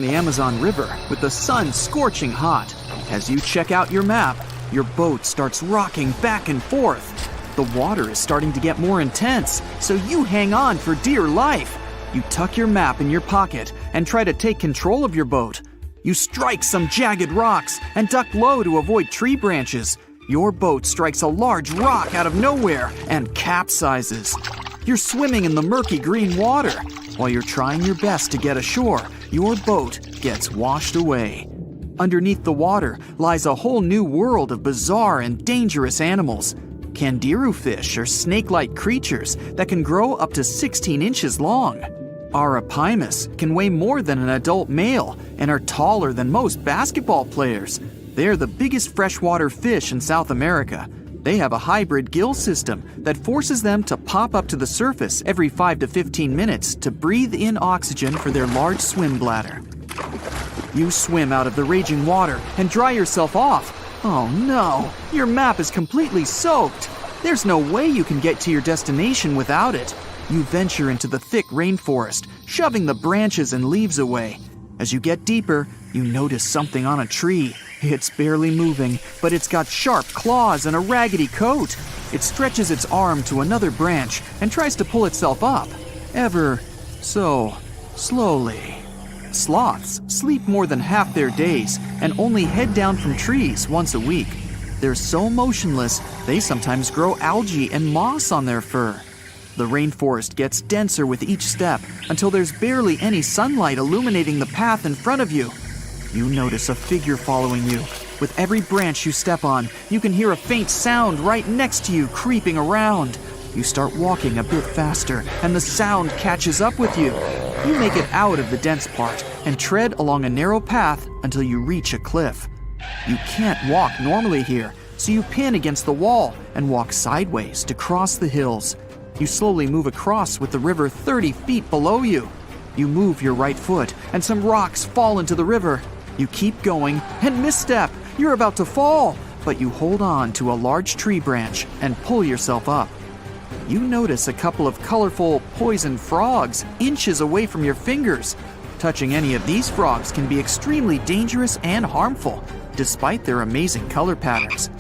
The Amazon River with the sun scorching hot. As you check out your map, your boat starts rocking back and forth. The water is starting to get more intense, so you hang on for dear life. You tuck your map in your pocket and try to take control of your boat. You strike some jagged rocks and duck low to avoid tree branches. Your boat strikes a large rock out of nowhere and capsizes. You're swimming in the murky green water. While you're trying your best to get ashore, your boat gets washed away. Underneath the water lies a whole new world of bizarre and dangerous animals. Candiru fish are snake-like creatures that can grow up to 16 inches long. Arapimus can weigh more than an adult male and are taller than most basketball players. They're the biggest freshwater fish in South America. They have a hybrid gill system that forces them to pop up to the surface every 5 to 15 minutes to breathe in oxygen for their large swim bladder. You swim out of the raging water and dry yourself off. Oh no, your map is completely soaked. There's no way you can get to your destination without it. You venture into the thick rainforest, shoving the branches and leaves away. As you get deeper, you notice something on a tree. It's barely moving, but it's got sharp claws and a raggedy coat. It stretches its arm to another branch and tries to pull itself up, ever so slowly. Sloths sleep more than half their days and only head down from trees once a week. They're so motionless, they sometimes grow algae and moss on their fur. The rainforest gets denser with each step until there's barely any sunlight illuminating the path in front of you. You notice a figure following you. With every branch you step on, you can hear a faint sound right next to you creeping around. You start walking a bit faster, and the sound catches up with you. You make it out of the dense part and tread along a narrow path until you reach a cliff. You can't walk normally here, so you pin against the wall and walk sideways to cross the hills. You slowly move across with the river 30 feet below you. You move your right foot, and some rocks fall into the river. You keep going and misstep. You're about to fall, but you hold on to a large tree branch and pull yourself up. You notice a couple of colorful poison frogs inches away from your fingers. Touching any of these frogs can be extremely dangerous and harmful, despite their amazing color patterns.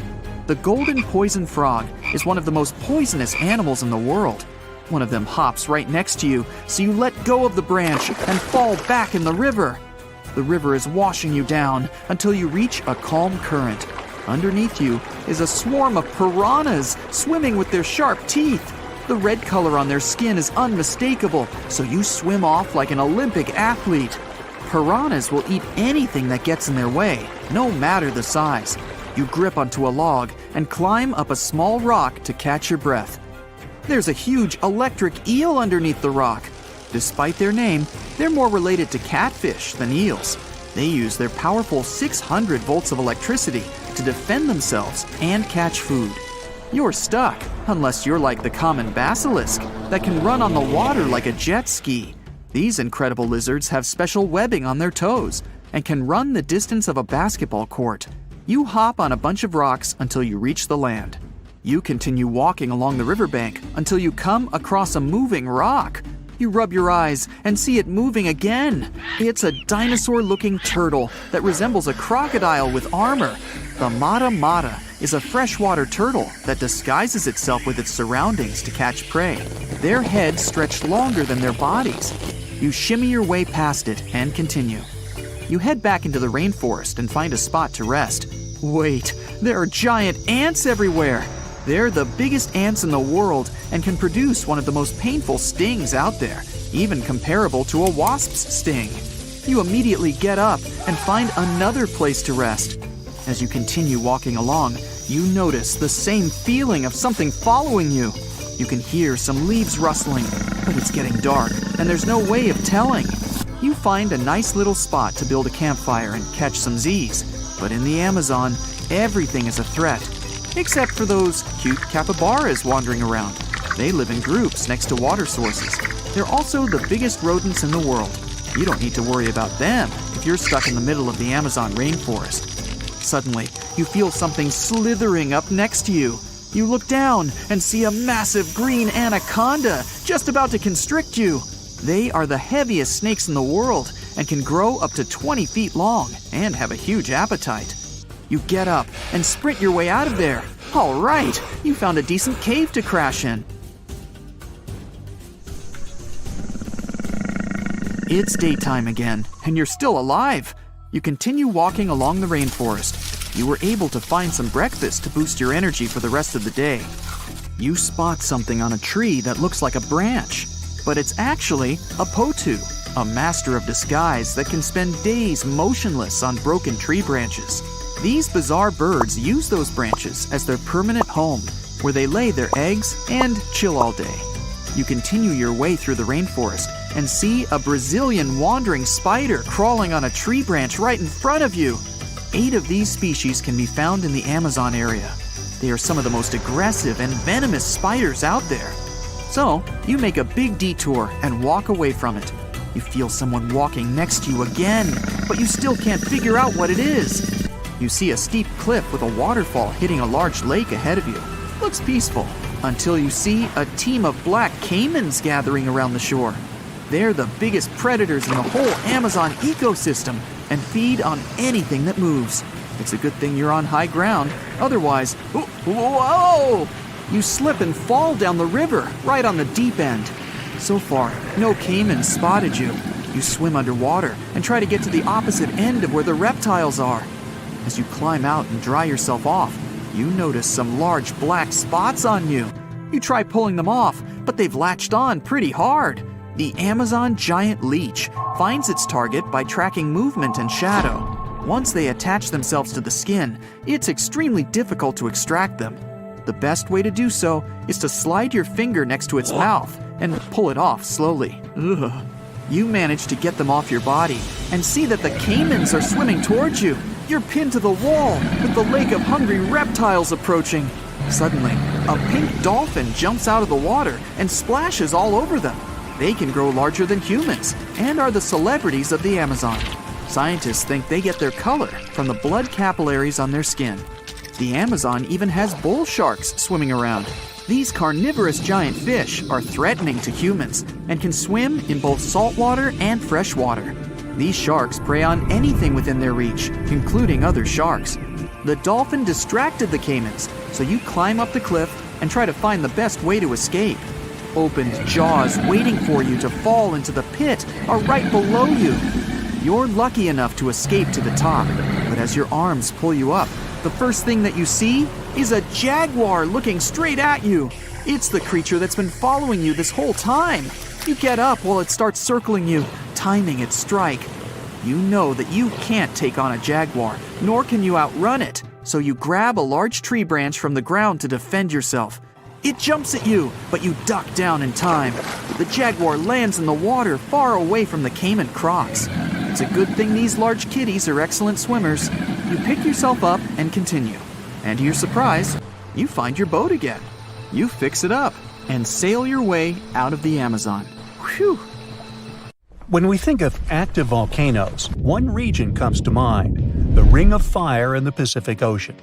The golden poison frog is one of the most poisonous animals in the world. One of them hops right next to you, so you let go of the branch and fall back in the river. The river is washing you down until you reach a calm current. Underneath you is a swarm of piranhas swimming with their sharp teeth. The red color on their skin is unmistakable, so you swim off like an Olympic athlete. Piranhas will eat anything that gets in their way, no matter the size. You grip onto a log and climb up a small rock to catch your breath. There's a huge electric eel underneath the rock. Despite their name, they're more related to catfish than eels. They use their powerful 600 volts of electricity to defend themselves and catch food. You're stuck, unless you're like the common basilisk that can run on the water like a jet ski. These incredible lizards have special webbing on their toes and can run the distance of a basketball court. You hop on a bunch of rocks until you reach the land. You continue walking along the riverbank until you come across a moving rock. You rub your eyes and see it moving again. It's a dinosaur-looking turtle that resembles a crocodile with armor. The mata mata is a freshwater turtle that disguises itself with its surroundings to catch prey. Their heads stretch longer than their bodies. You shimmy your way past it and continue. You head back into the rainforest and find a spot to rest. Wait, there are giant ants everywhere. They're the biggest ants in the world and can produce one of the most painful stings out there, even comparable to a wasp's sting. You immediately get up and find another place to rest. As you continue walking along, you notice the same feeling of something following you. You can hear some leaves rustling, but it's getting dark and there's no way of telling. You find a nice little spot to build a campfire and catch some Z's. But in the Amazon, everything is a threat. Except for those cute capybaras wandering around. They live in groups next to water sources. They're also the biggest rodents in the world. You don't need to worry about them if you're stuck in the middle of the Amazon rainforest. Suddenly, you feel something slithering up next to you. You look down and see a massive green anaconda just about to constrict you. They are the heaviest snakes in the world, and can grow up to 20 feet long and have a huge appetite. You get up and sprint your way out of there. All right, you found a decent cave to crash in. It's daytime again, and you're still alive. You continue walking along the rainforest. You were able to find some breakfast to boost your energy for the rest of the day. You spot something on a tree that looks like a branch, but it's actually a potu, a master of disguise that can spend days motionless on broken tree branches. These bizarre birds use those branches as their permanent home, where they lay their eggs and chill all day. You continue your way through the rainforest and see a Brazilian wandering spider crawling on a tree branch right in front of you. 8 of these species can be found in the Amazon area. They are some of the most aggressive and venomous spiders out there. So, you make a big detour and walk away from it. You feel someone walking next to you again, but you still can't figure out what it is. You see a steep cliff with a waterfall hitting a large lake ahead of you. Looks peaceful, until you see a team of black caimans gathering around the shore. They're the biggest predators in the whole Amazon ecosystem and feed on anything that moves. It's a good thing you're on high ground, otherwise, whoa! You slip and fall down the river, right on the deep end. So far, no caimans spotted you. You swim underwater and try to get to the opposite end of where the reptiles are. As you climb out and dry yourself off, you notice some large black spots on you. You try pulling them off, but they've latched on pretty hard. The Amazon giant leech finds its target by tracking movement and shadow. Once they attach themselves to the skin, it's extremely difficult to extract them. The best way to do so is to slide your finger next to its mouth and pull it off slowly. Ugh. You manage to get them off your body and see that the caimans are swimming towards you. You're pinned to the wall with the lake of hungry reptiles approaching. Suddenly, a pink dolphin jumps out of the water and splashes all over them. They can grow larger than humans and are the celebrities of the Amazon. Scientists think they get their color from the blood capillaries on their skin. The Amazon even has bull sharks swimming around. These carnivorous giant fish are threatening to humans and can swim in both saltwater and freshwater. These sharks prey on anything within their reach, including other sharks. The dolphin distracted the caimans, so you climb up the cliff and try to find the best way to escape. Opened jaws waiting for you to fall into the pit are right below you. You're lucky enough to escape to the top, but as your arms pull you up, the first thing that you see is a jaguar looking straight at you. It's the creature that's been following you this whole time. You get up while it starts circling you, timing its strike. You know that you can't take on a jaguar, nor can you outrun it, so you grab a large tree branch from the ground to defend yourself. It jumps at you, but you duck down in time. The jaguar lands in the water far away from the caiman crocs. It's a good thing these large kitties are excellent swimmers. You pick yourself up and continue. And to your surprise, you find your boat again. You fix it up and sail your way out of the Amazon. Whew! When we think of active volcanoes, one region comes to mind: the Ring of Fire in the Pacific Ocean.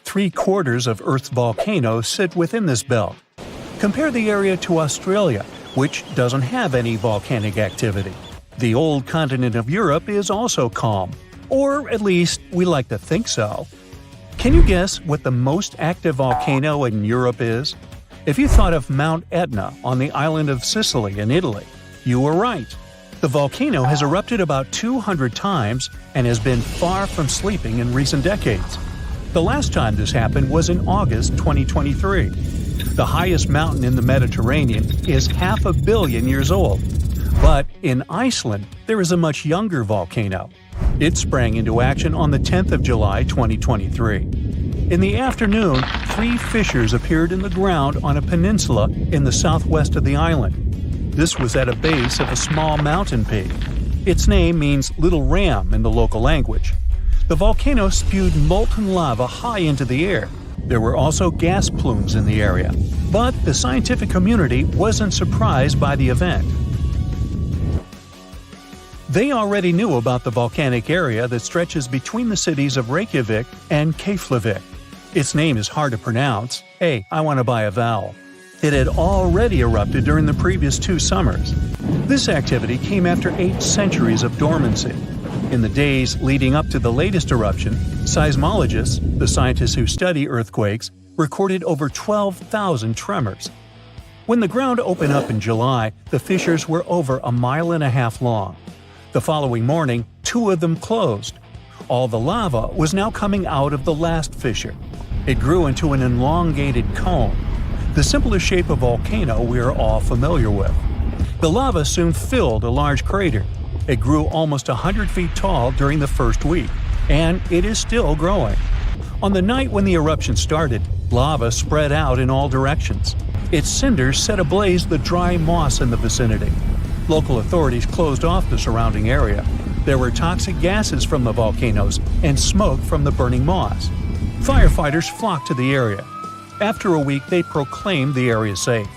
3/4 of Earth's volcanoes sit within this belt. Compare the area to Australia, which doesn't have any volcanic activity. The old continent of Europe is also calm, or at least we like to think so. Can you guess what the most active volcano in Europe is? If you thought of Mount Etna on the island of Sicily in Italy, you were right. The volcano has erupted about 200 times and has been far from sleeping in recent decades. The last time this happened was in August 2023. The highest mountain in the Mediterranean is 500 million years old. But in Iceland, there is a much younger volcano. It sprang into action on the 10th of July 2023. In the afternoon, 3 fissures appeared in the ground on a peninsula in the southwest of the island. This was at a base of a small mountain peak. Its name means Little Ram in the local language. The volcano spewed molten lava high into the air. There were also gas plumes in the area. But the scientific community wasn't surprised by the event. They already knew about the volcanic area that stretches between the cities of Reykjavik and Keflavik. Its name is hard to pronounce. Hey, I want to buy a vowel. It had already erupted during the previous 2 summers. This activity came after 8 centuries of dormancy. In the days leading up to the latest eruption, seismologists, the scientists who study earthquakes, recorded over 12,000 tremors. When the ground opened up in July, the fissures were over 1.5 miles long. The following morning, 2 of them closed. All the lava was now coming out of the last fissure. It grew into an elongated cone, the simplest shape of volcano we are all familiar with. The lava soon filled a large crater. It grew almost 100 feet tall during the first week, and it is still growing. On the night when the eruption started, lava spread out in all directions. Its cinders set ablaze the dry moss in the vicinity. Local authorities closed off the surrounding area. There were toxic gases from the volcanoes and smoke from the burning moss. Firefighters flocked to the area. After a week, they proclaimed the area safe.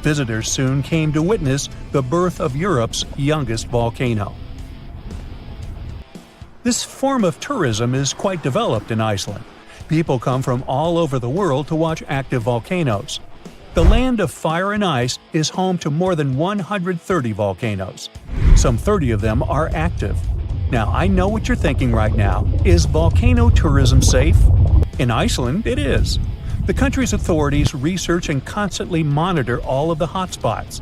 Visitors soon came to witness the birth of Europe's youngest volcano. This form of tourism is quite developed in Iceland. People come from all over the world to watch active volcanoes. The land of fire and ice is home to more than 130 volcanoes. Some 30 of them are active. Now, I know what you're thinking right now. Is volcano tourism safe? In Iceland, it is. The country's authorities research and constantly monitor all of the hotspots.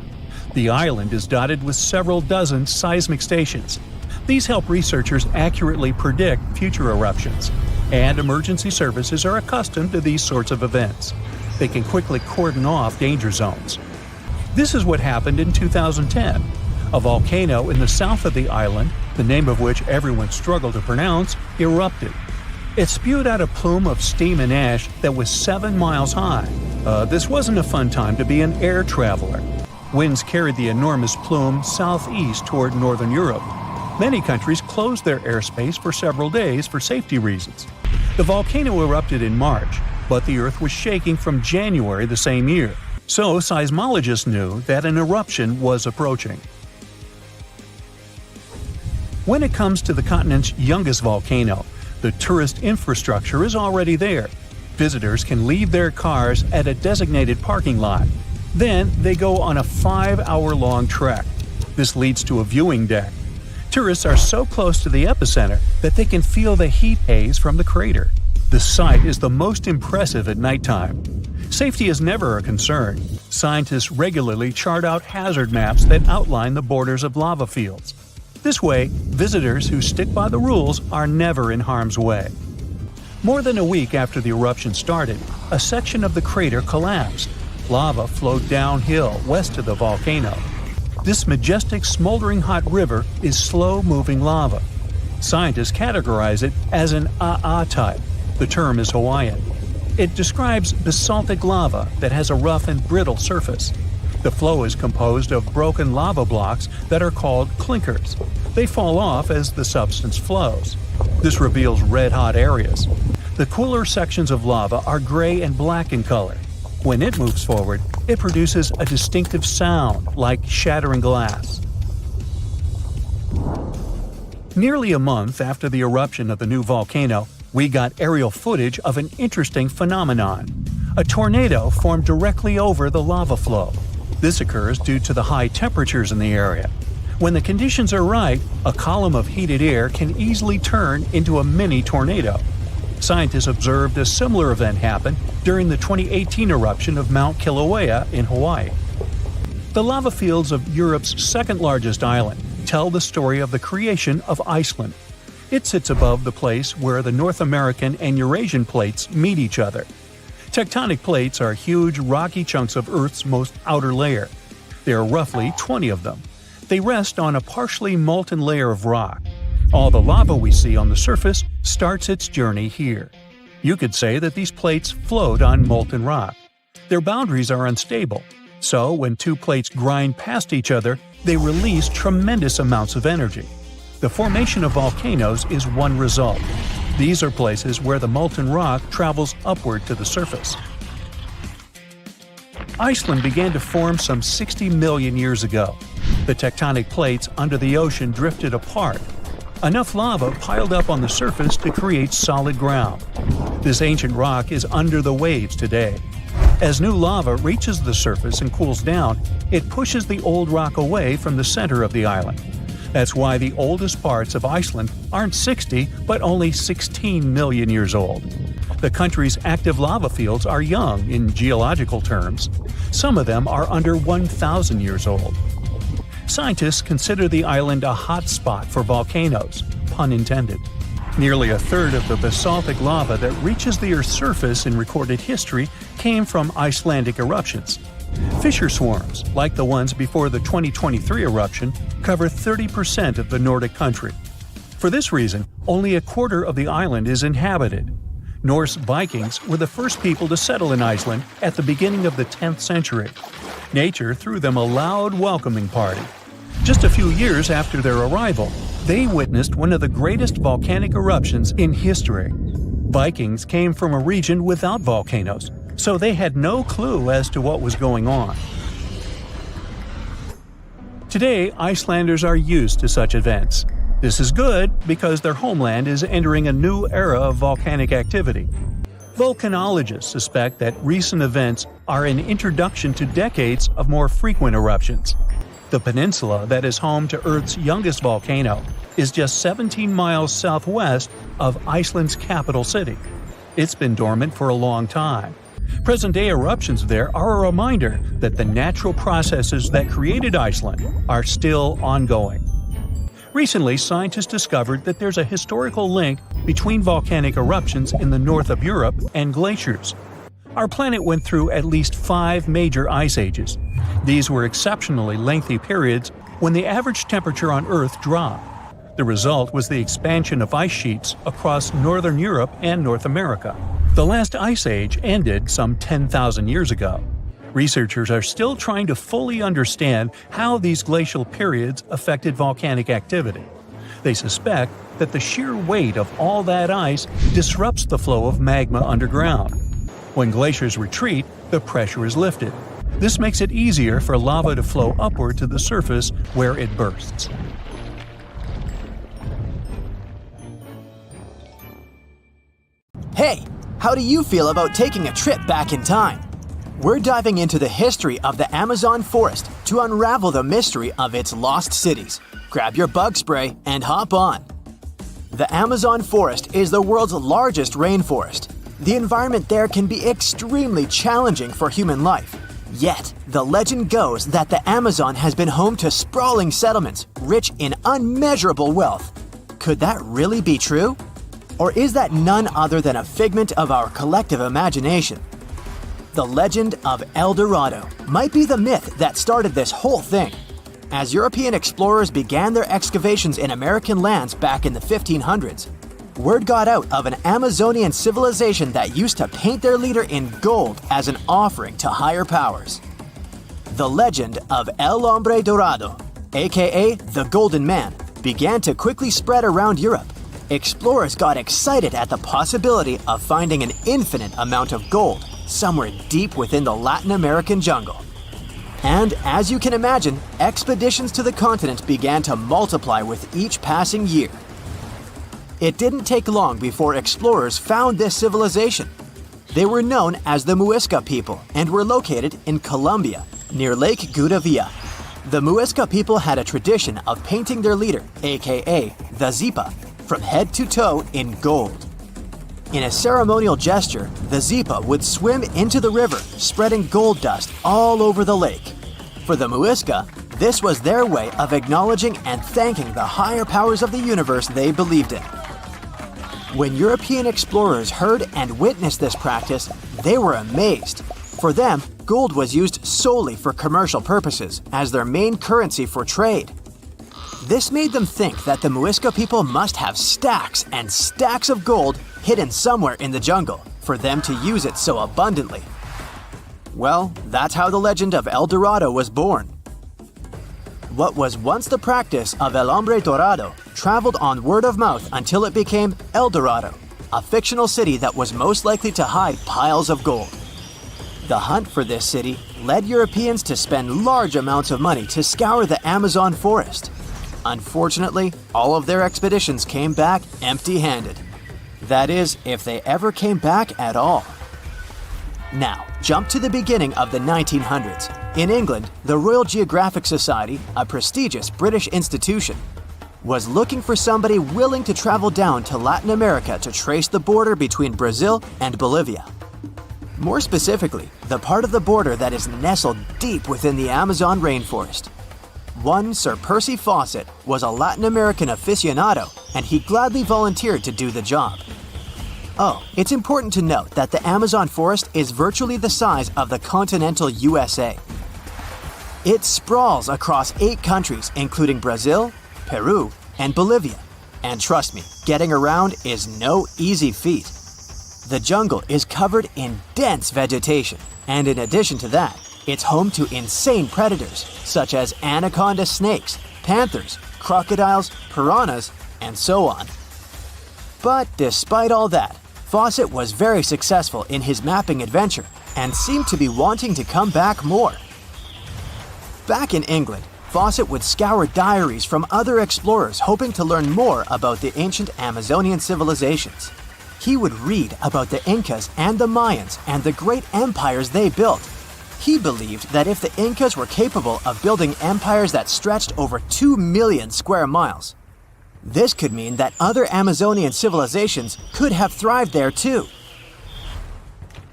The island is dotted with several dozen seismic stations. These help researchers accurately predict future eruptions, and emergency services are accustomed to these sorts of events. They can quickly cordon off danger zones. This is what happened in 2010. A volcano in the south of the island, the name of which everyone struggled to pronounce, erupted. It spewed out a plume of steam and ash that was 7 miles high. This wasn't a fun time to be an air traveler. Winds carried the enormous plume southeast toward northern Europe. Many countries closed their airspace for several days for safety reasons. The volcano erupted in March, but the Earth was shaking from January the same year, so seismologists knew that an eruption was approaching. When it comes to the continent's youngest volcano, the tourist infrastructure is already there. Visitors can leave their cars at a designated parking lot. Then they go on a 5-hour-long trek. This leads to a viewing deck. Tourists are so close to the epicenter that they can feel the heat haze from the crater. The sight is the most impressive at nighttime. Safety is never a concern. Scientists regularly chart out hazard maps that outline the borders of lava fields. This way, visitors who stick by the rules are never in harm's way. More than a week after the eruption started, a section of the crater collapsed. Lava flowed downhill west of the volcano. This majestic smoldering hot river is slow-moving lava. Scientists categorize it as an AA type. The term is Hawaiian. It describes basaltic lava that has a rough and brittle surface. The flow is composed of broken lava blocks that are called clinkers. They fall off as the substance flows. This reveals red-hot areas. The cooler sections of lava are gray and black in color. When it moves forward, it produces a distinctive sound like shattering glass. Nearly a month after the eruption of the new volcano, we got aerial footage of an interesting phenomenon. A tornado formed directly over the lava flow. This occurs due to the high temperatures in the area. When the conditions are right, a column of heated air can easily turn into a mini tornado. Scientists observed a similar event happen during the 2018 eruption of Mount Kilauea in Hawaii. The lava fields of Europe's second-largest island tell the story of the creation of Iceland. It sits above the place where the North American and Eurasian plates meet each other. Tectonic plates are huge, rocky chunks of Earth's most outer layer. There are roughly 20 of them. They rest on a partially molten layer of rock. All the lava we see on the surface starts its journey here. You could say that these plates float on molten rock. Their boundaries are unstable, so when two plates grind past each other, they release tremendous amounts of energy. The formation of volcanoes is one result. These are places where the molten rock travels upward to the surface. Iceland began to form some 60 million years ago. The tectonic plates under the ocean drifted apart. Enough lava piled up on the surface to create solid ground. This ancient rock is under the waves today. As new lava reaches the surface and cools down, it pushes the old rock away from the center of the island. That's why the oldest parts of Iceland aren't 60 but only 16 million years old. The country's active lava fields are young in geological terms. Some of them are under 1,000 years old. Scientists consider the island a hot spot for volcanoes, pun intended. Nearly a third of the basaltic lava that reaches the Earth's surface in recorded history came from Icelandic eruptions. Fissure swarms, like the ones before the 2023 eruption, cover 30% of the Nordic country. For this reason, only a quarter of the island is inhabited. Norse Vikings were the first people to settle in Iceland at the beginning of the 10th century. Nature threw them a loud welcoming party. Just a few years after their arrival, they witnessed one of the greatest volcanic eruptions in history. Vikings came from a region without volcanoes, so they had no clue as to what was going on. Today, Icelanders are used to such events. This is good because their homeland is entering a new era of volcanic activity. Volcanologists suspect that recent events are an introduction to decades of more frequent eruptions. The peninsula that is home to Earth's youngest volcano is just 17 miles southwest of Iceland's capital city. It's been dormant for a long time. Present-day eruptions there are a reminder that the natural processes that created Iceland are still ongoing. Recently, scientists discovered that there's a historical link between volcanic eruptions in the north of Europe and glaciers. Our planet went through at least 5 major ice ages. These were exceptionally lengthy periods when the average temperature on Earth dropped. The result was the expansion of ice sheets across northern Europe and North America. The last ice age ended some 10,000 years ago. Researchers are still trying to fully understand how these glacial periods affected volcanic activity. They suspect that the sheer weight of all that ice disrupts the flow of magma underground. When glaciers retreat, the pressure is lifted. This makes it easier for lava to flow upward to the surface where it bursts. Hey, how do you feel about taking a trip back in time? We're diving into the history of the Amazon forest to unravel the mystery of its lost cities. Grab your bug spray and hop on. The Amazon forest is the world's largest rainforest. The environment there can be extremely challenging for human life. Yet, the legend goes that the Amazon has been home to sprawling settlements rich in unmeasurable wealth. Could that really be true? Or is that none other than a figment of our collective imagination? The legend of El Dorado might be the myth that started this whole thing. As European explorers began their excavations in American lands back in the 1500s, word got out of an Amazonian civilization that used to paint their leader in gold as an offering to higher powers. The legend of El Hombre Dorado, aka the Golden Man, began to quickly spread around Europe. Explorers got excited at the possibility of finding an infinite amount of gold somewhere deep within the Latin American jungle. And as you can imagine, expeditions to the continent began to multiply with each passing year. It didn't take long before explorers found this civilization. They were known as the Muisca people and were located in Colombia, near Lake Gudavia. The Muisca people had a tradition of painting their leader, aka the Zipa, from head to toe in gold. In a ceremonial gesture, the Zipa would swim into the river, spreading gold dust all over the lake. For the Muisca, this was their way of acknowledging and thanking the higher powers of the universe they believed in. When European explorers heard and witnessed this practice, they were amazed. For them, gold was used solely for commercial purposes as their main currency for trade. This made them think that the Muisca people must have stacks and stacks of gold hidden somewhere in the jungle for them to use it so abundantly. Well, that's how the legend of El Dorado was born. What was once the practice of El Hombre Dorado traveled on word of mouth until it became El Dorado, a fictional city that was most likely to hide piles of gold. The hunt for this city led Europeans to spend large amounts of money to scour the Amazon forest. Unfortunately, all of their expeditions came back empty-handed. That is, if they ever came back at all. Now, jump to the beginning of the 1900s. In England, the Royal Geographic Society, a prestigious British institution, was looking for somebody willing to travel down to Latin America to trace the border between Brazil and Bolivia. More specifically, the part of the border that is nestled deep within the Amazon rainforest. One Sir Percy Fawcett was a Latin American aficionado, and he gladly volunteered to do the job. Oh, it's important to note that the Amazon forest is virtually the size of the continental USA. It sprawls across 8 countries, including Brazil, Peru, and Bolivia. And trust me, getting around is no easy feat. The jungle is covered in dense vegetation, and in addition to that, it's home to insane predators such as anaconda snakes, panthers, crocodiles, piranhas, and so on. But despite all that, Fawcett was very successful in his mapping adventure and seemed to be wanting to come back more. Back in England, Fawcett would scour diaries from other explorers hoping to learn more about the ancient Amazonian civilizations. He would read about the Incas and the Mayans and the great empires they built. He believed that if the Incas were capable of building empires that stretched over 2 million square miles, this could mean that other Amazonian civilizations could have thrived there too.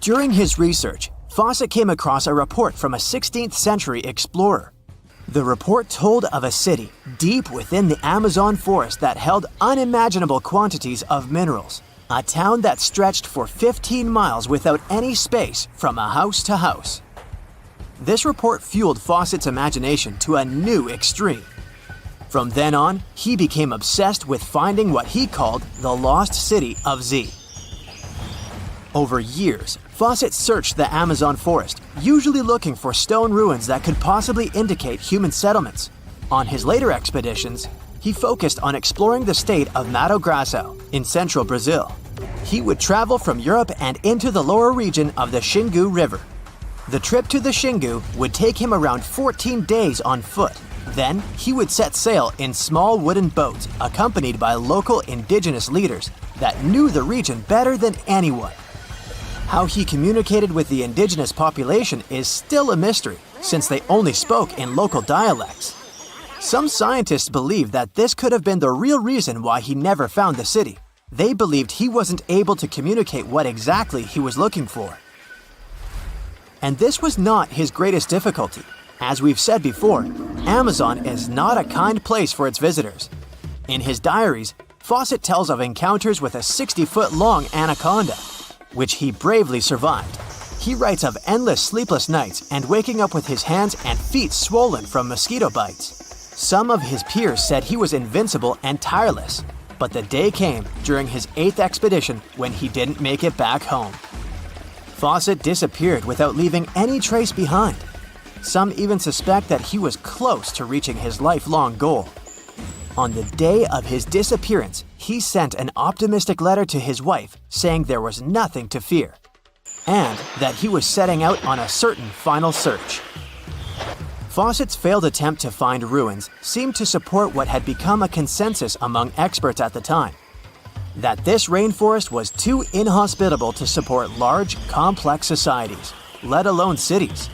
During his research, Fawcett came across a report from a 16th century explorer. The report told of a city deep within the Amazon forest that held unimaginable quantities of minerals. A town that stretched for 15 miles without any space from a house to house. This report fueled Fawcett's imagination to a new extreme. From then on, he became obsessed with finding what he called the lost city of Z. Over years, Fawcett searched the Amazon forest, usually looking for stone ruins that could possibly indicate human settlements. On his later expeditions, he focused on exploring the state of Mato Grosso in central Brazil. He would travel from Europe and into the lower region of the Xingu River. The trip to the Xingu would take him around 14 days on foot. Then, he would set sail in small wooden boats accompanied by local indigenous leaders that knew the region better than anyone. How he communicated with the indigenous population is still a mystery, since they only spoke in local dialects. Some scientists believe that this could have been the real reason why he never found the city. They believed he wasn't able to communicate what exactly he was looking for. And this was not his greatest difficulty. As we've said before, Amazon is not a kind place for its visitors. In his diaries, Fawcett tells of encounters with a 60-foot-long anaconda, which he bravely survived. He writes of endless sleepless nights and waking up with his hands and feet swollen from mosquito bites. Some of his peers said he was invincible and tireless, but the day came during his 8th expedition when he didn't make it back home. Fawcett disappeared without leaving any trace behind. Some even suspect that he was close to reaching his lifelong goal. On the day of his disappearance, he sent an optimistic letter to his wife saying there was nothing to fear, and that he was setting out on a certain final search. Fawcett's failed attempt to find ruins seemed to support what had become a consensus among experts at the time, that this rainforest was too inhospitable to support large, complex societies, let alone cities.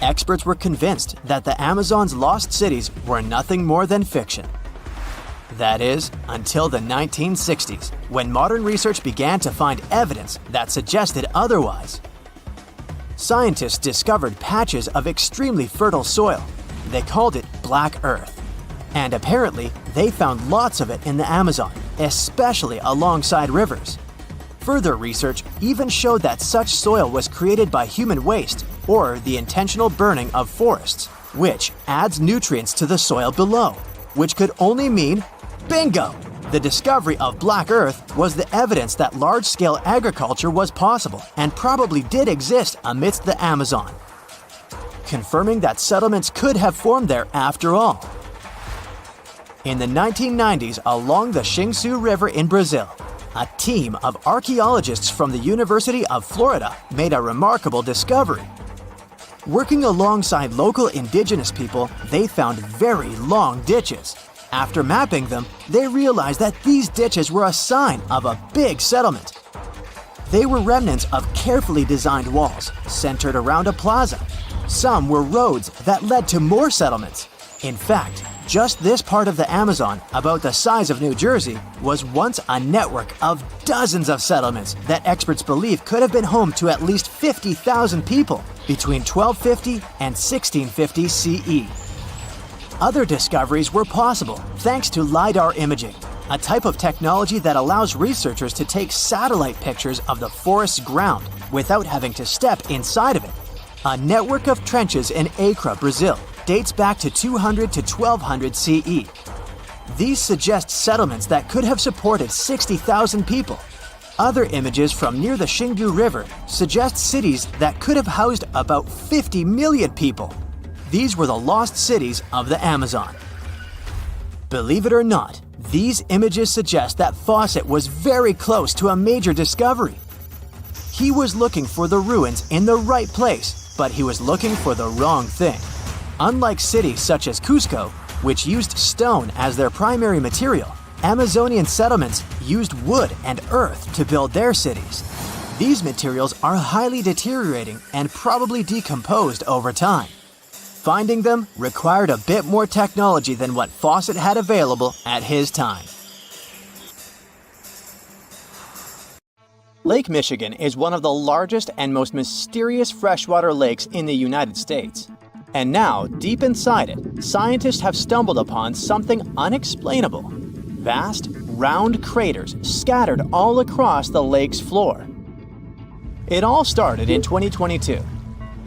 Experts were convinced that the Amazon's lost cities were nothing more than fiction. That is, until the 1960s, when modern research began to find evidence that suggested otherwise. Scientists discovered patches of extremely fertile soil. They called it Black Earth. And apparently, they found lots of it in the Amazon, especially alongside rivers. Further research even showed that such soil was created by human waste or the intentional burning of forests, which adds nutrients to the soil below, which could only mean bingo! The discovery of Black Earth was the evidence that large-scale agriculture was possible and probably did exist amidst the Amazon, confirming that settlements could have formed there after all. In the 1990s, along the Xingu River in Brazil, a team of archaeologists from the University of Florida made a remarkable discovery. Working alongside local indigenous people, they found very long ditches. After mapping them, they realized that these ditches were a sign of a big settlement. They were remnants of carefully designed walls centered around a plaza. Some were roads that led to more settlements. In fact, just this part of the Amazon, about the size of New Jersey, was once a network of dozens of settlements that experts believe could have been home to at least 50,000 people between 1250 and 1650 CE. Other discoveries were possible thanks to LiDAR imaging, a type of technology that allows researchers to take satellite pictures of the forest's ground without having to step inside of it. A network of trenches in Acre, Brazil, dates back to 200 to 1200 CE. These suggest settlements that could have supported 60,000 people. Other images from near the Xingu River suggest cities that could have housed about 50 million people. These were the lost cities of the Amazon. Believe it or not, these images suggest that Fawcett was very close to a major discovery. He was looking for the ruins in the right place, but he was looking for the wrong thing. Unlike cities such as Cusco, which used stone as their primary material, Amazonian settlements used wood and earth to build their cities. These materials are highly deteriorating and probably decomposed over time. Finding them required a bit more technology than what Fawcett had available at his time. Lake Michigan is one of the largest and most mysterious freshwater lakes in the United States. And now, deep inside it, scientists have stumbled upon something unexplainable. Vast, round craters scattered all across the lake's floor. It all started in 2022.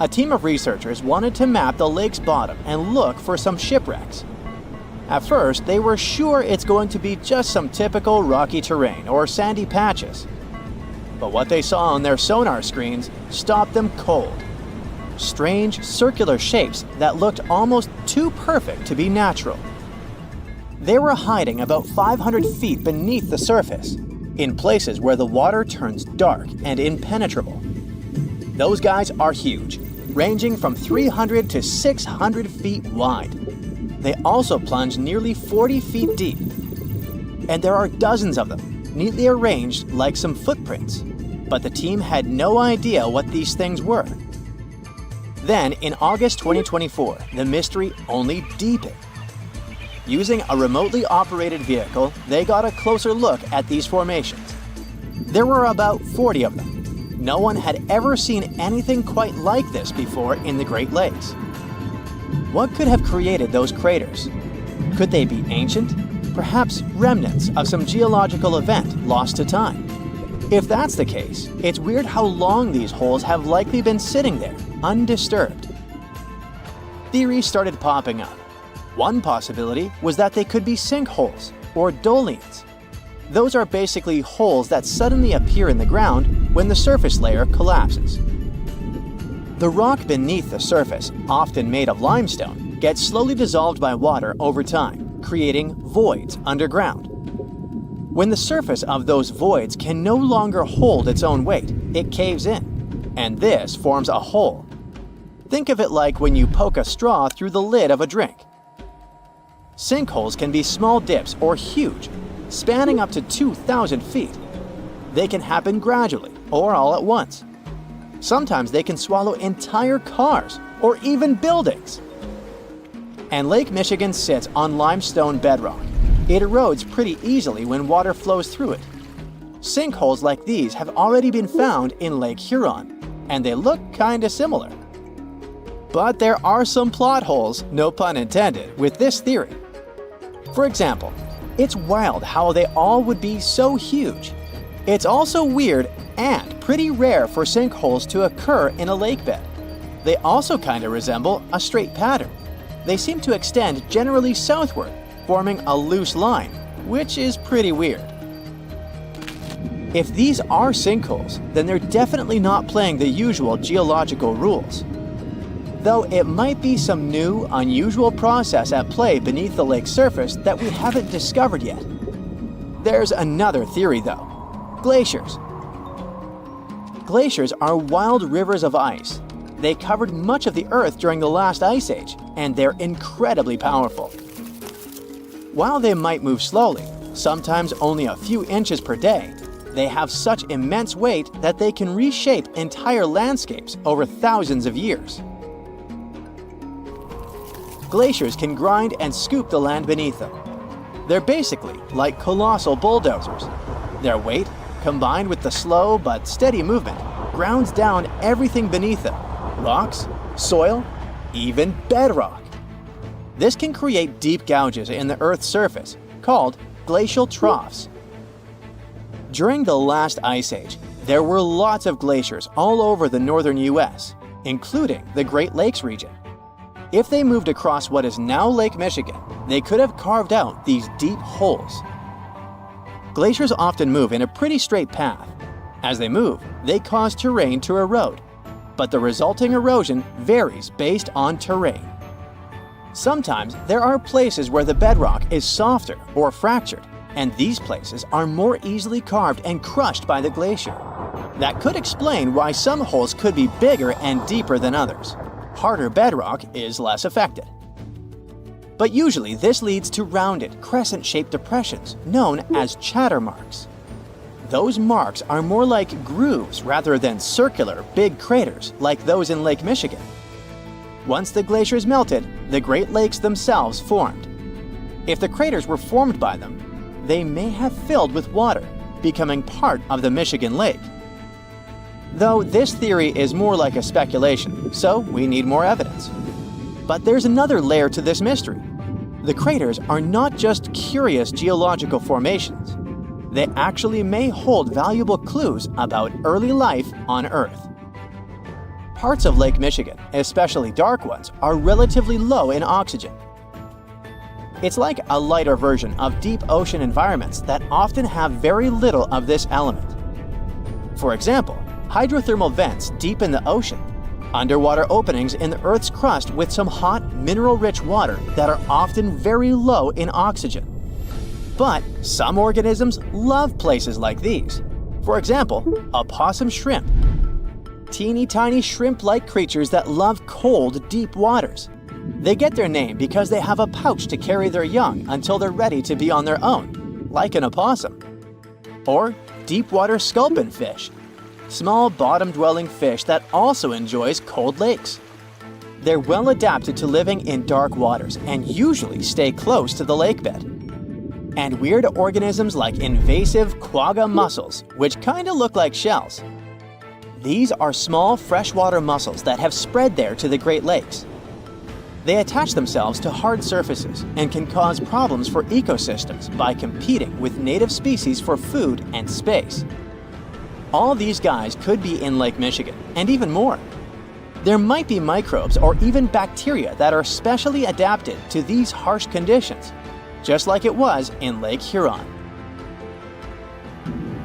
A team of researchers wanted to map the lake's bottom and look for some shipwrecks. At first, they were sure it's going to be just some typical rocky terrain or sandy patches. But what they saw on their sonar screens stopped them cold. Strange circular shapes that looked almost too perfect to be natural. They were hiding about 500 feet beneath the surface, in places where the water turns dark and impenetrable. Those guys are huge, ranging from 300 to 600 feet wide. They also plunge nearly 40 feet deep. And there are dozens of them, neatly arranged like some footprints. But the team had no idea what these things were. Then, in August 2024, the mystery only deepened. Using a remotely operated vehicle, they got a closer look at these formations. There were about 40 of them. No one had ever seen anything quite like this before in the Great Lakes. What could have created those craters? Could they be ancient? Perhaps remnants of some geological event lost to time? If that's the case, it's weird how long these holes have likely been sitting there, undisturbed. Theories started popping up. One possibility was that they could be sinkholes or dolines. Those are basically holes that suddenly appear in the ground when the surface layer collapses. The rock beneath the surface, often made of limestone, gets slowly dissolved by water over time, creating voids underground. When the surface of those voids can no longer hold its own weight, it caves in, and this forms a hole. Think of it like when you poke a straw through the lid of a drink. Sinkholes can be small dips or huge, spanning up to 2,000 feet. They can happen gradually or all at once. Sometimes they can swallow entire cars or even buildings. And Lake Michigan sits on limestone bedrock. It erodes pretty easily when water flows through it. Sinkholes like these have already been found in Lake Huron, and they look kinda similar. But there are some plot holes, no pun intended, with this theory. For example, it's wild how they all would be so huge. It's also weird and pretty rare for sinkholes to occur in a lake bed. They also kinda resemble a straight pattern. They seem to extend generally southward, forming a loose line, which is pretty weird. If these are sinkholes, then they're definitely not playing the usual geological rules. Though it might be some new, unusual process at play beneath the lake's surface that we haven't discovered yet. There's another theory though. Glaciers. Glaciers are wild rivers of ice. They covered much of the Earth during the last ice age, and they're incredibly powerful. While they might move slowly, sometimes only a few inches per day, They have such immense weight that they can reshape entire landscapes over thousands of years. Glaciers can grind and scoop the land beneath them. They're basically like colossal bulldozers. Their weight, combined with the slow but steady movement, grounds down everything beneath them: rocks, soil, even bedrock. This can create deep gouges in the Earth's surface, called glacial troughs. During the last ice age, there were lots of glaciers all over the northern US, including the Great Lakes region. If they moved across what is now Lake Michigan, they could have carved out these deep holes. Glaciers often move in a pretty straight path. As they move, they cause terrain to erode, but the resulting erosion varies based on terrain. Sometimes there are places where the bedrock is softer or fractured, and these places are more easily carved and crushed by the glacier. That could explain why some holes could be bigger and deeper than others. Harder bedrock is less affected. But usually this leads to rounded, crescent-shaped depressions known as chatter marks. Those marks are more like grooves rather than circular, big craters like those in Lake Michigan. Once the glaciers melted, the Great Lakes themselves formed. If the craters were formed by them, they may have filled with water, becoming part of the Michigan Lake. Though this theory is more like a speculation, so we need more evidence. But there's another layer to this mystery. The craters are not just curious geological formations. They actually may hold valuable clues about early life on Earth. Parts of Lake Michigan, especially dark ones, are relatively low in oxygen. It's like a lighter version of deep ocean environments that often have very little of this element. For example, hydrothermal vents deep in the ocean, underwater openings in the Earth's crust with some hot, mineral-rich water that are often very low in oxygen. But some organisms love places like these. For example, opossum shrimp. Teeny tiny shrimp-like creatures that love cold, deep waters. They get their name because they have a pouch to carry their young until they're ready to be on their own, like an opossum. Or deep-water sculpin fish, small bottom-dwelling fish that also enjoys cold lakes. They're well adapted to living in dark waters and usually stay close to the lake bed. And weird organisms like invasive quagga mussels, which kinda look like shells. These are small freshwater mussels that have spread there to the Great Lakes. They attach themselves to hard surfaces and can cause problems for ecosystems by competing with native species for food and space. All these guys could be in Lake Michigan, and even more. There might be microbes or even bacteria that are specially adapted to these harsh conditions, just like it was in Lake Huron.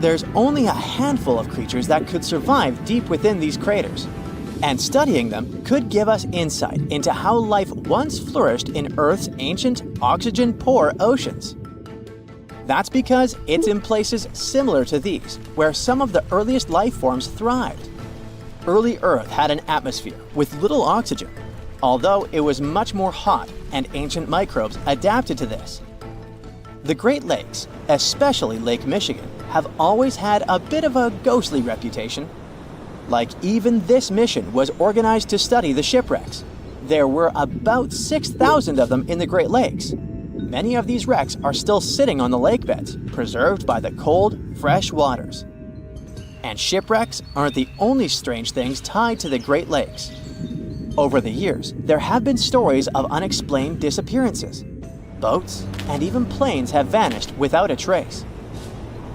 There's only a handful of creatures that could survive deep within these craters, and studying them could give us insight into how life once flourished in Earth's ancient, oxygen-poor oceans. That's because it's in places similar to these, where some of the earliest life forms thrived. Early Earth had an atmosphere with little oxygen, although it was much more hot, and ancient microbes adapted to this. The Great Lakes, especially Lake Michigan, have always had a bit of a ghostly reputation. Like even this mission was organized to study the shipwrecks. There were about 6,000 of them in the Great Lakes. Many of these wrecks are still sitting on the lake beds, preserved by the cold, fresh waters. And shipwrecks aren't the only strange things tied to the Great Lakes. Over the years, there have been stories of unexplained disappearances. Boats and even planes have vanished without a trace.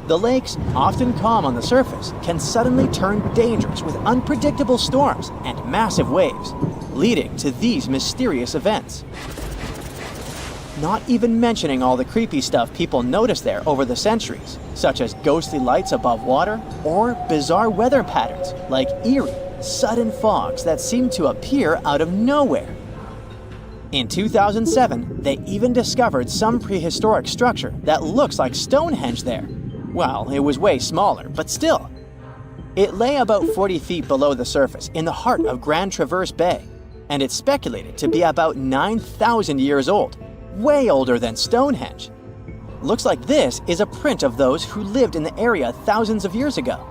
The lakes, often calm on the surface, can suddenly turn dangerous with unpredictable storms and massive waves, leading to these mysterious events. Not even mentioning all the creepy stuff people notice there over the centuries, such as ghostly lights above water or bizarre weather patterns like eerie, sudden fogs that seem to appear out of nowhere. In 2007, they even discovered some prehistoric structure that looks like Stonehenge there. Well, it was way smaller, but still. It lay about 40 feet below the surface in the heart of Grand Traverse Bay, and it's speculated to be about 9,000 years old, way older than Stonehenge. Looks like this is a print of those who lived in the area thousands of years ago.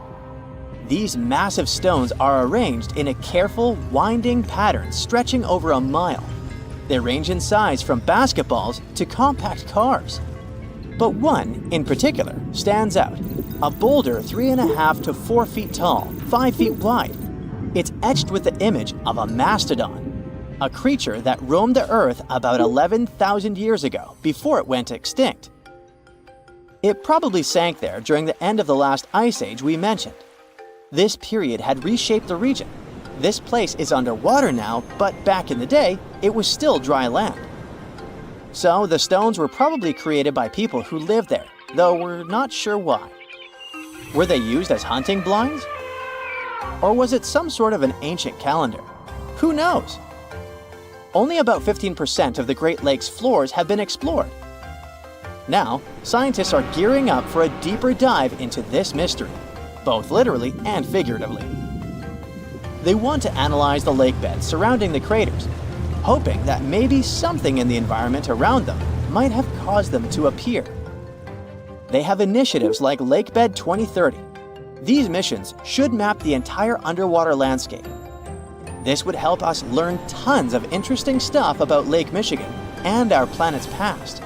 These massive stones are arranged in a careful, winding pattern stretching over a mile. They range in size from basketballs to compact cars. But one, in particular, stands out. A boulder 3.5 to 4 feet tall, 5 feet wide. It's etched with the image of a mastodon, a creature that roamed the Earth about 11,000 years ago before it went extinct. It probably sank there during the end of the last ice age we mentioned. This period had reshaped the region. This place is underwater now, but back in the day, it was still dry land. So the stones were probably created by people who lived there, though we're not sure why. Were they used as hunting blinds? Or was it some sort of an ancient calendar? Who knows? Only about 15% of the Great Lakes floors have been explored. Now, scientists are gearing up for a deeper dive into this mystery, both literally and figuratively. They want to analyze the lake beds surrounding the craters, hoping that maybe something in the environment around them might have caused them to appear. They have initiatives like Lakebed 2030. These missions should map the entire underwater landscape. This would help us learn tons of interesting stuff about Lake Michigan and our planet's past.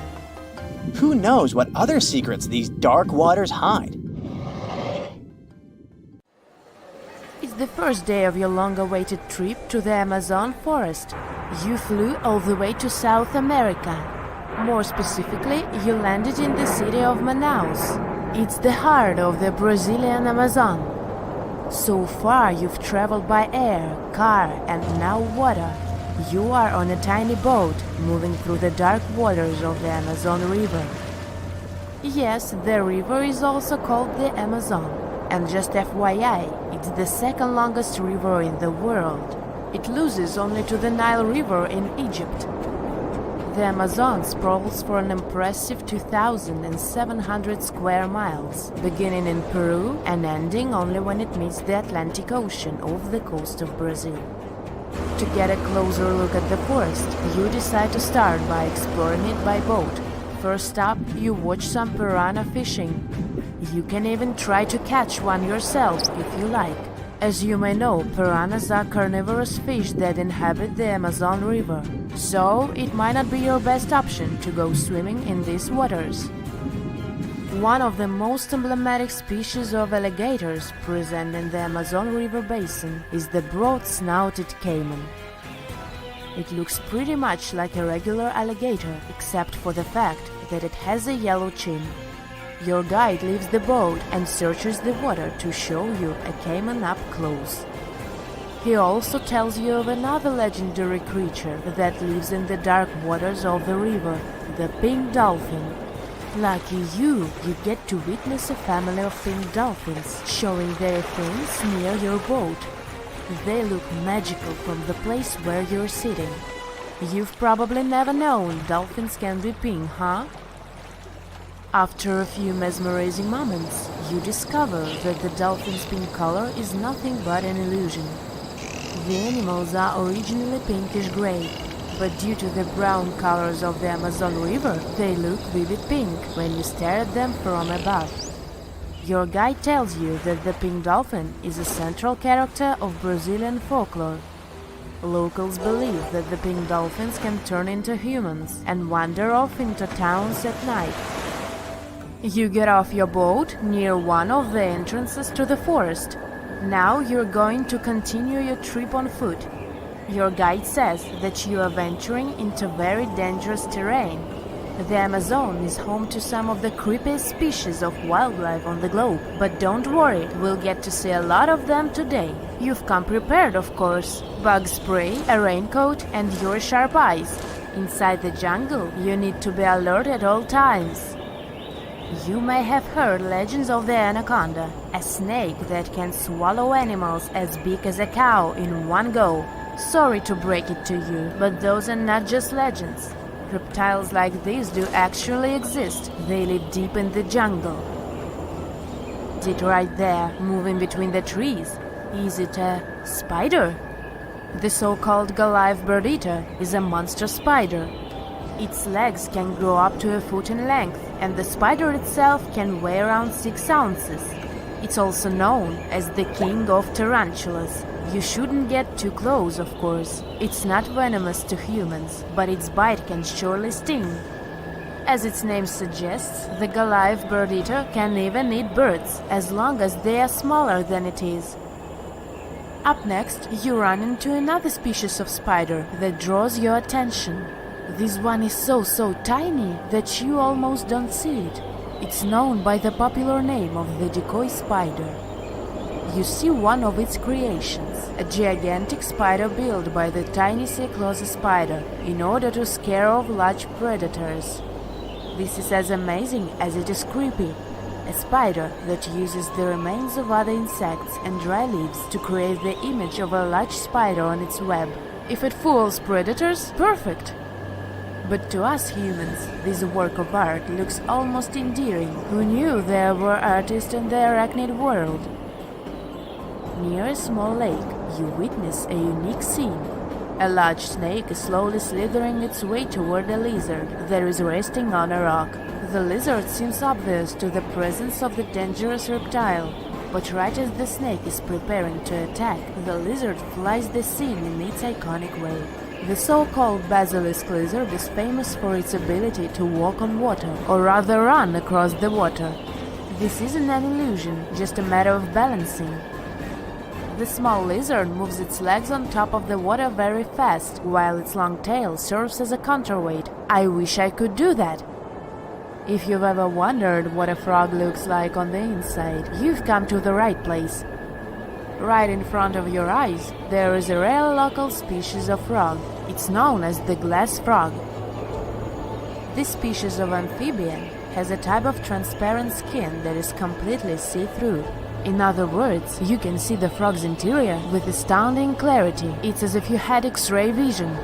Who knows what other secrets these dark waters hide? It's the first day of your long-awaited trip to the Amazon forest. You flew all the way to South America. More specifically, you landed in the city of Manaus. It's the heart of the Brazilian Amazon. So far, you've traveled by air, car, and now water. You are on a tiny boat, moving through the dark waters of the Amazon River. Yes, the river is also called the Amazon. And just FYI, it's the second longest river in the world. It loses only to the Nile River in Egypt. The Amazon sprawls for an impressive 2,700 square miles, beginning in Peru and ending only when it meets the Atlantic Ocean off the coast of Brazil. To get a closer look at the forest, you decide to start by exploring it by boat. First up, you watch some piranha fishing. You can even try to catch one yourself if you like. As you may know, piranhas are carnivorous fish that inhabit the Amazon River, so it might not be your best option to go swimming in these waters. One of the most emblematic species of alligators present in the Amazon River basin is the broad-snouted caiman. It looks pretty much like a regular alligator, except for the fact that it has a yellow chin. Your guide leaves the boat and searches the water to show you a caiman up close. He also tells you of another legendary creature that lives in the dark waters of the river, the pink dolphin. Lucky you get to witness a family of pink dolphins showing their fins near your boat. They look magical from the place where you're sitting. You've probably never known dolphins can be pink, huh? After a few mesmerizing moments, you discover that the dolphin's pink color is nothing but an illusion. The animals are originally pinkish-gray, but due to the brown colors of the Amazon River, they look vivid pink when you stare at them from above. Your guide tells you that the pink dolphin is a central character of Brazilian folklore. Locals believe that the pink dolphins can turn into humans and wander off into towns at night. You get off your boat near one of the entrances to the forest. Now you're going to continue your trip on foot. Your guide says that you are venturing into very dangerous terrain. The Amazon is home to some of the creepiest species of wildlife on the globe. But don't worry, we'll get to see a lot of them today. You've come prepared, of course. Bug spray, a raincoat, and your sharp eyes. Inside the jungle, you need to be alert at all times. You may have heard legends of the anaconda, a snake that can swallow animals as big as a cow in one go. Sorry to break it to you, but those are not just legends. Reptiles like these do actually exist. They live deep in the jungle. Is it right there, moving between the trees? Is it a spider? The so-called Goliath bird-eater is a monster spider. Its legs can grow up to a foot in length, and the spider itself can weigh around 6 ounces. It's also known as the king of tarantulas. You shouldn't get too close, of course. It's not venomous to humans, but its bite can surely sting. As its name suggests, the Goliath bird-eater can even eat birds, as long as they are smaller than it is. Up next, you run into another species of spider that draws your attention. This one is so tiny that you almost don't see it. It's known by the popular name of the decoy spider. You see one of its creations, a gigantic spider built by the tiny Cyclosa spider in order to scare off large predators. This is as amazing as it is creepy. A spider that uses the remains of other insects and dry leaves to create the image of a large spider on its web. If it fools predators, perfect! But to us humans, this work of art looks almost endearing. Who knew there were artists in the arachnid world? Near a small lake, you witness a unique scene. A large snake is slowly slithering its way toward a lizard that is resting on a rock. The lizard seems obvious to the presence of the dangerous reptile, but right as the snake is preparing to attack, the lizard flies the scene in its iconic way. The so-called basilisk lizard is famous for its ability to walk on water, or rather run across the water. This isn't an illusion, just a matter of balancing. The small lizard moves its legs on top of the water very fast, while its long tail serves as a counterweight. I wish I could do that. If you've ever wondered what a frog looks like on the inside, you've come to the right place. Right in front of your eyes, there is a rare local species of frog. It's known as the glass frog. This species of amphibian has a type of transparent skin that is completely see-through. In other words, you can see the frog's interior with astounding clarity. It's as if you had X-ray vision.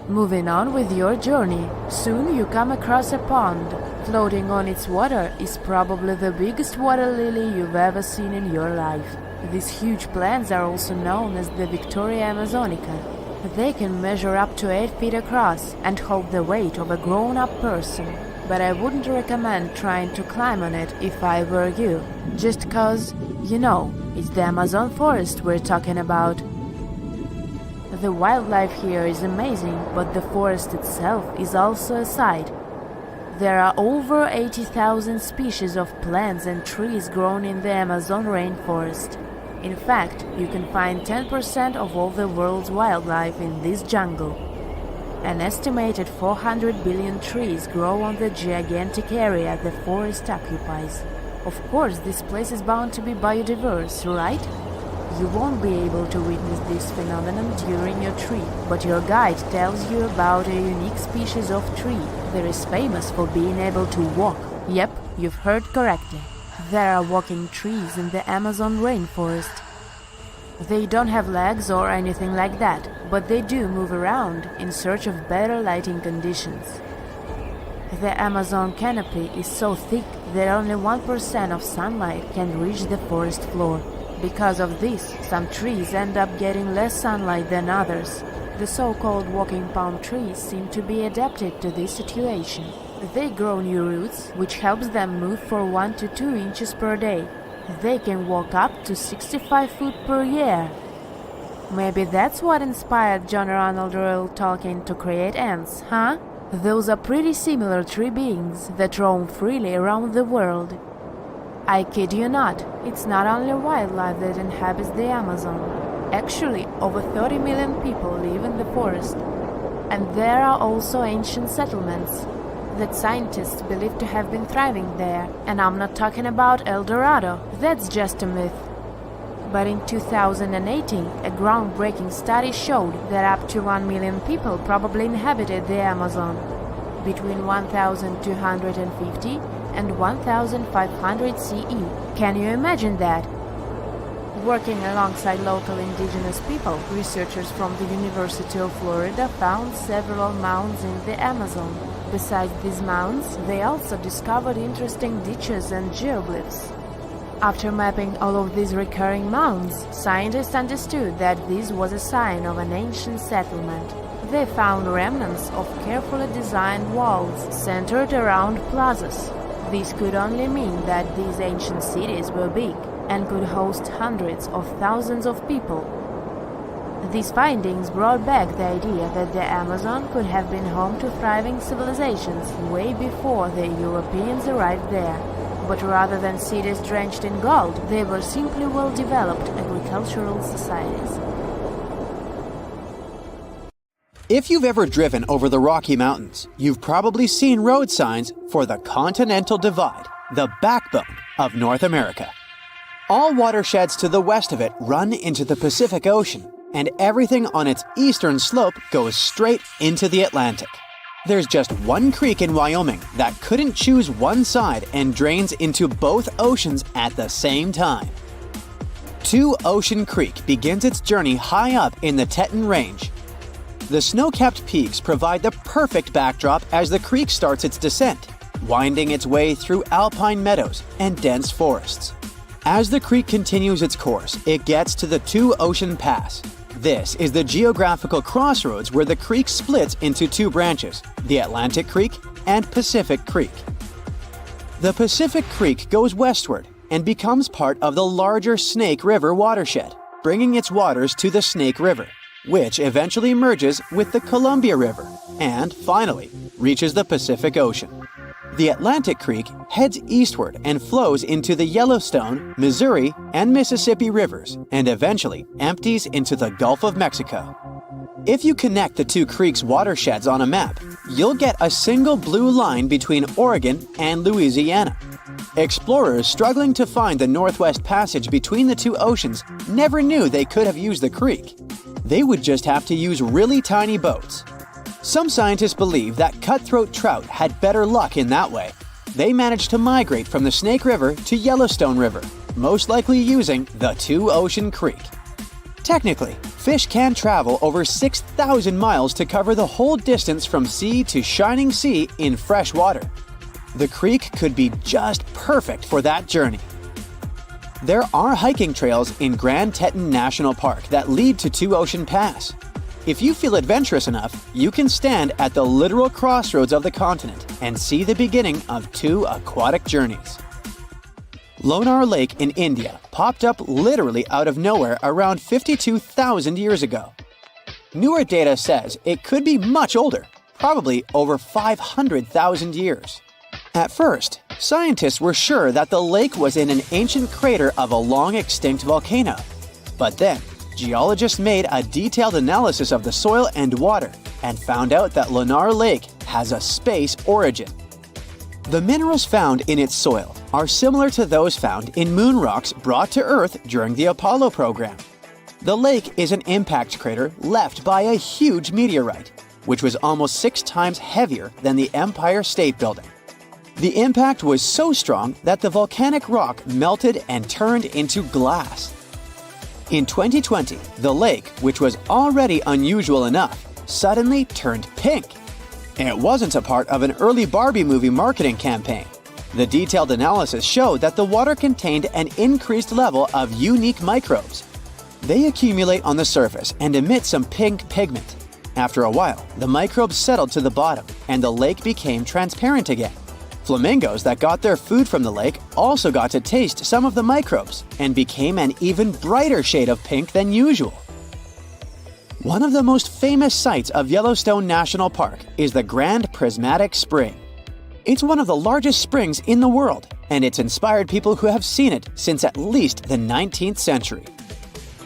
Moving on with your journey, soon you come across a pond. Floating on its water is probably the biggest water lily you've ever seen in your life. These huge plants are also known as the Victoria Amazonica. They can measure up to 8 feet across and hold the weight of a grown-up person. But I wouldn't recommend trying to climb on it if I were you, just cause, you know, it's the Amazon forest we're talking about. The wildlife here is amazing, but the forest itself is also a sight. There are over 80,000 species of plants and trees grown in the Amazon rainforest. In fact, you can find 10% of all the world's wildlife in this jungle. An estimated 400 billion trees grow on the gigantic area the forest occupies. Of course, this place is bound to be biodiverse, right? You won't be able to witness this phenomenon during your trip, but your guide tells you about a unique species of tree that is famous for being able to walk. Yep, you've heard correctly. There are walking trees in the Amazon rainforest. They don't have legs or anything like that, but they do move around in search of better lighting conditions. The Amazon canopy is so thick that only 1% of sunlight can reach the forest floor. Because of this, some trees end up getting less sunlight than others. The so-called walking palm trees seem to be adapted to this situation. They grow new roots, which helps them move for 1 to 2 inches per day. They can walk up to 65 feet per year. Maybe that's what inspired John Ronald Reuel Tolkien to create ants, huh? Those are pretty similar tree beings that roam freely around the world. I kid you not, it's not only wildlife that inhabits the Amazon. Actually, over 30 million people live in the forest. And there are also ancient settlements that scientists believe to have been thriving there. And I'm not talking about El Dorado, that's just a myth. But in 2018, a groundbreaking study showed that up to 1 million people probably inhabited the Amazon, between 1,250 and 1,500 CE. Can you imagine that? Working alongside local indigenous people, researchers from the University of Florida found several mounds in the Amazon. Besides these mounds, they also discovered interesting ditches and geoglyphs. After mapping all of these recurring mounds, scientists understood that this was a sign of an ancient settlement. they found remnants of carefully designed walls centered around plazas. This could only mean that these ancient cities were big and could host hundreds of thousands of people. These findings brought back the idea that the Amazon could have been home to thriving civilizations way before the Europeans arrived there. But rather than cities drenched in gold, they were simply well-developed agricultural societies. If you've ever driven over the Rocky Mountains, you've probably seen road signs for the Continental Divide, the backbone of North America. All watersheds to the west of it run into the Pacific Ocean, and everything on its eastern slope goes straight into the Atlantic. There's just one creek in Wyoming that couldn't choose one side and drains into both oceans at the same time. Two Ocean Creek begins its journey high up in the Teton Range. The snow-capped peaks provide the perfect backdrop as the creek starts its descent, winding its way through alpine meadows and dense forests. As the creek continues its course, it gets to the Two Ocean Pass. This is the geographical crossroads where the creek splits into two branches, the Atlantic Creek and Pacific Creek. The Pacific Creek goes westward and becomes part of the larger Snake River watershed, bringing its waters to the Snake River, which eventually merges with the Columbia River and, finally, reaches the Pacific Ocean. The Atlantic Creek heads eastward and flows into the Yellowstone, Missouri, and Mississippi rivers, and eventually empties into the Gulf of Mexico. If you connect the two creeks' watersheds on a map, you'll get a single blue line between Oregon and Louisiana. Explorers struggling to find the Northwest Passage between the two oceans never knew they could have used the creek. They would just have to use really tiny boats. Some scientists believe that cutthroat trout had better luck in that way. They managed to migrate from the Snake River to Yellowstone River, most likely using the Two Ocean Creek. Technically, fish can travel over 6,000 miles to cover the whole distance from sea to shining sea in fresh water. The creek could be just perfect for that journey. There are hiking trails in Grand Teton National Park that lead to Two Ocean Pass. If you feel adventurous enough, you can stand at the literal crossroads of the continent and see the beginning of two aquatic journeys. Lonar Lake in India popped up literally out of nowhere around 52,000 years ago. Newer data says it could be much older, probably over 500,000 years. At first, scientists were sure that the lake was in an ancient crater of a long-extinct volcano. But then, geologists made a detailed analysis of the soil and water and found out that Lonar Lake has a space origin. The minerals found in its soil are similar to those found in moon rocks brought to Earth during the Apollo program. The lake is an impact crater left by a huge meteorite, which was almost 6 times heavier than the Empire State Building. The impact was so strong that the volcanic rock melted and turned into glass. In 2020, the lake, which was already unusual enough, suddenly turned pink. It wasn't a part of an early Barbie movie marketing campaign. The detailed analysis showed that the water contained an increased level of unique microbes. They accumulate on the surface and emit some pink pigment. After a while, the microbes settled to the bottom and the lake became transparent again. Flamingos that got their food from the lake also got to taste some of the microbes and became an even brighter shade of pink than usual. One of the most famous sights of Yellowstone National Park is the Grand Prismatic Spring. It's one of the largest springs in the world, and it's inspired people who have seen it since at least the 19th century.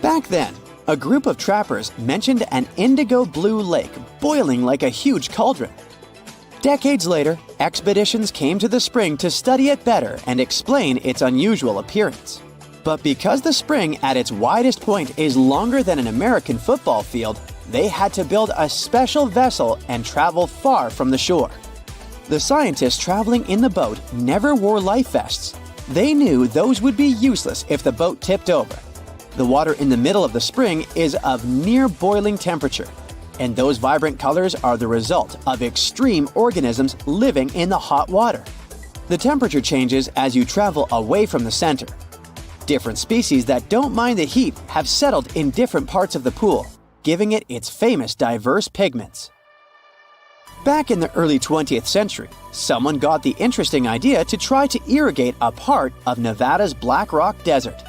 Back then, a group of trappers mentioned an indigo blue lake boiling like a huge cauldron. Decades later, expeditions came to the spring to study it better and explain its unusual appearance. But because the spring at its widest point is longer than an American football field, they had to build a special vessel and travel far from the shore. The scientists traveling in the boat never wore life vests. They knew those would be useless if the boat tipped over. The water in the middle of the spring is of near boiling temperature, and those vibrant colors are the result of extreme organisms living in the hot water. The temperature changes as you travel away from the center. Different species that don't mind the heat have settled in different parts of the pool, giving it its famous diverse pigments. Back in the early 20th century, someone got the interesting idea to try to irrigate a part of Nevada's Black Rock Desert.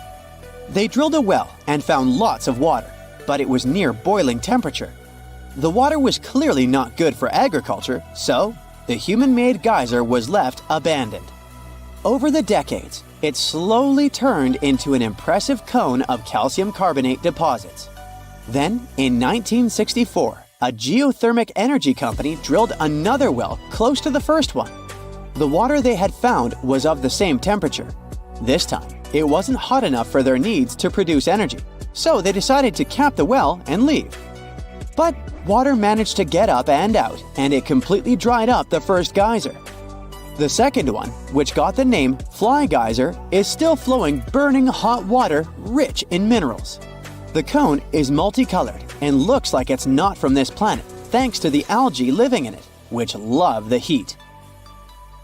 They drilled a well and found lots of water, but it was near boiling temperature. The water was clearly not good for agriculture, so the human-made geyser was left abandoned. Over the decades, it slowly turned into an impressive cone of calcium carbonate deposits. Then, in 1964, a geothermal energy company drilled another well close to the first one. The water they had found was of the same temperature. This time, it wasn't hot enough for their needs to produce energy, so they decided to cap the well and leave. But water managed to get up and out, and it completely dried up the first geyser. The second one, which got the name Fly Geyser, is still flowing burning hot water rich in minerals. The cone is multicolored and looks like it's not from this planet, thanks to the algae living in it, which love the heat.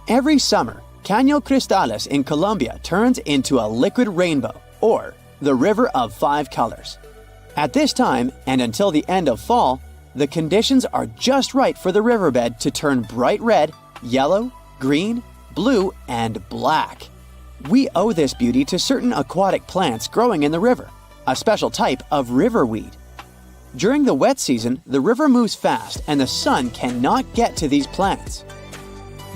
Every summer, Cano Cristales in Colombia turns into a liquid rainbow, or the River of Five Colors. At this time, and until the end of fall, the conditions are just right for the riverbed to turn bright red, yellow, green, blue, and black. We owe this beauty to certain aquatic plants growing in the river, a special type of riverweed. During the wet season, the river moves fast and the sun cannot get to these plants.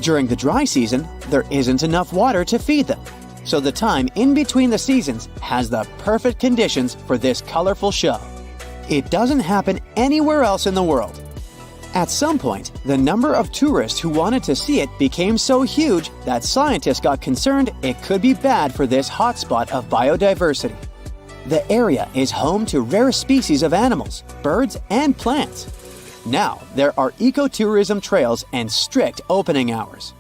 During the dry season, there isn't enough water to feed them, so the time in between the seasons has the perfect conditions for this colorful show. It doesn't happen anywhere else in the world. At some point, the number of tourists who wanted to see it became so huge that scientists got concerned it could be bad for this hotspot of biodiversity. The area is home to rare species of animals, birds, and plants. Now, there are ecotourism trails and strict opening hours.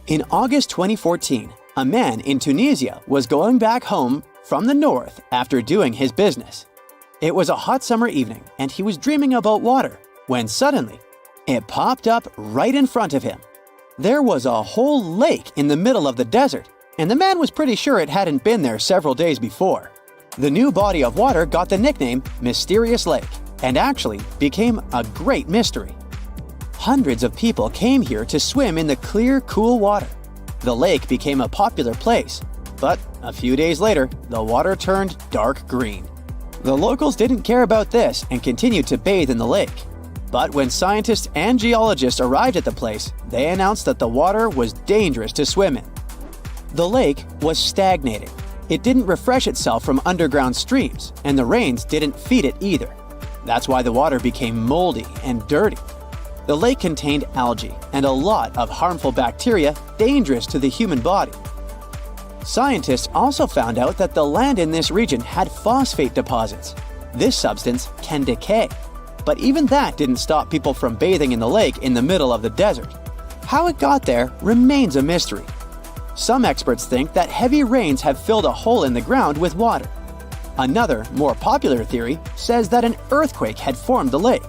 In August 2014, a man in Tunisia was going back home from the north after doing his business. It was a hot summer evening, and he was dreaming about water, when suddenly, it popped up right in front of him. There was a whole lake in the middle of the desert, and the man was pretty sure it hadn't been there several days before. The new body of water got the nickname Mysterious Lake, and actually became a great mystery. Hundreds of people came here to swim in the clear, cool water. The lake became a popular place, but a few days later, the water turned dark green. The locals didn't care about this and continued to bathe in the lake. But when scientists and geologists arrived at the place, they announced that the water was dangerous to swim in. The lake was stagnating. It didn't refresh itself from underground streams, and the rains didn't feed it either. That's why the water became moldy and dirty. The lake contained algae and a lot of harmful bacteria dangerous to the human body. Scientists also found out that the land in this region had phosphate deposits. This substance can decay. But even that didn't stop people from bathing in the lake in the middle of the desert. How it got there remains a mystery. Some experts think that heavy rains have filled a hole in the ground with water. Another, more popular theory says that an earthquake had formed the lake.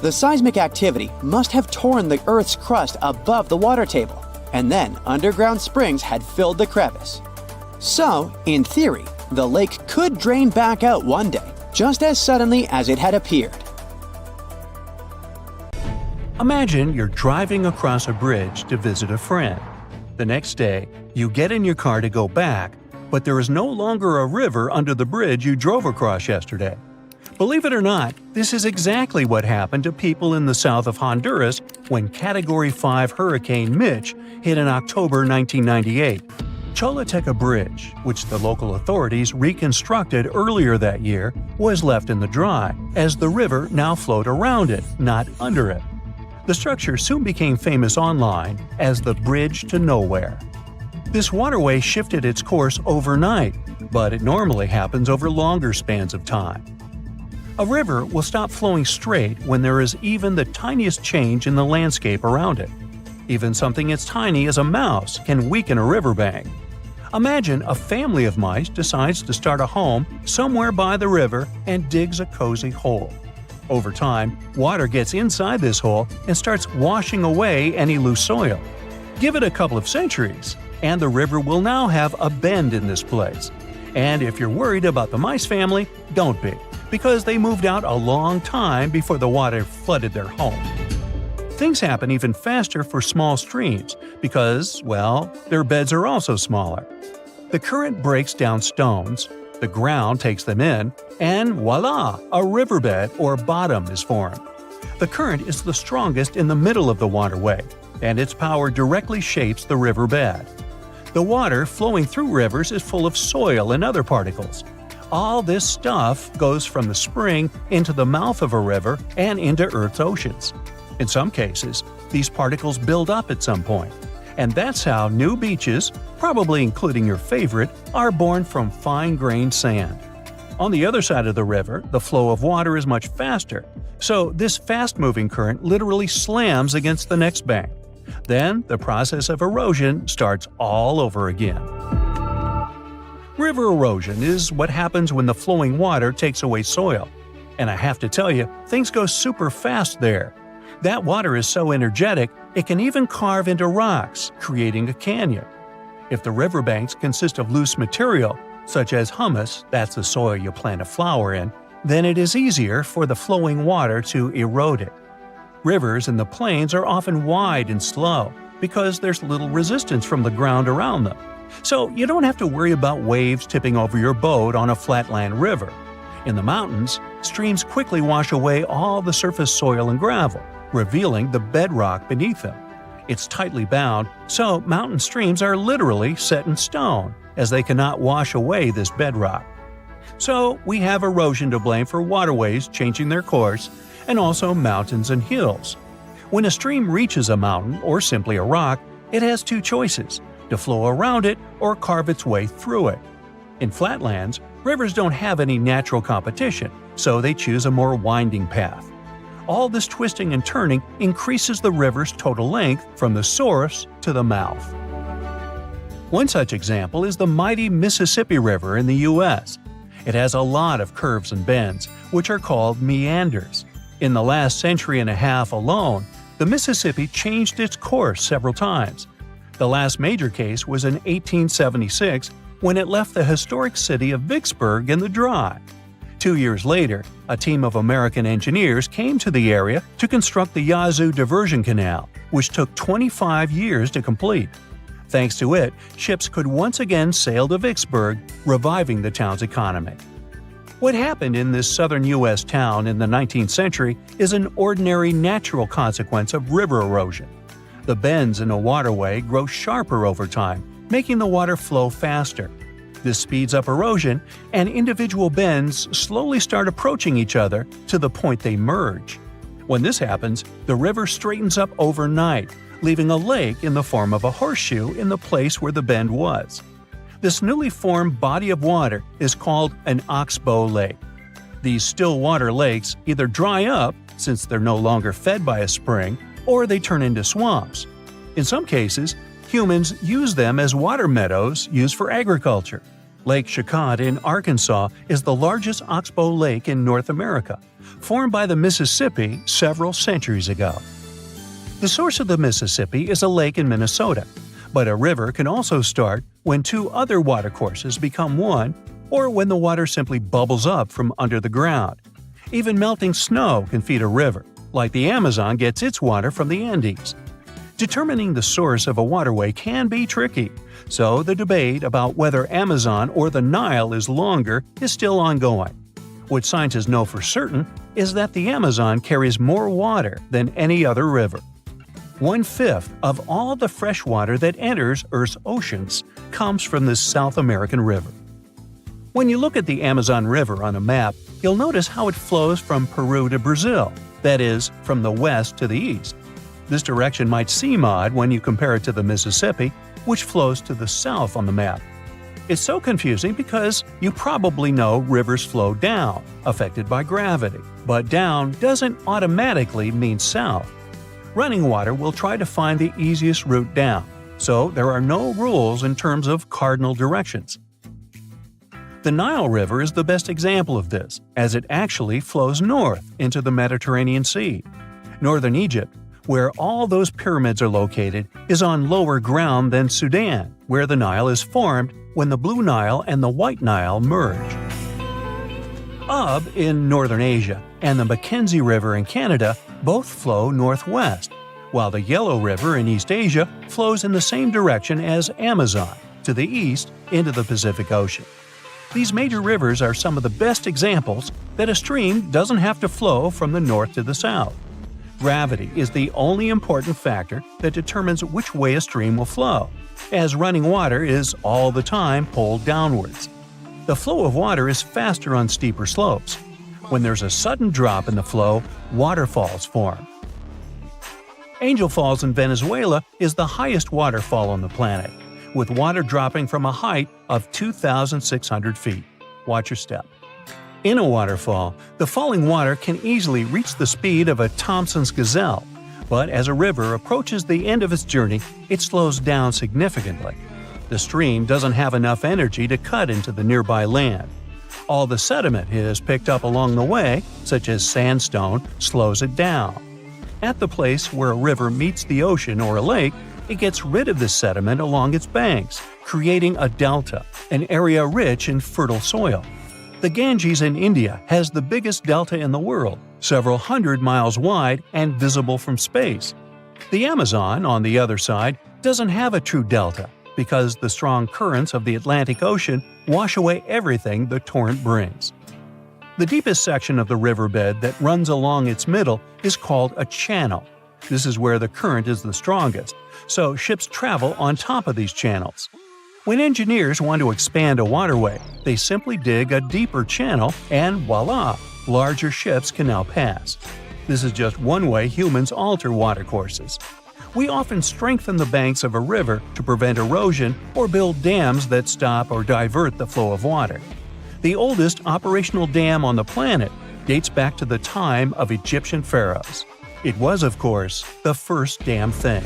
The seismic activity must have torn the Earth's crust above the water table, and then underground springs had filled the crevice. So, in theory, the lake could drain back out one day, just as suddenly as it had appeared. Imagine you're driving across a bridge to visit a friend. The next day, you get in your car to go back, but there is no longer a river under the bridge you drove across yesterday. Believe it or not, this is exactly what happened to people in the south of Honduras when Category 5 Hurricane Mitch hit in October 1998. Choluteca Bridge, which the local authorities reconstructed earlier that year, was left in the dry, as the river now flowed around it, not under it. The structure soon became famous online as the Bridge to Nowhere. This waterway shifted its course overnight, but it normally happens over longer spans of time. A river will stop flowing straight when there is even the tiniest change in the landscape around it. Even something as tiny as a mouse can weaken a riverbank. Imagine a family of mice decides to start a home somewhere by the river and digs a cozy hole. Over time, water gets inside this hole and starts washing away any loose soil. Give it a couple of centuries, and the river will now have a bend in this place. And if you're worried about the mice family, don't be, because they moved out a long time before the water flooded their home. Things happen even faster for small streams because, well, their beds are also smaller. The current breaks down stones, the ground takes them in, and voila, a riverbed or bottom is formed. The current is the strongest in the middle of the waterway, and its power directly shapes the riverbed. The water flowing through rivers is full of soil and other particles. All this stuff goes from the spring into the mouth of a river and into Earth's oceans. In some cases, these particles build up at some point, and that's how new beaches, probably including your favorite, are born from fine-grained sand. On the other side of the river, the flow of water is much faster, so this fast-moving current literally slams against the next bank. Then, the process of erosion starts all over again. River erosion is what happens when the flowing water takes away soil. And I have to tell you, things go super fast there. That water is so energetic, it can even carve into rocks, creating a canyon. If the riverbanks consist of loose material, such as humus, that's the soil you plant a flower in, then it is easier for the flowing water to erode it. Rivers in the plains are often wide and slow because there's little resistance from the ground around them. So you don't have to worry about waves tipping over your boat on a flatland river. In the mountains, streams quickly wash away all the surface soil and gravel, revealing the bedrock beneath them. It's tightly bound, so mountain streams are literally set in stone, as they cannot wash away this bedrock. So we have erosion to blame for waterways changing their course, and also mountains and hills. When a stream reaches a mountain or simply a rock, it has two choices: to flow around it or carve its way through it. In flatlands, rivers don't have any natural competition, so they choose a more winding path. All this twisting and turning increases the river's total length from the source to the mouth. One such example is the mighty Mississippi River in the U.S. It has a lot of curves and bends, which are called meanders. In the last century and a half alone, the Mississippi changed its course several times. The last major case was in 1876 when it left the historic city of Vicksburg in the dry. 2 years later, a team of American engineers came to the area to construct the Yazoo Diversion Canal, which took 25 years to complete. Thanks to it, ships could once again sail to Vicksburg, reviving the town's economy. What happened in this southern U.S. town in the 19th century is an ordinary natural consequence of river erosion. The bends in a waterway grow sharper over time, making the water flow faster. This speeds up erosion, and individual bends slowly start approaching each other to the point they merge. When this happens, the river straightens up overnight, leaving a lake in the form of a horseshoe in the place where the bend was. This newly formed body of water is called an oxbow lake. These still water lakes either dry up, since they're no longer fed by a spring, or they turn into swamps. In some cases, humans use them as water meadows used for agriculture. Lake Chicot in Arkansas is the largest oxbow lake in North America, formed by the Mississippi several centuries ago. The source of the Mississippi is a lake in Minnesota, but a river can also start when two other watercourses become one, or when the water simply bubbles up from under the ground. Even melting snow can feed a river, like the Amazon gets its water from the Andes. Determining the source of a waterway can be tricky, so the debate about whether Amazon or the Nile is longer is still ongoing. What scientists know for certain is that the Amazon carries more water than any other river. 1/5 of all the fresh water that enters Earth's oceans comes from this South American river. When you look at the Amazon River on a map, you'll notice how it flows from Peru to Brazil, that is, from the west to the east. This direction might seem odd when you compare it to the Mississippi, which flows to the south on the map. It's so confusing because you probably know rivers flow down, affected by gravity, but down doesn't automatically mean south. Running water will try to find the easiest route down, so there are no rules in terms of cardinal directions. The Nile River is the best example of this, as it actually flows north into the Mediterranean Sea. Northern Egypt, where all those pyramids are located, is on lower ground than Sudan, where the Nile is formed when the Blue Nile and the White Nile merge. Ub in northern Asia and the Mackenzie River in Canada both flow northwest, while the Yellow River in East Asia flows in the same direction as Amazon, to the east into the Pacific Ocean. These major rivers are some of the best examples that a stream doesn't have to flow from the north to the south. Gravity is the only important factor that determines which way a stream will flow, as running water is all the time pulled downwards. The flow of water is faster on steeper slopes. When there's a sudden drop in the flow, waterfalls form. Angel Falls in Venezuela is the highest waterfall on the planet, with water dropping from a height of 2,600 feet. Watch your step. In a waterfall, the falling water can easily reach the speed of a Thompson's gazelle, but as a river approaches the end of its journey, it slows down significantly. The stream doesn't have enough energy to cut into the nearby land. All the sediment it has picked up along the way, such as sandstone, slows it down. At the place where a river meets the ocean or a lake, it gets rid of this sediment along its banks, creating a delta, an area rich in fertile soil. The Ganges in India has the biggest delta in the world, several hundred miles wide and visible from space. The Amazon, on the other side, doesn't have a true delta because the strong currents of the Atlantic Ocean wash away everything the torrent brings. The deepest section of the riverbed that runs along its middle is called a channel. This is where the current is the strongest, so ships travel on top of these channels. When engineers want to expand a waterway, they simply dig a deeper channel and voila, larger ships can now pass. This is just one way humans alter watercourses. We often strengthen the banks of a river to prevent erosion or build dams that stop or divert the flow of water. The oldest operational dam on the planet dates back to the time of Egyptian pharaohs. It was, of course, the first damn thing.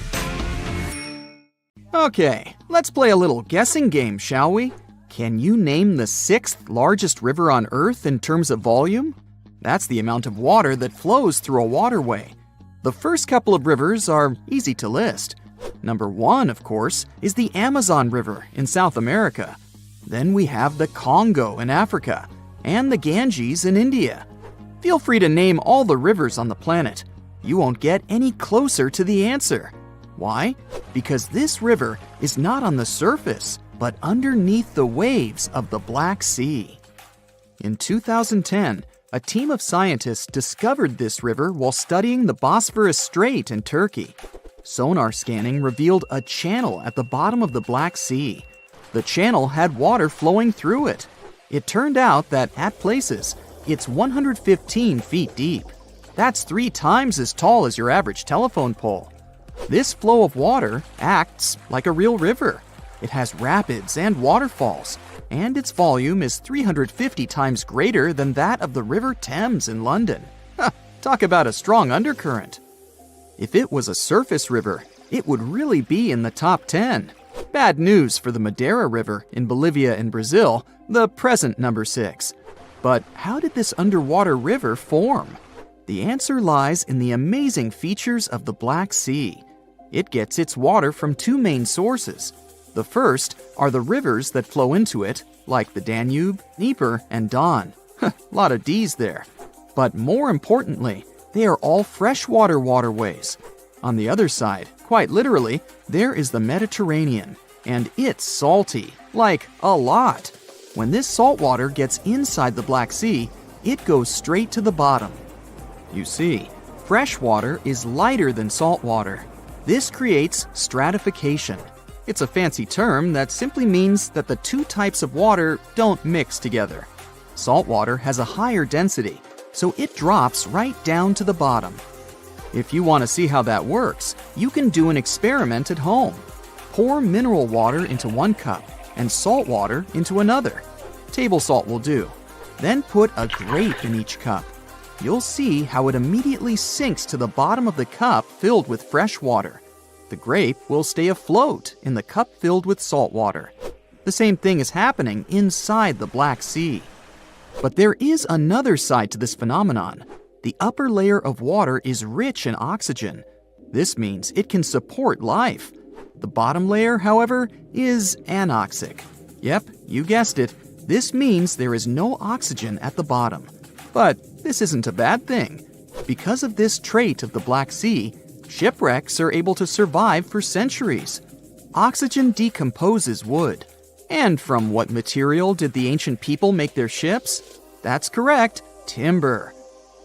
Okay, let's play a little guessing game, shall we? Can you name the sixth largest river on Earth in terms of volume? That's the amount of water that flows through a waterway. The first couple of rivers are easy to list. Number one, of course, is the Amazon River in South America. Then we have the Congo in Africa, and the Ganges in India. Feel free to name all the rivers on the planet. You won't get any closer to the answer. Why? Because this river is not on the surface, but underneath the waves of the Black Sea. In 2010, a team of scientists discovered this river while studying the Bosphorus Strait in Turkey. Sonar scanning revealed a channel at the bottom of the Black Sea. The channel had water flowing through it. It turned out that at places, it's 115 feet deep. That's 3 times as tall as your average telephone pole. This flow of water acts like a real river. It has rapids and waterfalls, and its volume is 350 times greater than that of the River Thames in London. Talk about a strong undercurrent. If it was a surface river, it would really be in the top 10. Bad news for the Madeira River in Bolivia and Brazil, the present number 6. But how did this underwater river form? The answer lies in the amazing features of the Black Sea. It gets its water from 2 main sources. The first are the rivers that flow into it, like the Danube, Dnieper, and Don. Lot of D's there. But more importantly, they are all freshwater waterways. On the other side, quite literally, there is the Mediterranean, and it's salty, like a lot. When this salt water gets inside the Black Sea, it goes straight to the bottom. You see, fresh water is lighter than salt water. This creates stratification. It's a fancy term that simply means that the 2 types of water don't mix together. Salt water has a higher density, so it drops right down to the bottom. If you want to see how that works, you can do an experiment at home. Pour mineral water into 1 cup and salt water into another. Table salt will do. Then put a grape in each cup. You'll see how it immediately sinks to the bottom of the cup filled with fresh water. The grape will stay afloat in the cup filled with salt water. The same thing is happening inside the Black Sea. But there is another side to this phenomenon. The upper layer of water is rich in oxygen. This means it can support life. The bottom layer, however, is anoxic. Yep, you guessed it. This means there is no oxygen at the bottom. But this isn't a bad thing. Because of this trait of the Black Sea, shipwrecks are able to survive for centuries. Oxygen decomposes wood. And from what material did the ancient people make their ships? That's correct, timber.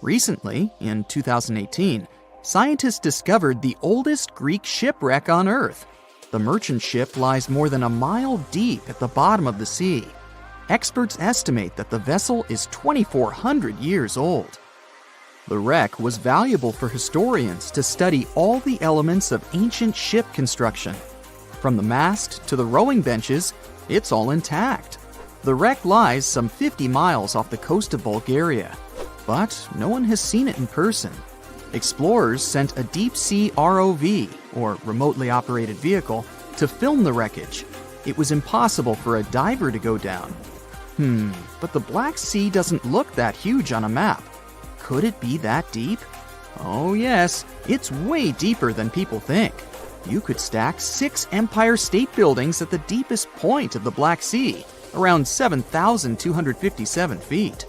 Recently, in 2018, scientists discovered the oldest Greek shipwreck on Earth. The merchant ship lies more than a mile deep at the bottom of the sea. Experts estimate that the vessel is 2,400 years old. The wreck was valuable for historians to study all the elements of ancient ship construction. From the mast to the rowing benches, it's all intact. The wreck lies some 50 miles off the coast of Bulgaria, but no one has seen it in person. Explorers sent a deep-sea ROV, or remotely operated vehicle, to film the wreckage. It was impossible for a diver to go down. But the Black Sea doesn't look that huge on a map. Could it be that deep? Oh yes, it's way deeper than people think. You could stack 6 Empire State Buildings at the deepest point of the Black Sea, around 7,257 feet.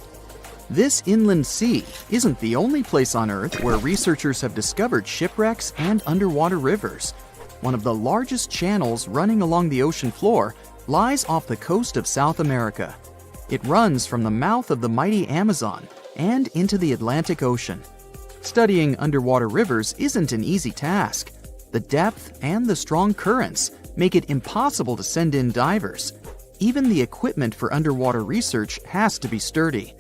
This inland sea isn't the only place on Earth where researchers have discovered shipwrecks and underwater rivers. One of the largest channels running along the ocean floor lies off the coast of South America. It runs from the mouth of the mighty Amazon and into the Atlantic Ocean. Studying underwater rivers isn't an easy task. The depth and the strong currents make it impossible to send in divers. Even the equipment for underwater research has to be sturdy.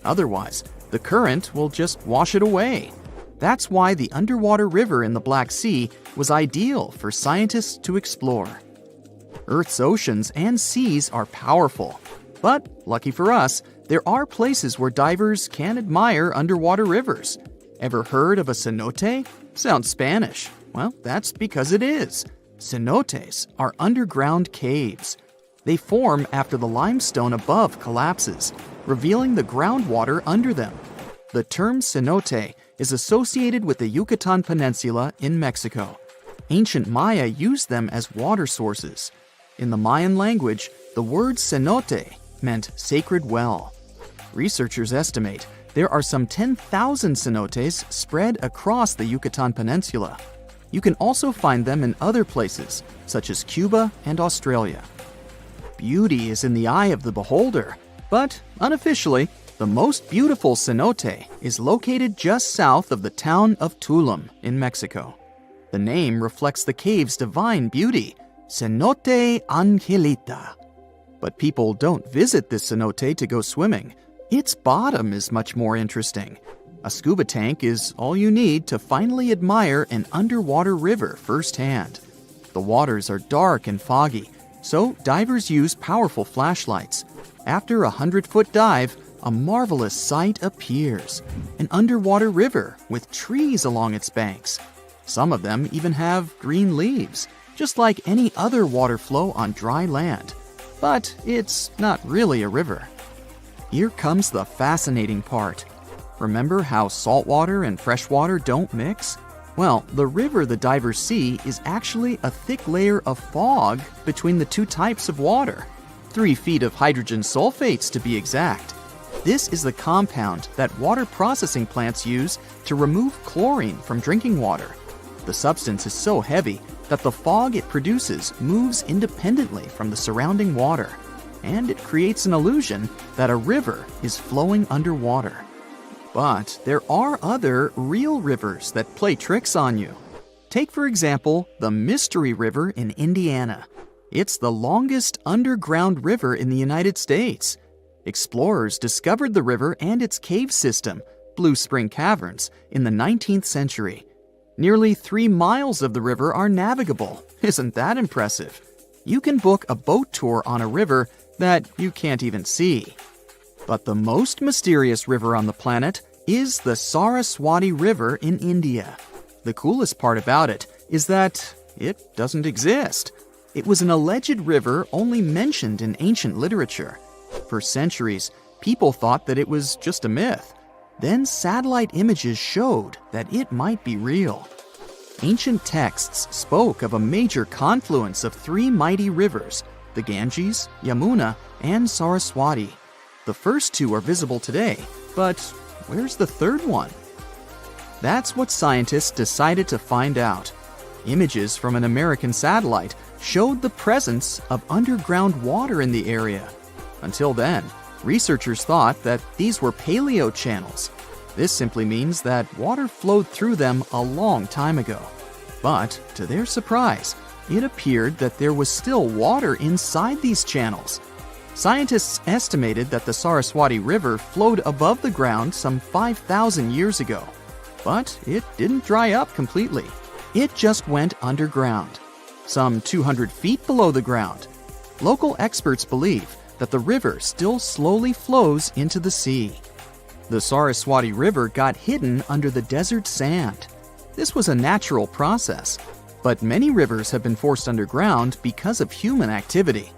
Otherwise, the current will just wash it away. That's why the underwater river in the Black Sea was ideal for scientists to explore. Earth's oceans and seas are powerful. But, lucky for us, there are places where divers can admire underwater rivers. Ever heard of a cenote? Sounds Spanish. Well, that's because it is. Cenotes are underground caves. They form after the limestone above collapses, revealing the groundwater under them. The term cenote is associated with the Yucatan Peninsula in Mexico. Ancient Maya used them as water sources. In the Mayan language, the word cenote meant sacred well. Researchers estimate there are some 10,000 cenotes spread across the Yucatan Peninsula. You can also find them in other places, such as Cuba and Australia. Beauty is in the eye of the beholder, but unofficially, the most beautiful cenote is located just south of the town of Tulum in Mexico. The name reflects the cave's divine beauty, Cenote Angelita. But people don't visit this cenote to go swimming. Its bottom is much more interesting. A scuba tank is all you need to finally admire an underwater river firsthand. The waters are dark and foggy, so divers use powerful flashlights. After a 100-foot dive, a marvelous sight appears. An underwater river with trees along its banks. Some of them even have green leaves, just like any other water flow on dry land. But it's not really a river. Here comes the fascinating part. Remember how saltwater and freshwater don't mix? Well, the river the divers see is actually a thick layer of fog between the two types of water. 3 feet of hydrogen sulfates to be exact. This is the compound that water processing plants use to remove chlorine from drinking water. The substance is so heavy that the fog it produces moves independently from the surrounding water, and it creates an illusion that a river is flowing underwater. But there are other real rivers that play tricks on you. Take, for example, the Mystery River in Indiana. It's the longest underground river in the United States. Explorers discovered the river and its cave system, Blue Spring Caverns, in the 19th century. Nearly 3 miles of the river are navigable. Isn't that impressive? You can book a boat tour on a river that you can't even see. But the most mysterious river on the planet is the Saraswati River in India. The coolest part about it is that it doesn't exist. It was an alleged river only mentioned in ancient literature. For centuries, people thought that it was just a myth. Then satellite images showed that it might be real. Ancient texts spoke of a major confluence of 3 mighty rivers, the Ganges, Yamuna, and Saraswati. The first two are visible today, but where's the third one? That's what scientists decided to find out. Images from an American satellite showed the presence of underground water in the area. Until then, researchers thought that these were paleochannels. This simply means that water flowed through them a long time ago. But, to their surprise, it appeared that there was still water inside these channels. Scientists estimated that the Saraswati River flowed above the ground some 5,000 years ago. But it didn't dry up completely. It just went underground, some 200 feet below the ground. Local experts believe that the river still slowly flows into the sea. The Saraswati River got hidden under the desert sand. This was a natural process, but many rivers have been forced underground because of human activity.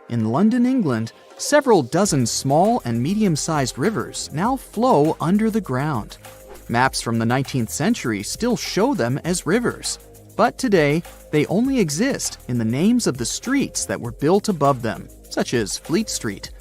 In London, England, several dozen small and medium-sized rivers now flow under the ground. Maps from the 19th century still show them as rivers, but today they only exist in the names of the streets that were built above them, such as Fleet Street.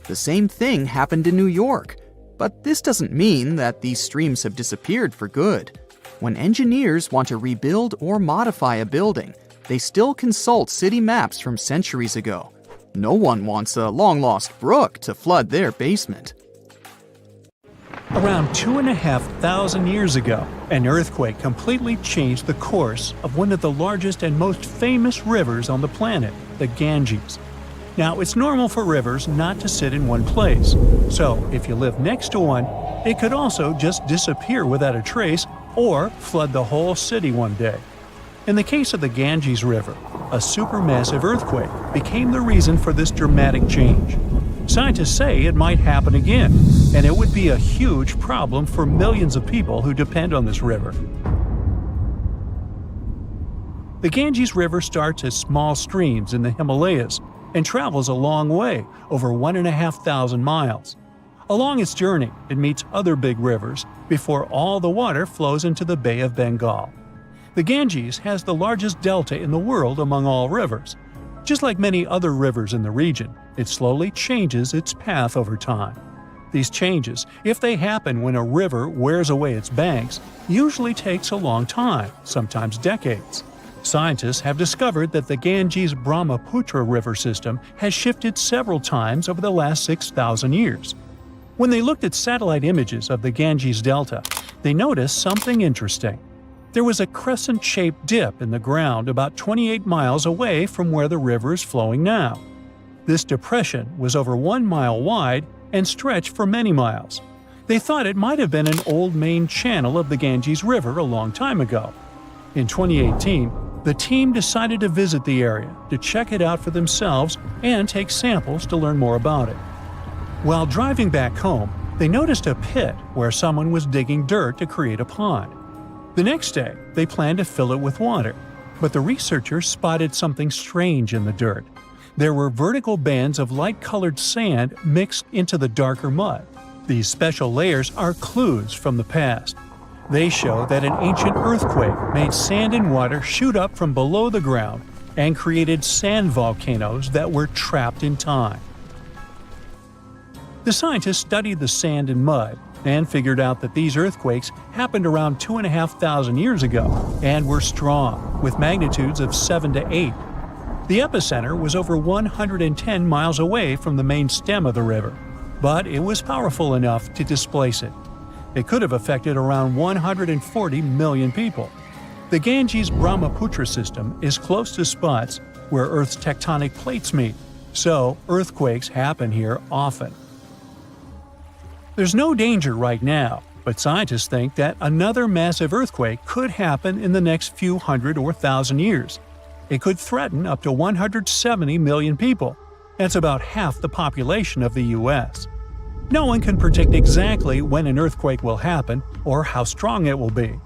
The same thing happened in New York, but this doesn't mean that these streams have disappeared for good. When engineers want to rebuild or modify a building, they still consult city maps from centuries ago. No one wants a long-lost brook to flood their basement. Around 2,500 years ago, an earthquake completely changed the course of one of the largest and most famous rivers on the planet, the Ganges. Now, it's normal for rivers not to sit in one place, so if you live next to one, it could also just disappear without a trace or flood the whole city one day. In the case of the Ganges River, a supermassive earthquake became the reason for this dramatic change. Scientists say it might happen again, and it would be a huge problem for millions of people who depend on this river. The Ganges River starts as small streams in the Himalayas and travels a long way, over 1,500 miles. Along its journey, it meets other big rivers before all the water flows into the Bay of Bengal. The Ganges has the largest delta in the world among all rivers. Just like many other rivers in the region, it slowly changes its path over time. These changes, if they happen when a river wears away its banks, usually takes a long time, sometimes decades. Scientists have discovered that the Ganges-Brahmaputra river system has shifted several times over the last 6,000 years. When they looked at satellite images of the Ganges Delta, they noticed something interesting. There was a crescent-shaped dip in the ground about 28 miles away from where the river is flowing now. This depression was over 1 mile wide and stretched for many miles. They thought it might have been an old main channel of the Ganges River a long time ago. In 2018, the team decided to visit the area to check it out for themselves and take samples to learn more about it. While driving back home, they noticed a pit where someone was digging dirt to create a pond. The next day, they planned to fill it with water, but the researchers spotted something strange in the dirt. There were vertical bands of light-colored sand mixed into the darker mud. These special layers are clues from the past. They show that an ancient earthquake made sand and water shoot up from below the ground and created sand volcanoes that were trapped in time. The scientists studied the sand and mud and figured out that these earthquakes happened around 2,500 years ago and were strong, with magnitudes of 7 to 8. The epicenter was over 110 miles away from the main stem of the river, but it was powerful enough to displace it. It could have affected around 140 million people. The Ganges-Brahmaputra system is close to spots where Earth's tectonic plates meet, so earthquakes happen here often. There's no danger right now, but scientists think that another massive earthquake could happen in the next few hundred or thousand years. It could threaten up to 170 million people. That's about half the population of the U.S. No one can predict exactly when an earthquake will happen or how strong it will be.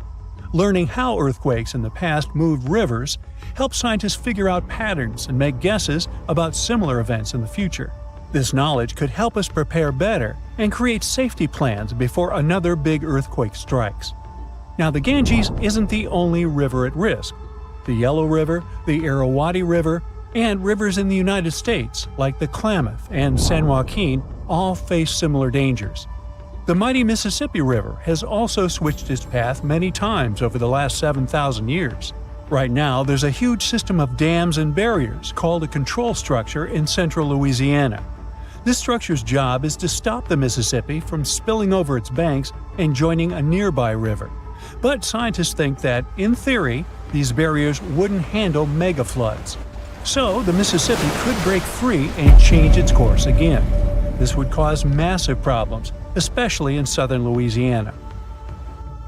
Learning how earthquakes in the past moved rivers helps scientists figure out patterns and make guesses about similar events in the future. This knowledge could help us prepare better and create safety plans before another big earthquake strikes. Now, the Ganges isn't the only river at risk. The Yellow River, the Irrawaddy River, And rivers in the United States, like the Klamath and San Joaquin, all face similar dangers. The mighty Mississippi River has also switched its path many times over the last 7,000 years. Right now, there's a huge system of dams and barriers called a control structure in central Louisiana. This structure's job is to stop the Mississippi from spilling over its banks and joining a nearby river. But scientists think that, in theory, these barriers wouldn't handle mega floods. So, the Mississippi could break free and change its course again. This would cause massive problems, especially in southern Louisiana.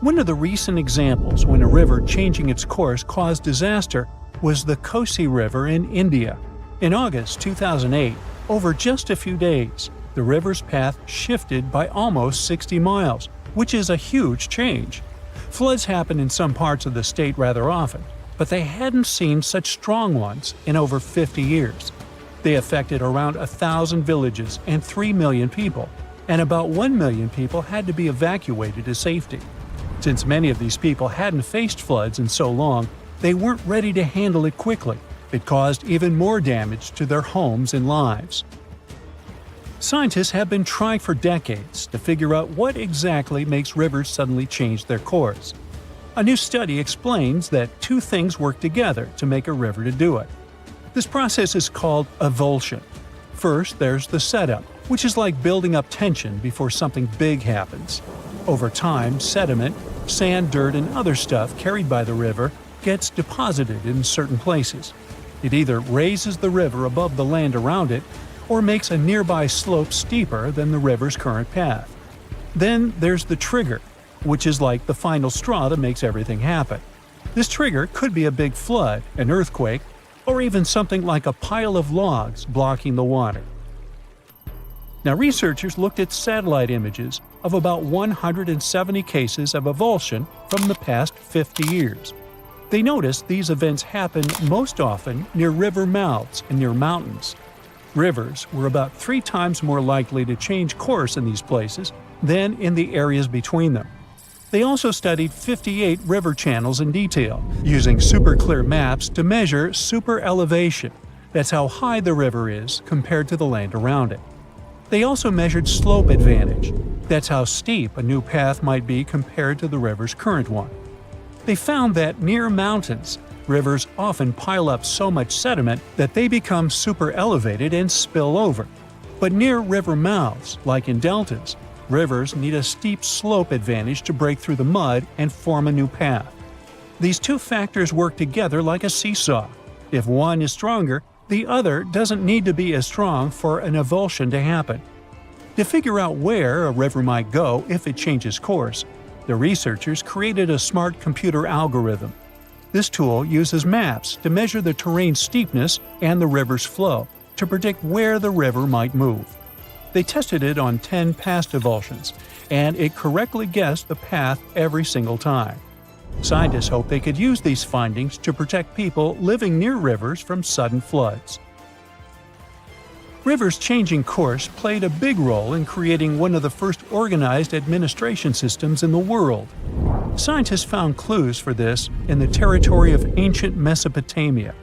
One of the recent examples when a river changing its course caused disaster was the Kosi River in India. In August 2008, over just a few days, the river's path shifted by almost 60 miles, which is a huge change. Floods happen in some parts of the state rather often, but they hadn't seen such strong ones in over 50 years. They affected around 1,000 villages and 3 million people, and about 1 million people had to be evacuated to safety. Since many of these people hadn't faced floods in so long, they weren't ready to handle it quickly. It caused even more damage to their homes and lives. Scientists have been trying for decades to figure out what exactly makes rivers suddenly change their course. A new study explains that two things work together to make a river to do it. This process is called evulsion. First, there's the setup, which is like building up tension before something big happens. Over time, sediment, sand, dirt, and other stuff carried by the river gets deposited in certain places. It either raises the river above the land around it or makes a nearby slope steeper than the river's current path. Then there's the trigger, which is like the final straw that makes everything happen. This trigger could be a big flood, an earthquake, or even something like a pile of logs blocking the water. Now, researchers looked at satellite images of about 170 cases of evulsion from the past 50 years. They noticed these events happen most often near river mouths and near mountains. Rivers were about 3 times more likely to change course in these places than in the areas between them. They also studied 58 river channels in detail, using super clear maps to measure super elevation. That's how high the river is compared to the land around it. They also measured slope advantage. That's how steep a new path might be compared to the river's current one. They found that near mountains, rivers often pile up so much sediment that they become super elevated and spill over. But near river mouths, like in deltas, rivers need a steep slope advantage to break through the mud and form a new path. These two factors work together like a seesaw. If one is stronger, the other doesn't need to be as strong for an evulsion to happen. To figure out where a river might go if it changes course, the researchers created a smart computer algorithm. This tool uses maps to measure the terrain steepness and the river's flow to predict where the river might move. They tested it on 10 past evulsions, and it correctly guessed the path every single time. Scientists hope they could use these findings to protect people living near rivers from sudden floods. Rivers changing course played a big role in creating one of the first organized administration systems in the world. Scientists found clues for this in the territory of ancient Mesopotamia.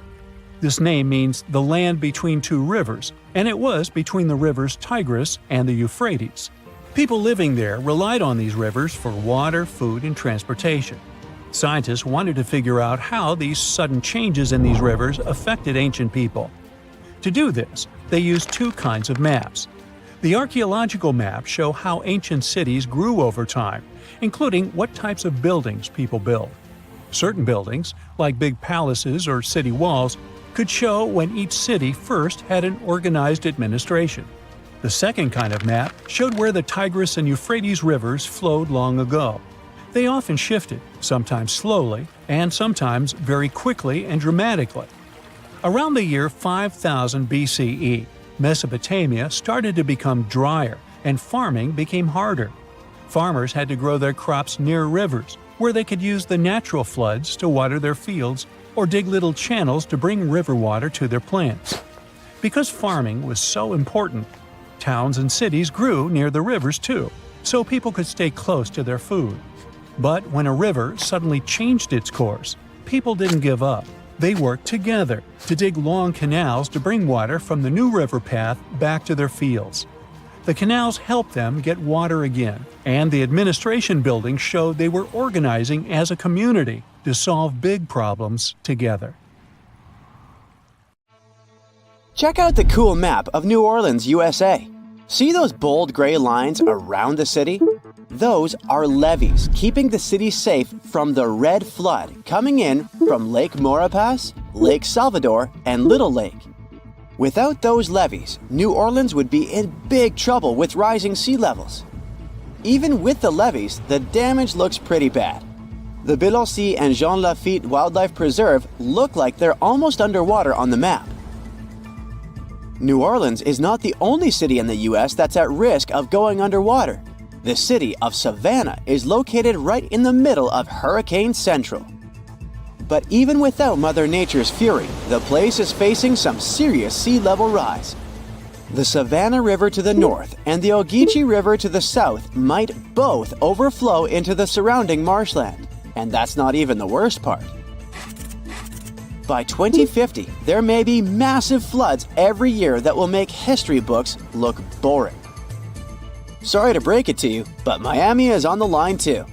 This name means the land between two rivers, and it was between the rivers Tigris and the Euphrates. People living there relied on these rivers for water, food, and transportation. Scientists wanted to figure out how these sudden changes in these rivers affected ancient people. To do this, they used 2 kinds of maps. The archaeological maps show how ancient cities grew over time, including what types of buildings people built. Certain buildings, like big palaces or city walls, could show when each city first had an organized administration. The second kind of map showed where the Tigris and Euphrates rivers flowed long ago. They often shifted, sometimes slowly, and sometimes very quickly and dramatically. Around the year 5000 BCE, Mesopotamia started to become drier, and farming became harder. Farmers had to grow their crops near rivers, where they could use the natural floods to water their fields or dig little channels to bring river water to their plants. Because farming was so important, towns and cities grew near the rivers too, so people could stay close to their food. But when a river suddenly changed its course, people didn't give up. They work together to dig long canals to bring water from the new river path back to their fields. The canals help them get water again, and the administration buildings showed they were organizing as a community to solve big problems together. Check out the cool map of New Orleans, USA. See those bold gray lines around the city? Those are levees keeping the city safe from the red flood coming in from Lake Maurepas, Lake Salvador, and Little Lake. Without those levees, New Orleans would be in big trouble with rising sea levels. Even with the levees, the damage looks pretty bad. The Biloxi and Jean Lafitte Wildlife Preserve look like they're almost underwater on the map. New Orleans is not the only city in the US that's at risk of going underwater. The city of Savannah is located right in the middle of Hurricane Central. But even without Mother Nature's fury, the place is facing some serious sea level rise. The Savannah River to the north and the Ogeechee River to the south might both overflow into the surrounding marshland. And that's not even the worst part. By 2050, there may be massive floods every year that will make history books look boring. Sorry to break it to you, but Miami is on the line too.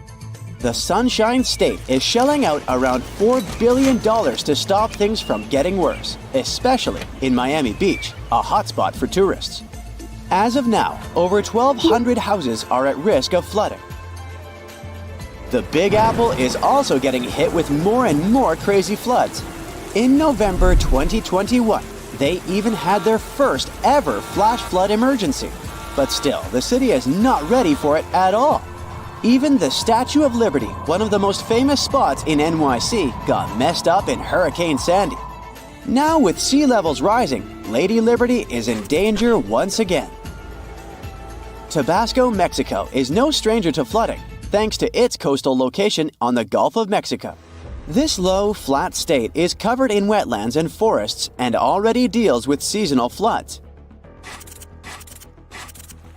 The Sunshine State is shelling out around $4 billion to stop things from getting worse, especially in Miami Beach, a hotspot for tourists. As of now, over 1,200 houses are at risk of flooding. The Big Apple is also getting hit with more and more crazy floods. In November 2021, they even had their first ever flash flood emergency. But still, the city is not ready for it at all. Even the Statue of Liberty, one of the most famous spots in NYC, got messed up in Hurricane Sandy. Now with sea levels rising, Lady Liberty is in danger once again. Tabasco, Mexico is no stranger to flooding, thanks to its coastal location on the Gulf of Mexico. This low, flat state is covered in wetlands and forests and already deals with seasonal floods.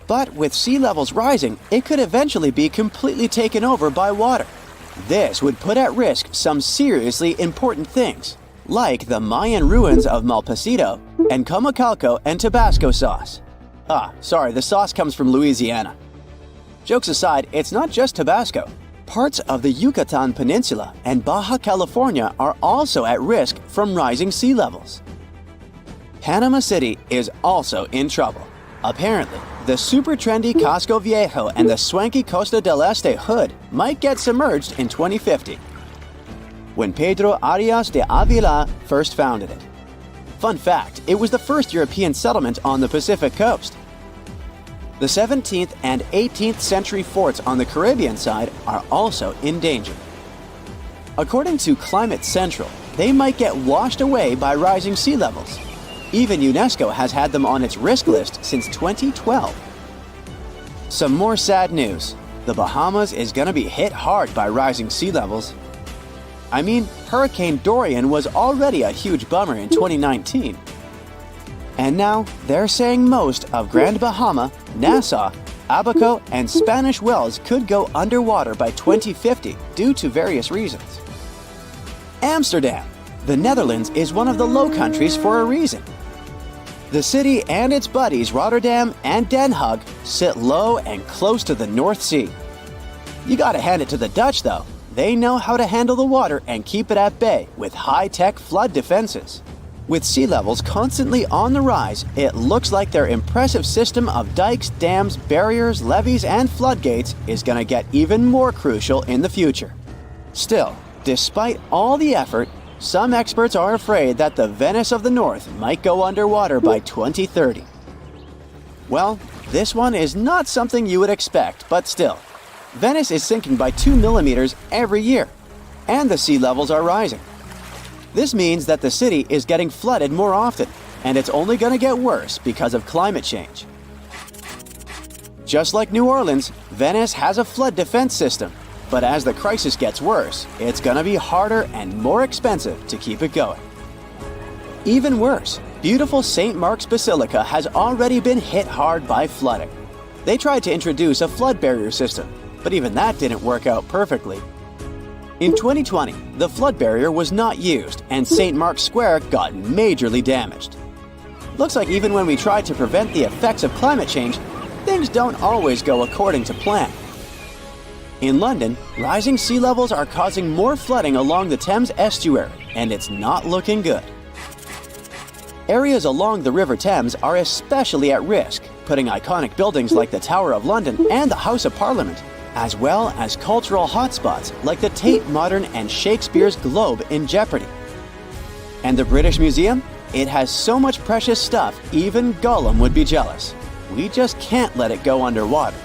But with sea levels rising, it could eventually be completely taken over by water. This would put at risk some seriously important things, like the Mayan ruins of Malpasito and Comacalco and Tabasco sauce. Sorry, the sauce comes from Louisiana. Jokes aside, it's not just Tabasco. Parts of the Yucatan Peninsula and Baja California are also at risk from rising sea levels. Panama City is also in trouble. Apparently, the super trendy Casco Viejo and the swanky Costa del Este hood might get submerged in 2050, when Pedro Arias de Avila first founded it. Fun fact, it was the first European settlement on the Pacific coast. The 17th and 18th century forts on the Caribbean side are also in danger. According to Climate Central, they might get washed away by rising sea levels. Even UNESCO has had them on its risk list since 2012. Some more sad news. The Bahamas is going to be hit hard by rising sea levels. I mean, Hurricane Dorian was already a huge bummer in 2019. And now, they're saying most of Grand Bahama, Nassau, Abaco, and Spanish Wells could go underwater by 2050 due to various reasons. Amsterdam. The Netherlands is one of the Low Countries for a reason. The city and its buddies Rotterdam and Den Haag sit low and close to the North Sea. You gotta hand it to the Dutch though. They know how to handle the water and keep it at bay with high-tech flood defenses. With sea levels constantly on the rise, it looks like their impressive system of dikes, dams, barriers, levees, and floodgates is going to get even more crucial in the future. Still, despite all the effort, some experts are afraid that the Venice of the North might go underwater by 2030. Well, this one is not something you would expect, but still. Venice is sinking by 2 millimeters every year, and the sea levels are rising. This means that the city is getting flooded more often, and it's only going to get worse because of climate change. Just like New Orleans, Venice has a flood defense system, but as the crisis gets worse, it's going to be harder and more expensive to keep it going. Even worse, beautiful St. Mark's Basilica has already been hit hard by flooding. They tried to introduce a flood barrier system, but even that didn't work out perfectly. In 2020, the flood barrier was not used and St. Mark's Square got majorly damaged. Looks like even when we try to prevent the effects of climate change, things don't always go according to plan. In London, rising sea levels are causing more flooding along the Thames estuary, and it's not looking good. Areas along the River Thames are especially at risk, putting iconic buildings like the Tower of London and the House of Parliament, as well as cultural hotspots like the Tate Modern and Shakespeare's Globe in jeopardy. And the British Museum? It has so much precious stuff, even Gollum would be jealous. We just can't let it go underwater.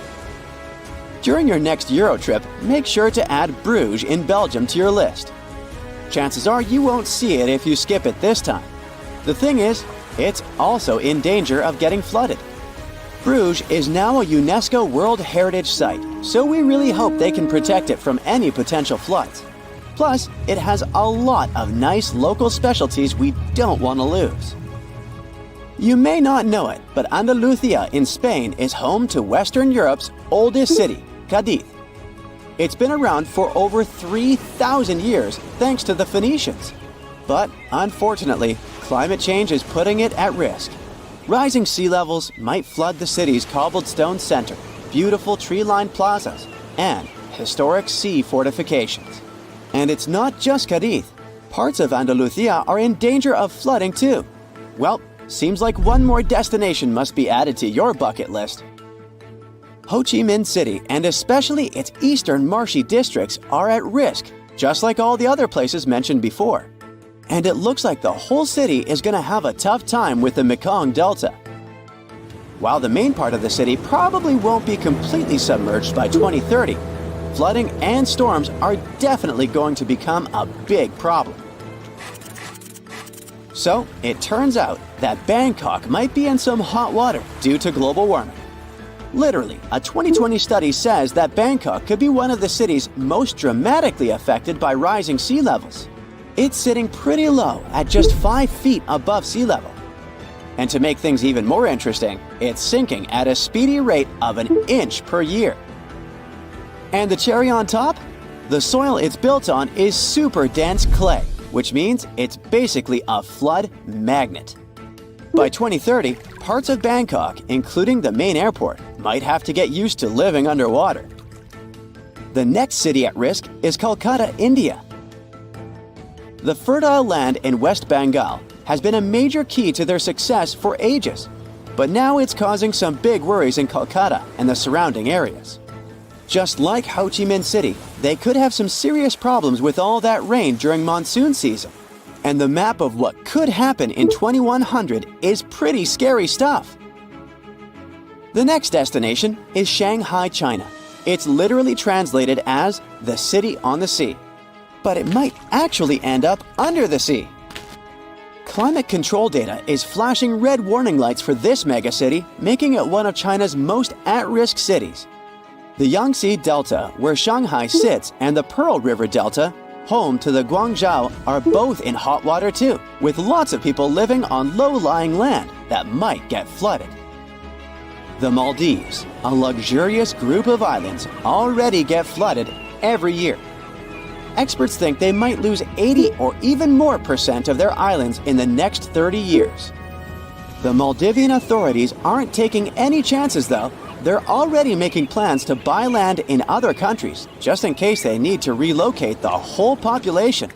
During your next Euro trip, make sure to add Bruges in Belgium to your list. Chances are you won't see it if you skip it this time. The thing is, it's also in danger of getting flooded. Bruges is now a UNESCO World Heritage Site, so we really hope they can protect it from any potential floods. Plus, it has a lot of nice local specialties we don't want to lose. You may not know it, but Andalusia in Spain is home to Western Europe's oldest city, Cadiz. It's been around for over 3,000 years thanks to the Phoenicians. But unfortunately, climate change is putting it at risk. Rising sea levels might flood the city's cobbled stone center, beautiful tree-lined plazas, and historic sea fortifications. And it's not just Cadiz. Parts of Andalusia are in danger of flooding too. Well, seems like one more destination must be added to your bucket list. Ho Chi Minh City, and especially its eastern marshy districts, are at risk, just like all the other places mentioned before. And it looks like the whole city is going to have a tough time with the Mekong Delta. While the main part of the city probably won't be completely submerged by 2030, flooding and storms are definitely going to become a big problem. So, it turns out that Bangkok might be in some hot water due to global warming. Literally, a 2020 study says that Bangkok could be one of the cities most dramatically affected by rising sea levels. It's sitting pretty low at just 5 feet above sea level. And to make things even more interesting, it's sinking at a speedy rate of an inch per year. And the cherry on top? The soil it's built on is super dense clay, which means it's basically a flood magnet. By 2030, parts of Bangkok, including the main airport, might have to get used to living underwater. The next city at risk is Kolkata, India. The fertile land in West Bengal has been a major key to their success for ages, but now it's causing some big worries in Kolkata and the surrounding areas. Just like Ho Chi Minh City, they could have some serious problems with all that rain during monsoon season. And the map of what could happen in 2100 is pretty scary stuff. The next destination is Shanghai, China. It's literally translated as the city on the sea, but it might actually end up under the sea. Climate control data is flashing red warning lights for this megacity, making it one of China's most at-risk cities. The Yangtze Delta, where Shanghai sits, and the Pearl River Delta, home to the Guangzhou, are both in hot water too, with lots of people living on low-lying land that might get flooded. The Maldives, a luxurious group of islands, already get flooded every year. Experts think they might lose 80 or even more % of their islands in the next 30 years. The Maldivian authorities aren't taking any chances though. They're already making plans to buy land in other countries, just in case they need to relocate the whole population.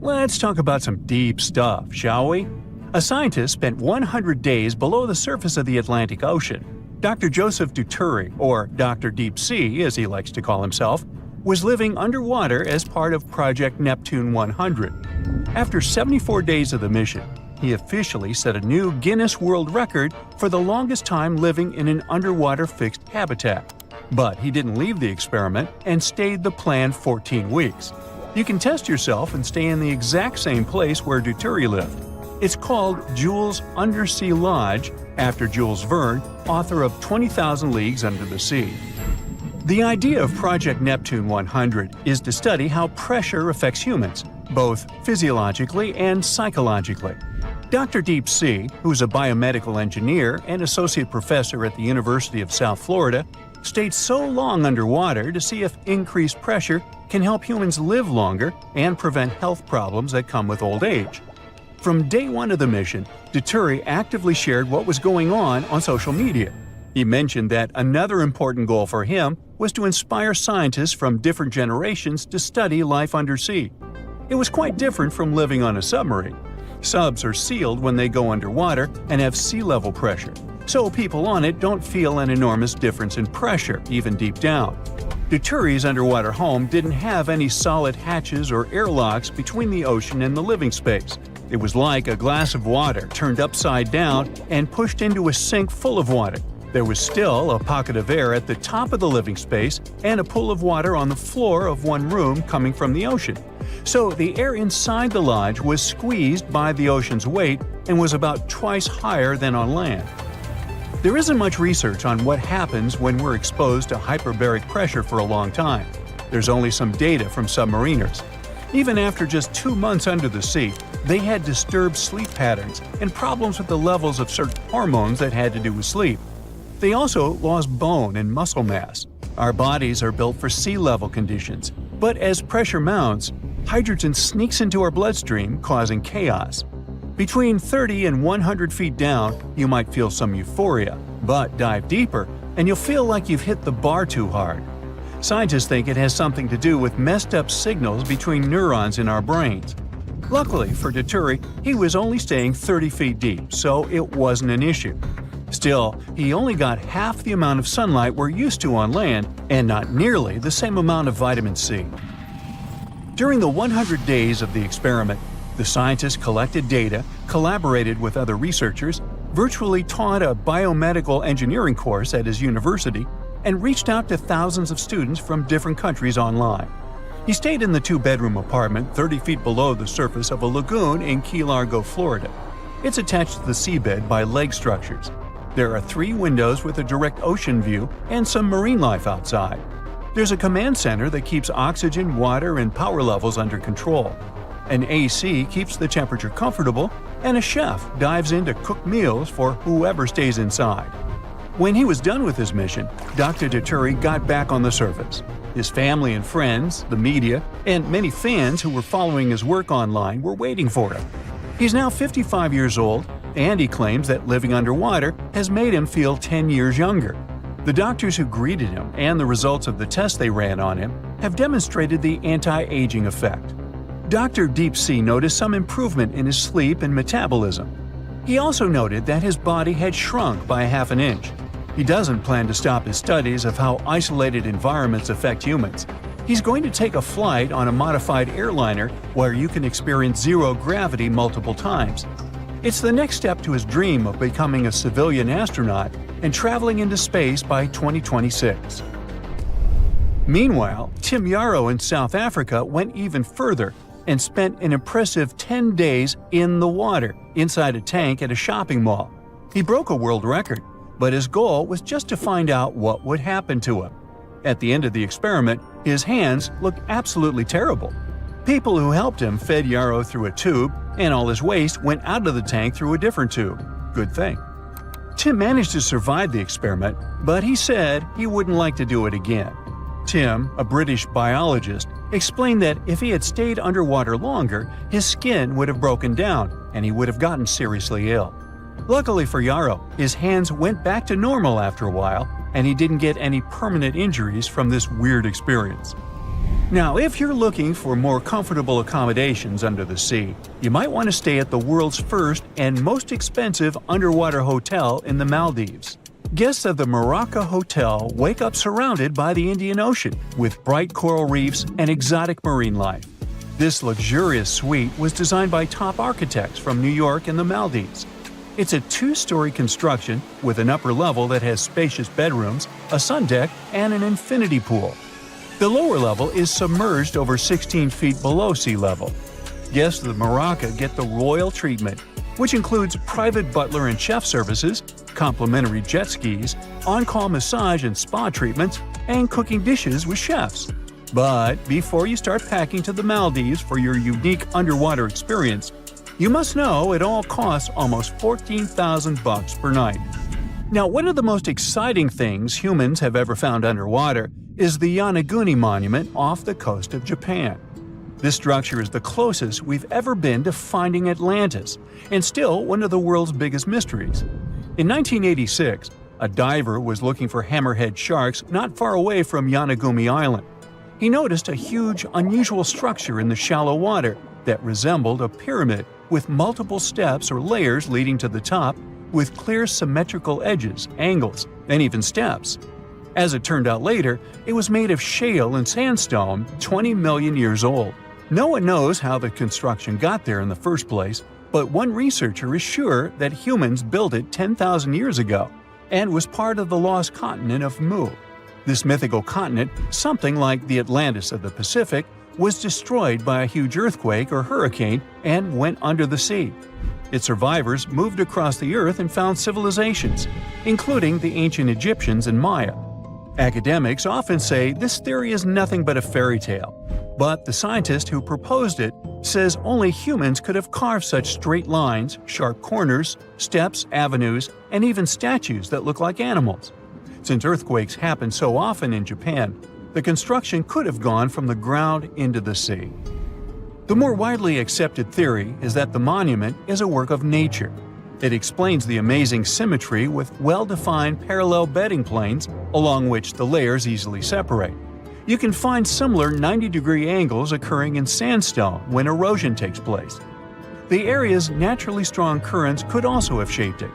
Let's talk about some deep stuff, shall we? A scientist spent 100 days below the surface of the Atlantic Ocean. Dr. Joseph Duturi, or Dr. Deep Sea as he likes to call himself, was living underwater as part of Project Neptune 100. After 74 days of the mission, he officially set a new Guinness World Record for the longest time living in an underwater fixed habitat. But he didn't leave the experiment and stayed the planned 14 weeks. You can test yourself and stay in the exact same place where Duturi lived. It's called Jules Undersea Lodge, after Jules Verne, author of 20,000 Leagues Under the Sea. The idea of Project Neptune 100 is to study how pressure affects humans, both physiologically and psychologically. Dr. Deep Sea, who's a biomedical engineer and associate professor at the University of South Florida, stayed so long underwater to see if increased pressure can help humans live longer and prevent health problems that come with old age. From day one of the mission, Dituri actively shared what was going on social media. He mentioned that another important goal for him was to inspire scientists from different generations to study life undersea. It was quite different from living on a submarine. Subs are sealed when they go underwater and have sea level pressure, so people on it don't feel an enormous difference in pressure, even deep down. Dituri's underwater home didn't have any solid hatches or airlocks between the ocean and the living space. It was like a glass of water turned upside down and pushed into a sink full of water. There was still a pocket of air at the top of the living space and a pool of water on the floor of one room coming from the ocean. So the air inside the lodge was squeezed by the ocean's weight and was about twice higher than on land. There isn't much research on what happens when we're exposed to hyperbaric pressure for a long time. There's only some data from submariners. Even after just 2 months under the sea, they had disturbed sleep patterns and problems with the levels of certain hormones that had to do with sleep. They also lost bone and muscle mass. Our bodies are built for sea level conditions, but as pressure mounts, hydrogen sneaks into our bloodstream, causing chaos. Between 30 and 100 feet down, you might feel some euphoria, but dive deeper and you'll feel like you've hit the bar too hard. Scientists think it has something to do with messed up signals between neurons in our brains. Luckily for Dituri, he was only staying 30 feet deep, so it wasn't an issue. Still, he only got half the amount of sunlight we're used to on land and not nearly the same amount of vitamin C. During the 100 days of the experiment, the scientists collected data, collaborated with other researchers, virtually taught a biomedical engineering course at his university, and reached out to thousands of students from different countries online. He stayed in the 2-bedroom apartment 30 feet below the surface of a lagoon in Key Largo, Florida. It's attached to the seabed by leg structures. There are 3 windows with a direct ocean view and some marine life outside. There's a command center that keeps oxygen, water, and power levels under control. An AC keeps the temperature comfortable, and a chef dives in to cook meals for whoever stays inside. When he was done with his mission, Dr. Dituri got back on the surface. His family and friends, the media, and many fans who were following his work online were waiting for him. He's now 55 years old, and he claims that living underwater has made him feel 10 years younger. The doctors who greeted him and the results of the tests they ran on him have demonstrated the anti-aging effect. Dr. Deep Sea noticed some improvement in his sleep and metabolism. He also noted that his body had shrunk by ½ an inch. He doesn't plan to stop his studies of how isolated environments affect humans. He's going to take a flight on a modified airliner where you can experience zero gravity multiple times. It's the next step to his dream of becoming a civilian astronaut and traveling into space by 2026. Meanwhile, Tim Yarrow in South Africa went even further and spent an impressive 10 days in the water inside a tank at a shopping mall. He broke a world record, but his goal was just to find out what would happen to him. At the end of the experiment, his hands looked absolutely terrible. People who helped him fed Yarrow through a tube, and all his waste went out of the tank through a different tube. Good thing. Tim managed to survive the experiment, but he said he wouldn't like to do it again. Tim, a British biologist, explained that if he had stayed underwater longer, his skin would have broken down and he would have gotten seriously ill. Luckily for Yarrow, his hands went back to normal after a while, and he didn't get any permanent injuries from this weird experience. Now, if you're looking for more comfortable accommodations under the sea, you might want to stay at the world's first and most expensive underwater hotel in the Maldives. Guests of the Morocco Hotel wake up surrounded by the Indian Ocean, with bright coral reefs and exotic marine life. This luxurious suite was designed by top architects from New York and the Maldives. It's a 2-story construction with an upper level that has spacious bedrooms, a sun deck, and an infinity pool. The lower level is submerged over 16 feet below sea level. Guests of the Morocco get the royal treatment, which includes private butler and chef services, complimentary jet skis, on-call massage and spa treatments, and cooking dishes with chefs. But before you start packing to the Maldives for your unique underwater experience, you must know it all costs almost $14,000 per night. Now, one of the most exciting things humans have ever found underwater is the Yonaguni Monument off the coast of Japan. This structure is the closest we've ever been to finding Atlantis, and still one of the world's biggest mysteries. In 1986, a diver was looking for hammerhead sharks not far away from Yonaguni Island. He noticed a huge, unusual structure in the shallow water that resembled a pyramid with multiple steps or layers leading to the top, with clear symmetrical edges, angles, and even steps. As it turned out later, it was made of shale and sandstone 20 million years old. No one knows how the construction got there in the first place, but one researcher is sure that humans built it 10,000 years ago and was part of the lost continent of Mu. This mythical continent, something like the Atlantis of the Pacific, was destroyed by a huge earthquake or hurricane and went under the sea. Its survivors moved across the earth and found civilizations, including the ancient Egyptians and Maya. Academics often say this theory is nothing but a fairy tale, but the scientist who proposed it says only humans could have carved such straight lines, sharp corners, steps, avenues, and even statues that look like animals. Since earthquakes happen so often in Japan, the construction could have gone from the ground into the sea. The more widely accepted theory is that the monument is a work of nature. It explains the amazing symmetry with well-defined parallel bedding planes along which the layers easily separate. You can find similar 90-degree angles occurring in sandstone when erosion takes place. The area's naturally strong currents could also have shaped it.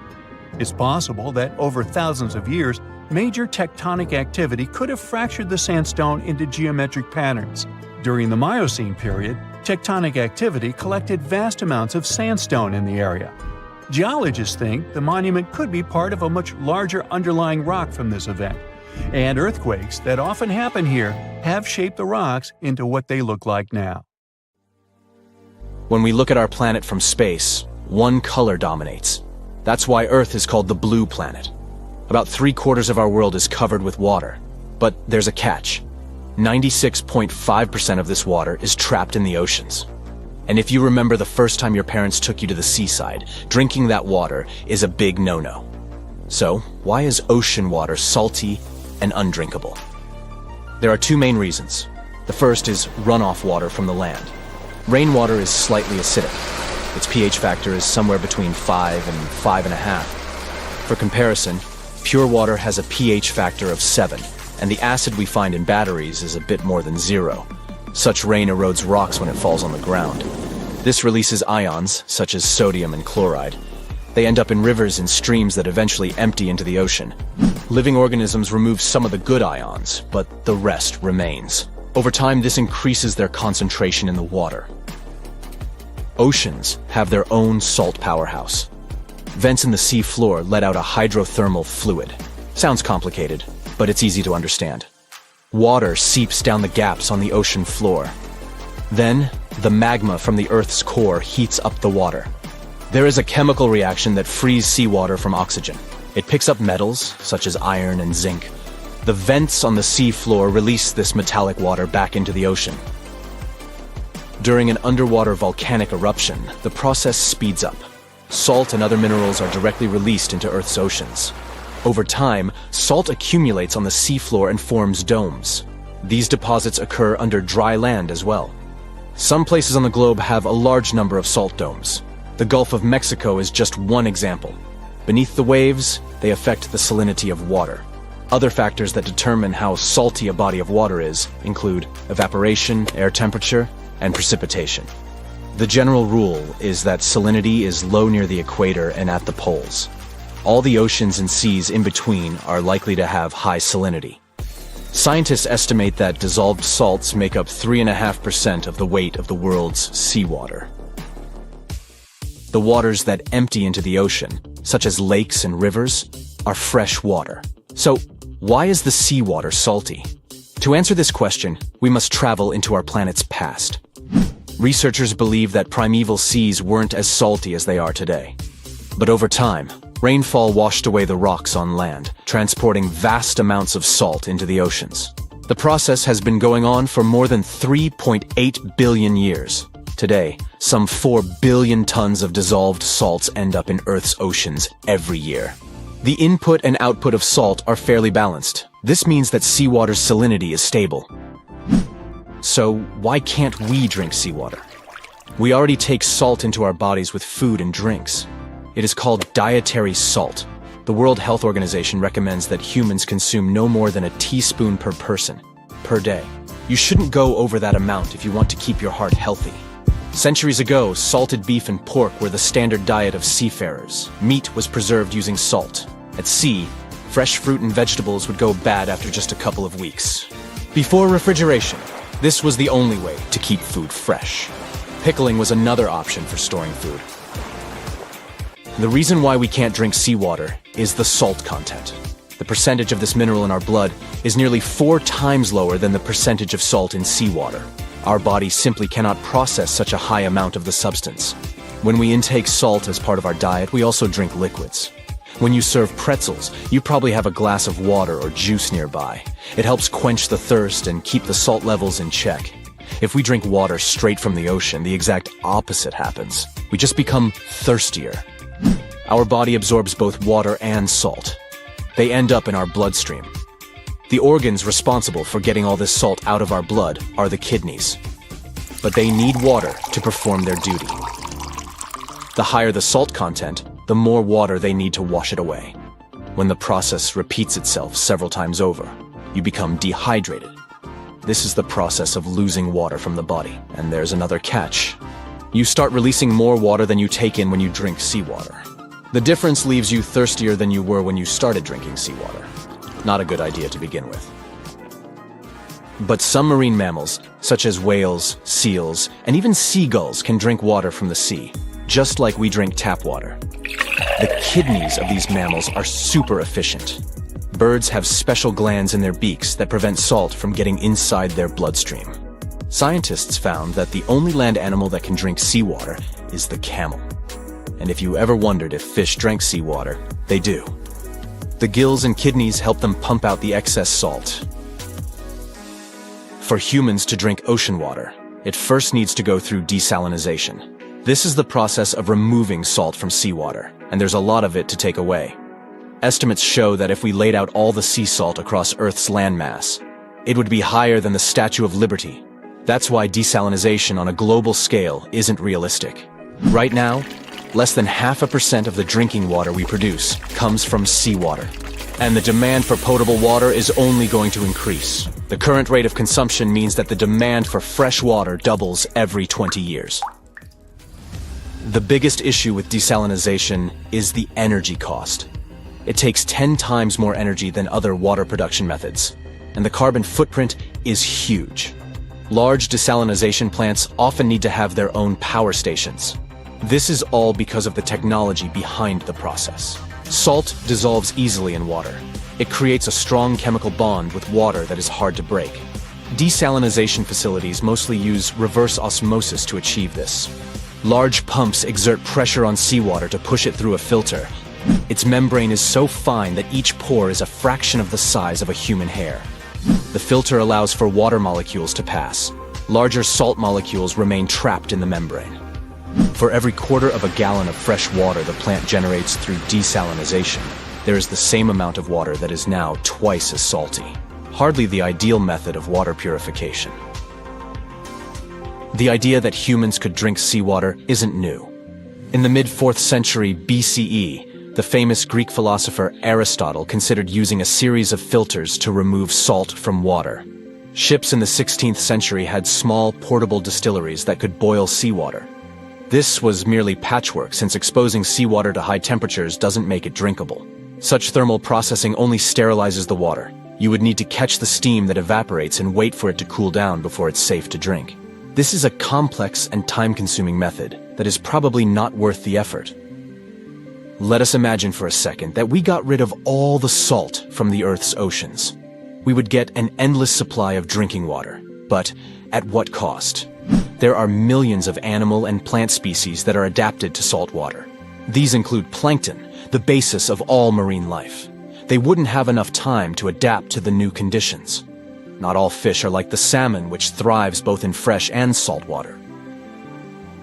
It's possible that over thousands of years, major tectonic activity could have fractured the sandstone into geometric patterns. During the Miocene period, tectonic activity collected vast amounts of sandstone in the area. Geologists think the monument could be part of a much larger underlying rock from this event, and earthquakes that often happen here have shaped the rocks into what they look like now. When we look at our planet from space, one color dominates. That's why Earth is called the blue planet. About 3/4 of our world is covered with water. But there's a catch. 96.5% of this water is trapped in the oceans. And if you remember the first time your parents took you to the seaside, drinking that water is a big no-no. So, why is ocean water salty and undrinkable? There are two main reasons. The first is runoff water from the land. Rainwater is slightly acidic. Its pH factor is somewhere between 5 and 5.5. For comparison, pure water has a pH factor of 7, and the acid we find in batteries is a bit more than 0. Such rain erodes rocks when it falls on the ground. This releases ions, such as sodium and chloride. They end up in rivers and streams that eventually empty into the ocean. Living organisms remove some of the good ions, but the rest remains. Over time, this increases their concentration in the water. Oceans have their own salt powerhouse. Vents in the sea floor let out a hydrothermal fluid. Sounds complicated, but it's easy to understand. Water seeps down the gaps on the ocean floor. Then, the magma from the Earth's core heats up the water. There is a chemical reaction that frees seawater from oxygen. It picks up metals, such as iron and zinc. The vents on the sea floor release this metallic water back into the ocean. During an underwater volcanic eruption, the process speeds up. Salt and other minerals are directly released into Earth's oceans. Over time, salt accumulates on the seafloor and forms domes. These deposits occur under dry land as well. Some places on the globe have a large number of salt domes. The Gulf of Mexico is just one example. Beneath the waves, they affect the salinity of water. Other factors that determine how salty a body of water is include evaporation, air temperature, and precipitation. The general rule is that salinity is low near the equator and at the poles. All the oceans and seas in between are likely to have high salinity. Scientists estimate that dissolved salts make up 3.5% of the weight of the world's seawater. The waters that empty into the ocean, such as lakes and rivers, are fresh water. So, why is the seawater salty? To answer this question, we must travel into our planet's past. Researchers believe that primeval seas weren't as salty as they are today. But over time, rainfall washed away the rocks on land, transporting vast amounts of salt into the oceans. The process has been going on for more than 3.8 billion years. Today, some 4 billion tons of dissolved salts end up in Earth's oceans every year. The input and output of salt are fairly balanced. This means that seawater's salinity is stable. So why can't we drink seawater? We already take salt into our bodies with food and drinks. It is called dietary salt. The World Health Organization recommends that humans consume no more than a teaspoon per person, per day. You shouldn't go over that amount if you want to keep your heart healthy. Centuries ago, salted beef and pork were the standard diet of seafarers. Meat was preserved using salt. At sea, fresh fruit and vegetables would go bad after just a couple of weeks. Before refrigeration, this was the only way to keep food fresh. Pickling was another option for storing food. The reason why we can't drink seawater is the salt content. The percentage of this mineral in our blood is nearly 4 times lower than the percentage of salt in seawater. Our body simply cannot process such a high amount of the substance. When we intake salt as part of our diet, we also drink liquids. When you serve pretzels, you probably have a glass of water or juice nearby. It helps quench the thirst and keep the salt levels in check. If we drink water straight from the ocean, the exact opposite happens. We just become thirstier. Our body absorbs both water and salt. They end up in our bloodstream. The organs responsible for getting all this salt out of our blood are the kidneys. But they need water to perform their duty. The higher the salt content, the more water they need to wash it away. When the process repeats itself several times over, you become dehydrated. This is the process of losing water from the body. And there's another catch. You start releasing more water than you take in when you drink seawater. The difference leaves you thirstier than you were when you started drinking seawater. Not a good idea to begin with. But some marine mammals, such as whales, seals, and even seagulls, can drink water from the sea, just like we drink tap water. The kidneys of these mammals are super efficient. Birds have special glands in their beaks that prevent salt from getting inside their bloodstream. Scientists found that the only land animal that can drink seawater is the camel. And if you ever wondered if fish drank seawater, they do. The gills and kidneys help them pump out the excess salt. For humans to drink ocean water, it first needs to go through desalination. This is the process of removing salt from seawater, and there's a lot of it to take away. Estimates show that if we laid out all the sea salt across Earth's landmass, it would be higher than the Statue of Liberty. That's why desalination on a global scale isn't realistic. Right now, less than 0.5% of the drinking water we produce comes from seawater. And the demand for potable water is only going to increase. The current rate of consumption means that the demand for fresh water doubles every 20 years. The biggest issue with desalination is the energy cost. It takes 10 times more energy than other water production methods, and the carbon footprint is huge. Large desalination plants often need to have their own power stations. This is all because of the technology behind the process. Salt dissolves easily in water. It creates a strong chemical bond with water that is hard to break. Desalination facilities mostly use reverse osmosis to achieve this. Large pumps exert pressure on seawater to push it through a filter. Its membrane is so fine that each pore is a fraction of the size of a human hair. The filter allows for water molecules to pass. Larger salt molecules remain trapped in the membrane. For every quarter of a gallon of fresh water the plant generates through desalination, there is the same amount of water that is now twice as salty. Hardly the ideal method of water purification. The idea that humans could drink seawater isn't new. In the mid-4th century BCE, the famous Greek philosopher Aristotle considered using a series of filters to remove salt from water. Ships in the 16th century had small, portable distilleries that could boil seawater. This was merely patchwork, since exposing seawater to high temperatures doesn't make it drinkable. Such thermal processing only sterilizes the water. You would need to catch the steam that evaporates and wait for it to cool down before it's safe to drink. This is a complex and time-consuming method that is probably not worth the effort. Let us imagine for a second that we got rid of all the salt from the Earth's oceans. We would get an endless supply of drinking water, but at what cost? There are millions of animal and plant species that are adapted to salt water. These include plankton, the basis of all marine life. They wouldn't have enough time to adapt to the new conditions. Not all fish are like the salmon, which thrives both in fresh and salt water.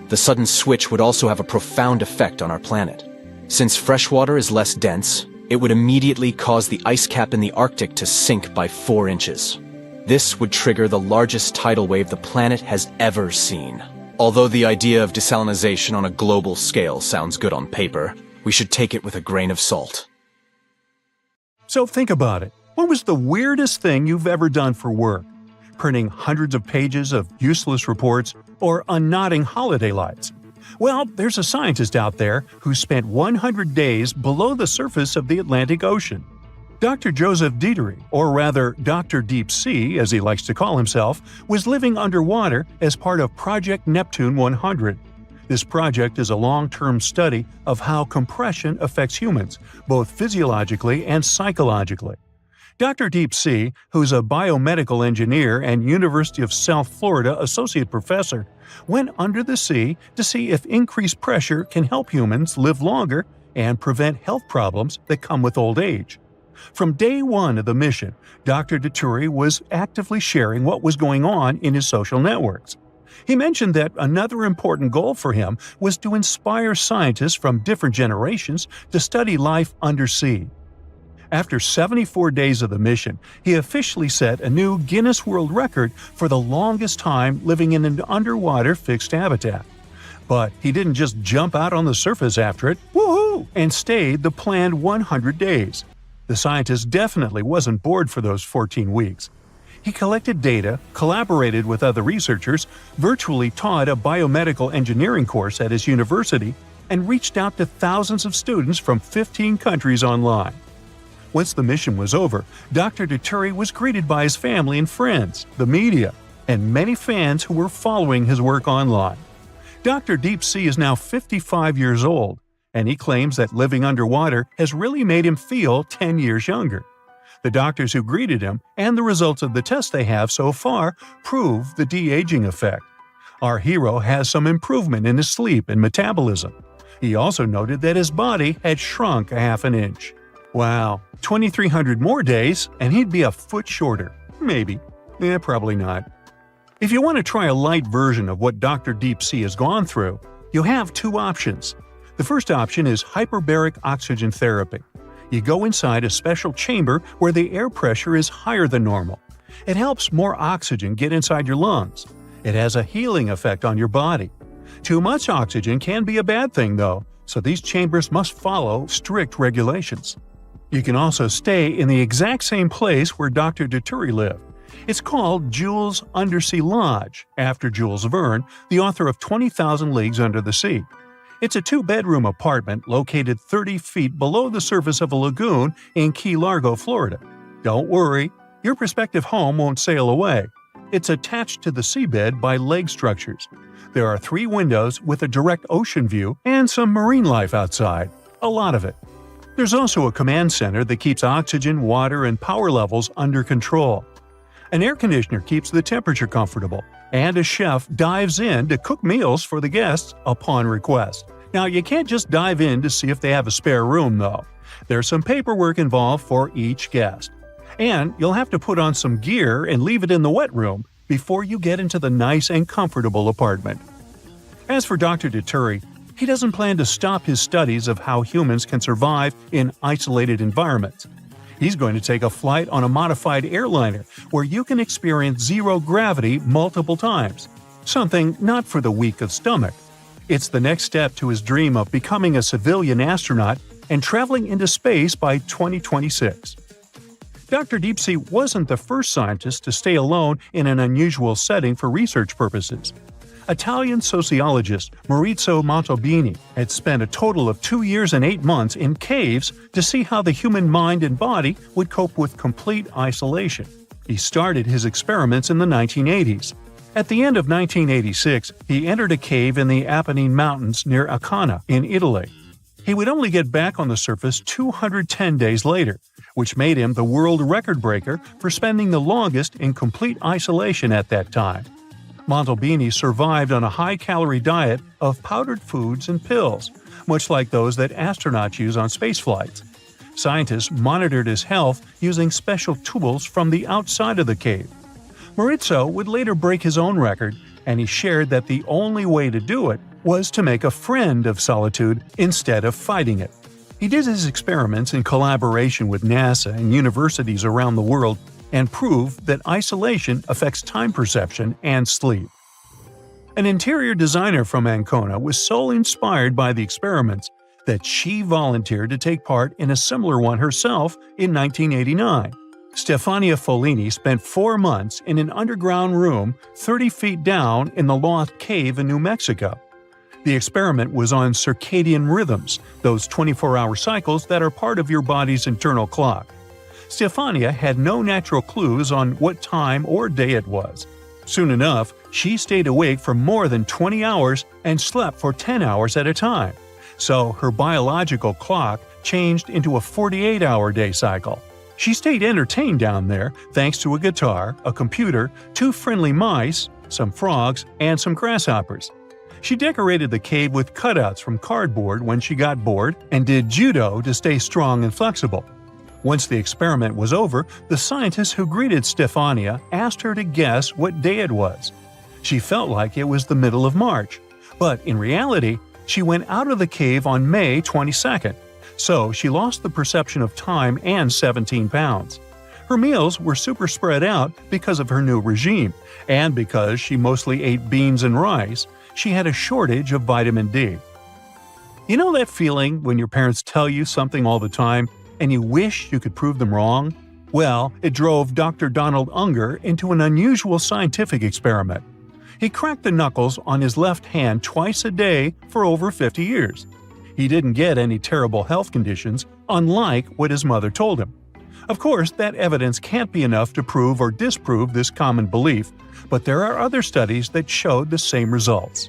The sudden switch would also have a profound effect on our planet. Since freshwater is less dense, It would immediately cause the ice cap in the Arctic to sink by 4 inches. This would trigger the largest tidal wave the planet has ever seen. Although the idea of desalination on a global scale sounds good on paper, we should take it with a grain of salt. So think about it. What was the weirdest thing you've ever done for work? Printing hundreds of pages of useless reports or unknotting holiday lights? Well, there's a scientist out there who spent 100 days below the surface of the Atlantic Ocean. Dr. Joseph Dieterich, or rather Dr. Deep Sea as he likes to call himself, was living underwater as part of Project Neptune 100. This project is a long-term study of how compression affects humans, both physiologically and psychologically. Dr. Deep Sea, who's a biomedical engineer and University of South Florida associate professor, went under the sea to see if increased pressure can help humans live longer and prevent health problems that come with old age. From day one of the mission, Dr. Dieterich was actively sharing what was going on in his social networks. He mentioned that another important goal for him was to inspire scientists from different generations to study life undersea. After 74 days of the mission, he officially set a new Guinness World Record for the longest time living in an underwater fixed habitat. But he didn't just jump out on the surface after it, woohoo, and stayed the planned 100 days. The scientist definitely wasn't bored for those 14 weeks. He collected data, collaborated with other researchers, virtually taught a biomedical engineering course at his university, and reached out to thousands of students from 15 countries online. Once the mission was over, Dr. Dieterich was greeted by his family and friends, the media, and many fans who were following his work online. Dr. Deep Sea is now 55 years old, and he claims that living underwater has really made him feel 10 years younger. The doctors who greeted him and the results of the tests they have so far prove the de-aging effect. Our hero has some improvement in his sleep and metabolism. He also noted that his body had shrunk a half an inch. Wow, 2,300 more days and he'd be a foot shorter. Maybe. Probably not. If you want to try a light version of what Dr. Deep Sea has gone through, you have two options. The first option is hyperbaric oxygen therapy. You go inside a special chamber where the air pressure is higher than normal. It helps more oxygen get inside your lungs. It has a healing effect on your body. Too much oxygen can be a bad thing, though, so these chambers must follow strict regulations. You can also stay in the exact same place where Dr. Dieterich lived. It's called Jules' Undersea Lodge, after Jules Verne, the author of 20,000 Leagues Under the Sea. It's a 2-bedroom apartment located 30 feet below the surface of a lagoon in Key Largo, Florida. Don't worry, your prospective home won't sail away. It's attached to the seabed by leg structures. There are 3 windows with a direct ocean view and some marine life outside. A lot of it. There's also a command center that keeps oxygen, water, and power levels under control. An air conditioner keeps the temperature comfortable, and a chef dives in to cook meals for the guests upon request. Now, you can't just dive in to see if they have a spare room, though. There's some paperwork involved for each guest. And you'll have to put on some gear and leave it in the wet room before you get into the nice and comfortable apartment. As for Dr. Dieterich, he doesn't plan to stop his studies of how humans can survive in isolated environments. He's going to take a flight on a modified airliner where you can experience zero gravity multiple times. Something not for the weak of stomach. It's the next step to his dream of becoming a civilian astronaut and traveling into space by 2026. Dr. Deep Sea wasn't the first scientist to stay alone in an unusual setting for research purposes. Italian sociologist Maurizio Montalbini had spent a total of 2 years and 8 months in caves to see how the human mind and body would cope with complete isolation. He started his experiments in the 1980s. At the end of 1986, he entered a cave in the Apennine Mountains near Ancona in Italy. He would only get back on the surface 210 days later, which made him the world record breaker for spending the longest in complete isolation at that time. Montalbini survived on a high-calorie diet of powdered foods and pills, much like those that astronauts use on space flights. Scientists monitored his health using special tools from the outside of the cave. Maurizio would later break his own record, and he shared that the only way to do it was to make a friend of solitude instead of fighting it. He did his experiments in collaboration with NASA and universities around the world and proved that isolation affects time perception and sleep. An interior designer from Ancona was so inspired by the experiments that she volunteered to take part in a similar one herself in 1989. Stefania Follini spent 4 months in an underground room 30 feet down in the Lost Cave in New Mexico. The experiment was on circadian rhythms, those 24-hour cycles that are part of your body's internal clock. Stefania had no natural clues on what time or day it was. Soon enough, she stayed awake for more than 20 hours and slept for 10 hours at a time. So her biological clock changed into a 48-hour day cycle. She stayed entertained down there thanks to a guitar, a computer, 2 friendly mice, some frogs, and some grasshoppers. She decorated the cave with cutouts from cardboard when she got bored and did judo to stay strong and flexible. Once the experiment was over, the scientists who greeted Stefania asked her to guess what day it was. She felt like it was the middle of March, but in reality, she went out of the cave on May 22nd, so she lost the perception of time and 17 pounds. Her meals were super spread out because of her new regime, and because she mostly ate beans and rice, she had a shortage of vitamin D. You know that feeling when your parents tell you something all the time and you wish you could prove them wrong? Well, it drove Dr. Donald Unger into an unusual scientific experiment. He cracked the knuckles on his left hand twice a day for over 50 years. He didn't get any terrible health conditions, unlike what his mother told him. Of course, that evidence can't be enough to prove or disprove this common belief, but there are other studies that showed the same results.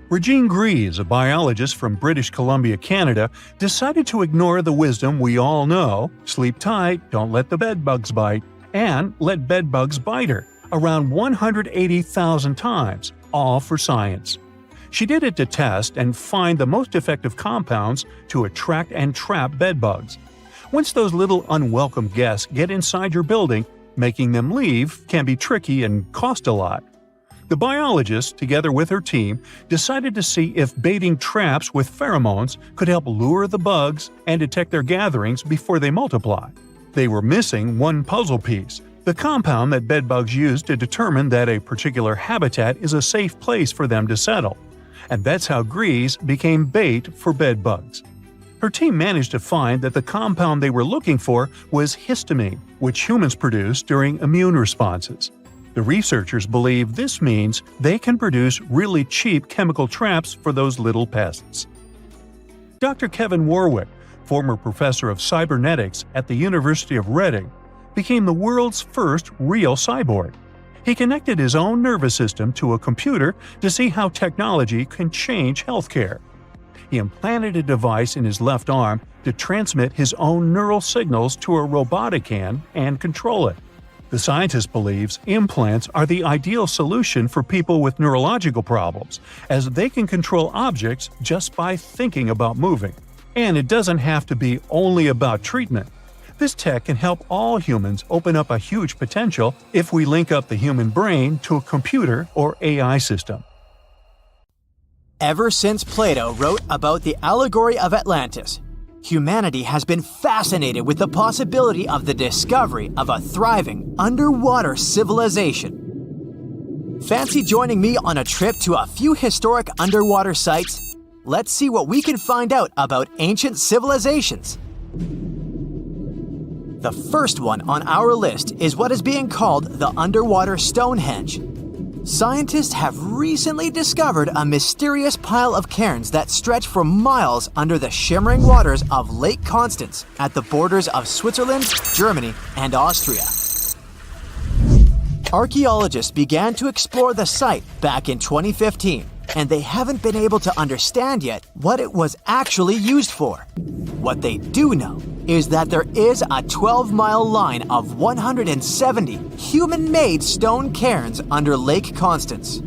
Regine Gries, a biologist from British Columbia, Canada, decided to ignore the wisdom we all know: sleep tight, don't let the bedbugs bite, and let bedbugs bite her, around 180,000 times, all for science. She did it to test and find the most effective compounds to attract and trap bedbugs. Once those little unwelcome guests get inside your building, making them leave can be tricky and cost a lot. The biologist, together with her team, decided to see if baiting traps with pheromones could help lure the bugs and detect their gatherings before they multiply. They were missing one puzzle piece: the compound that bedbugs use to determine that a particular habitat is a safe place for them to settle. And that's how Gries became bait for bedbugs. Her team managed to find that the compound they were looking for was histamine, which humans produce during immune responses. The researchers believe this means they can produce really cheap chemical traps for those little pests. Dr. Kevin Warwick, former professor of cybernetics at the University of Reading, became the world's first real cyborg. He connected his own nervous system to a computer to see how technology can change healthcare. He implanted a device in his left arm to transmit his own neural signals to a robotic hand and control it. The scientist believes implants are the ideal solution for people with neurological problems, as they can control objects just by thinking about moving. And it doesn't have to be only about treatment. This tech can help all humans open up a huge potential if we link up the human brain to a computer or AI system. Ever since Plato wrote about the allegory of Atlantis, humanity has been fascinated with the possibility of the discovery of a thriving underwater civilization. Fancy joining me on a trip to a few historic underwater sites? Let's see what we can find out about ancient civilizations. The first one on our list is what is being called the underwater Stonehenge. Scientists have recently discovered a mysterious pile of cairns that stretch for miles under the shimmering waters of Lake Constance at the borders of Switzerland, Germany, and Austria. Archaeologists began to explore the site back in 2015, and they haven't been able to understand yet what it was actually used for. What they do know is that there is a 12-mile line of 170 human-made stone cairns under Lake Constance.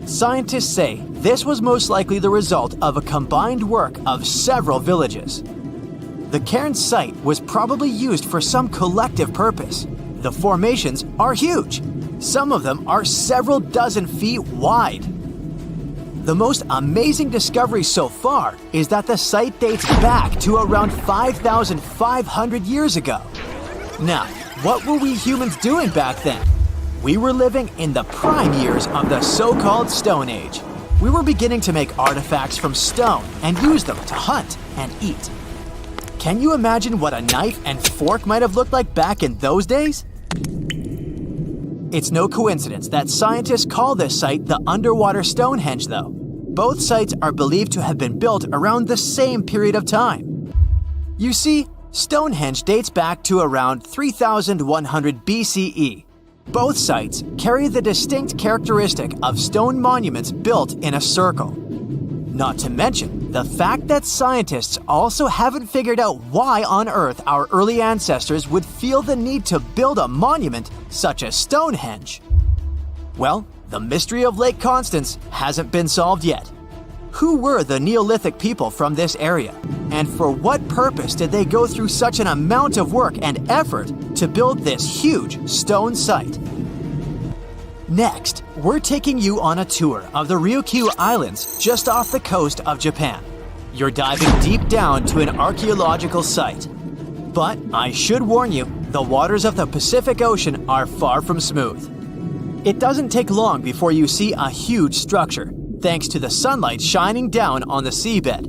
Scientists say this was most likely the result of a combined work of several villages. The cairn site was probably used for some collective purpose. The formations are huge. Some of them are several dozen feet wide. The most amazing discovery so far is that the site dates back to around 5,500 years ago. Now, what were we humans doing back then? We were living in the prime years of the so-called Stone Age. We were beginning to make artifacts from stone and use them to hunt and eat. Can you imagine what a knife and fork might have looked like back in those days? It's no coincidence that scientists call this site the underwater Stonehenge, though. Both sites are believed to have been built around the same period of time. You see, Stonehenge dates back to around 3100 BCE. Both sites carry the distinct characteristic of stone monuments built in a circle. Not to mention the fact that scientists also haven't figured out why on Earth our early ancestors would feel the need to build a monument such as Stonehenge. Well, the mystery of Lake Constance hasn't been solved yet. Who were the Neolithic people from this area? And for what purpose did they go through such an amount of work and effort to build this huge stone site? Next, we're taking you on a tour of the Ryukyu Islands just off the coast of Japan. You're diving deep down to an archaeological site. But I should warn you, the waters of the Pacific Ocean are far from smooth. It doesn't take long before you see a huge structure, thanks to the sunlight shining down on the seabed.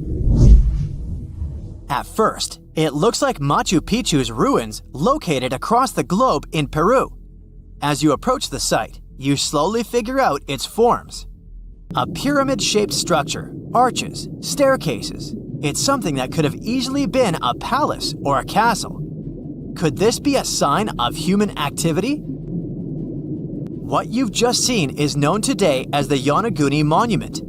At first, it looks like Machu Picchu's ruins located across the globe in Peru. As you approach the site, you slowly figure out its forms. A pyramid-shaped structure, arches, staircases. It's something that could have easily been a palace or a castle. Could this be a sign of human activity? What you've just seen is known today as the Yonaguni Monument.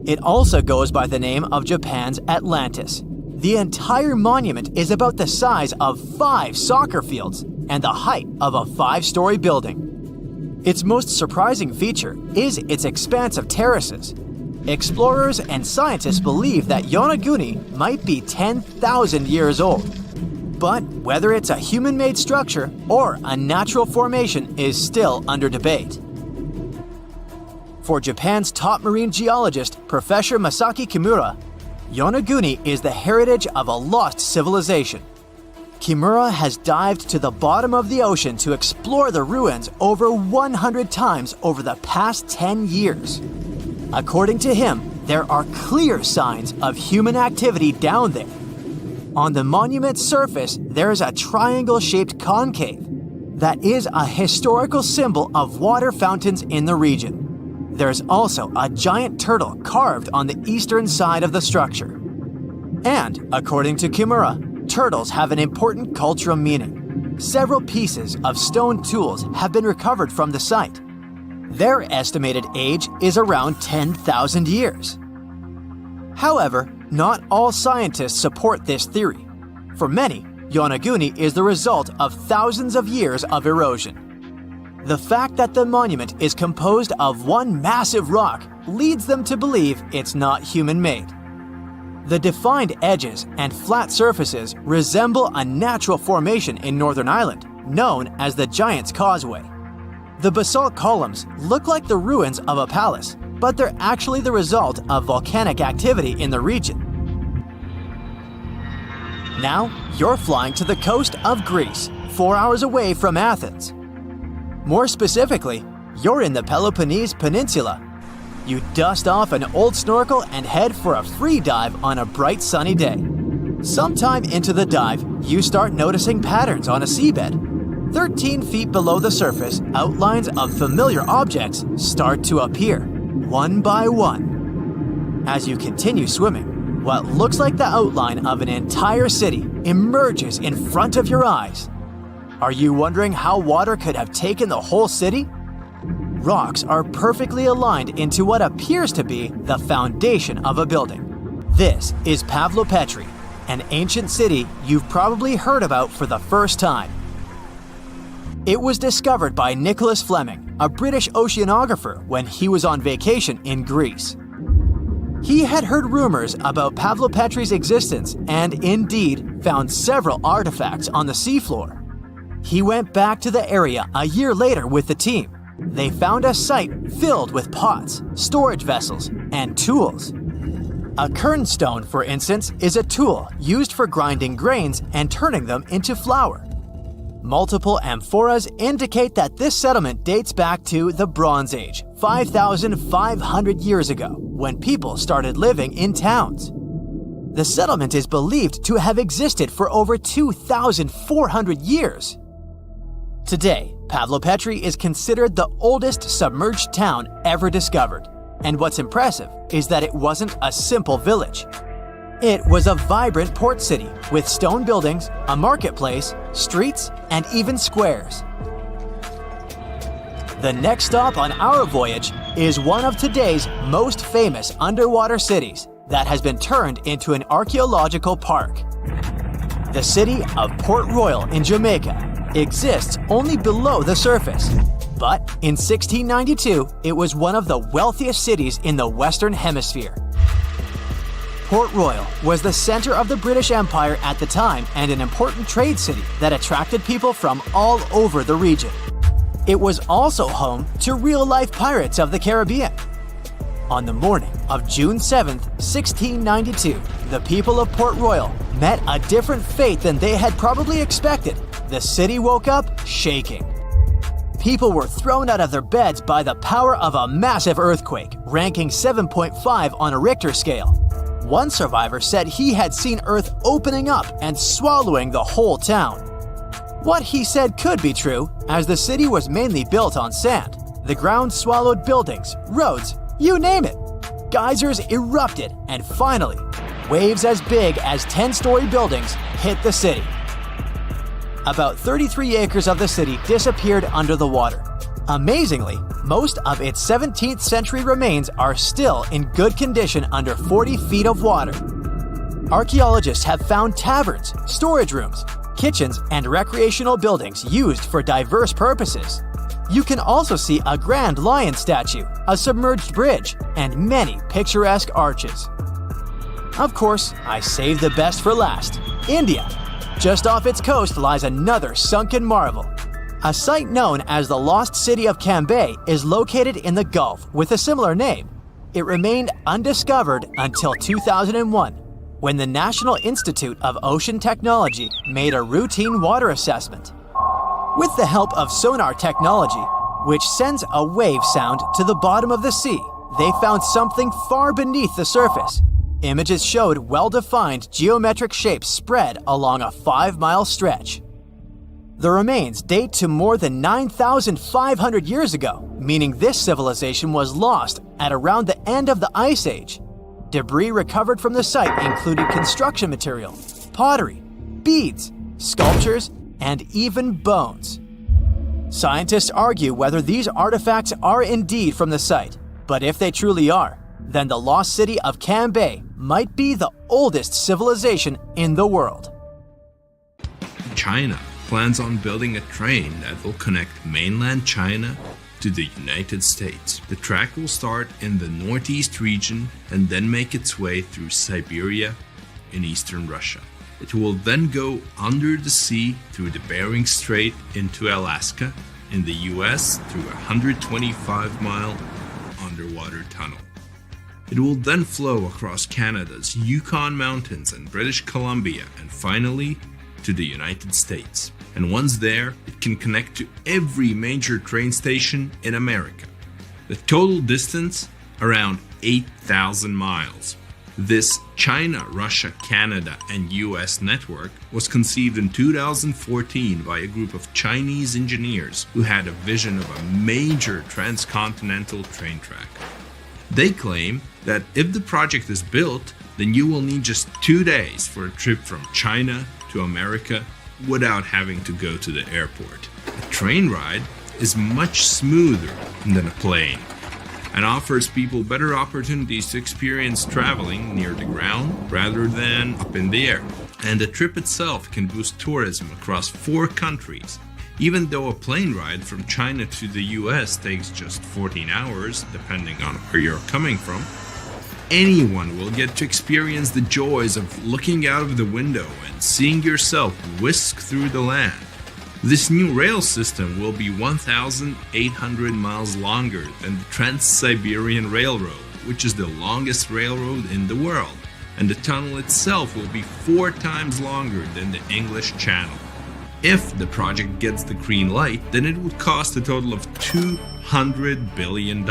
It also goes by the name of Japan's Atlantis. The entire monument is about the size of 5 soccer fields and the height of a 5-story building. Its most surprising feature is its expanse of terraces. Explorers and scientists believe that Yonaguni might be 10,000 years old. But whether it's a human-made structure or a natural formation is still under debate. For Japan's top marine geologist, Professor Masaki Kimura, Yonaguni is the heritage of a lost civilization. Kimura has dived to the bottom of the ocean to explore the ruins over 100 times over the past 10 years. According to him, there are clear signs of human activity down there. On the monument's surface, there is a triangle-shaped concave that is a historical symbol of water fountains in the region. There's also a giant turtle carved on the eastern side of the structure. And, according to Kimura, turtles have an important cultural meaning. Several pieces of stone tools have been recovered from the site. Their estimated age is around 10,000 years. However, not all scientists support this theory. For many, Yonaguni is the result of thousands of years of erosion. The fact that the monument is composed of one massive rock leads them to believe it's not human-made. The defined edges and flat surfaces resemble a natural formation in Northern Ireland, known as the Giant's Causeway. The basalt columns look like the ruins of a palace, but they're actually the result of volcanic activity in the region. Now, you're flying to the coast of Greece, 4 hours away from Athens. More specifically, you're in the Peloponnese Peninsula. You dust off an old snorkel and head for a free dive on a bright sunny day. Sometime into the dive, you start noticing patterns on a seabed. 13 feet below the surface, outlines of familiar objects start to appear, one by one. As you continue swimming, what looks like the outline of an entire city emerges in front of your eyes. Are you wondering how water could have taken the whole city? Rocks are perfectly aligned into what appears to be the foundation of a building. This is Pavlopetri, an ancient city you've probably heard about for the first time. It was discovered by Nicholas Fleming, a British oceanographer, when he was on vacation in Greece. He had heard rumors about Pavlopetri's existence and indeed found several artifacts on the seafloor. He went back to the area a year later with the team, they found a site filled with pots, storage vessels, and tools. A kernstone, for instance, is a tool used for grinding grains and turning them into flour. Multiple amphoras indicate that this settlement dates back to the Bronze Age, 5,500 years ago, when people started living in towns. The settlement is believed to have existed for over 2,400 years. Today, Pavlopetri is considered the oldest submerged town ever discovered, and what's impressive is that it wasn't a simple village. It was a vibrant port city with stone buildings, a marketplace, streets, and even squares. The next stop on our voyage is one of today's most famous underwater cities that has been turned into an archaeological park. The city of Port Royal in Jamaica exists only below the surface, but in 1692 it was one of the wealthiest cities in the Western Hemisphere. Port Royal was the center of the British Empire at the time and an important trade city that attracted people from all over the region. It was also home to real-life pirates of the Caribbean. On the morning of June 7, 1692, the people of Port Royal met a different fate than they had probably expected. The city woke up shaking. People were thrown out of their beds by the power of a massive earthquake, ranking 7.5 on a Richter scale. One survivor said he had seen Earth opening up and swallowing the whole town. What he said could be true, as the city was mainly built on sand. The ground swallowed buildings, roads, you name it. Geysers erupted, and finally, waves as big as 10-story buildings hit the city. About 33 acres of the city disappeared under the water. Amazingly, most of its 17th century remains are still in good condition under 40 feet of water. Archaeologists have found taverns, storage rooms, kitchens, and recreational buildings used for diverse purposes. You can also see a grand lion statue, a submerged bridge, and many picturesque arches. Of course, I saved the best for last: India. Just off its coast lies another sunken marvel. A site known as the Lost City of Cambay is located in the Gulf with a similar name. It remained undiscovered until 2001, when the National Institute of Ocean Technology made a routine water assessment. With the help of sonar technology, which sends a wave sound to the bottom of the sea, they found something far beneath the surface. Images showed well-defined geometric shapes spread along a 5-mile stretch. The remains date to more than 9,500 years ago, meaning this civilization was lost at around the end of the Ice Age. Debris recovered from the site included construction material, pottery, beads, sculptures, and even bones. Scientists argue whether these artifacts are indeed from the site, but if they truly are, then the lost city of Cambay might be the oldest civilization in the world. China plans on building a train that will connect mainland China to the United States. The track will start in the northeast region and then make its way through Siberia in eastern Russia. It will then go under the sea through the Bering Strait into Alaska in the US through a 125-mile underwater tunnel. It will then flow across Canada's Yukon Mountains and British Columbia and finally to the United States. And once there, it can connect to every major train station in America. The total distance, around 8,000 miles. This China, Russia, Canada, and US network was conceived in 2014 by a group of Chinese engineers who had a vision of a major transcontinental train track. They claim that if the project is built, then you will need just 2 days for a trip from China to America without having to go to the airport. A train ride is much smoother than a plane and offers people better opportunities to experience traveling near the ground rather than up in the air. And the trip itself can boost tourism across 4 countries. Even though a plane ride from China to the US takes just 14 hours, depending on where you're coming from, anyone will get to experience the joys of looking out of the window and seeing yourself whisk through the land. This new rail system will be 1,800 miles longer than the Trans-Siberian Railroad, which is the longest railroad in the world, and the tunnel itself will be 4 times longer than the English Channel. If the project gets the green light, then it would cost a total of $200 billion.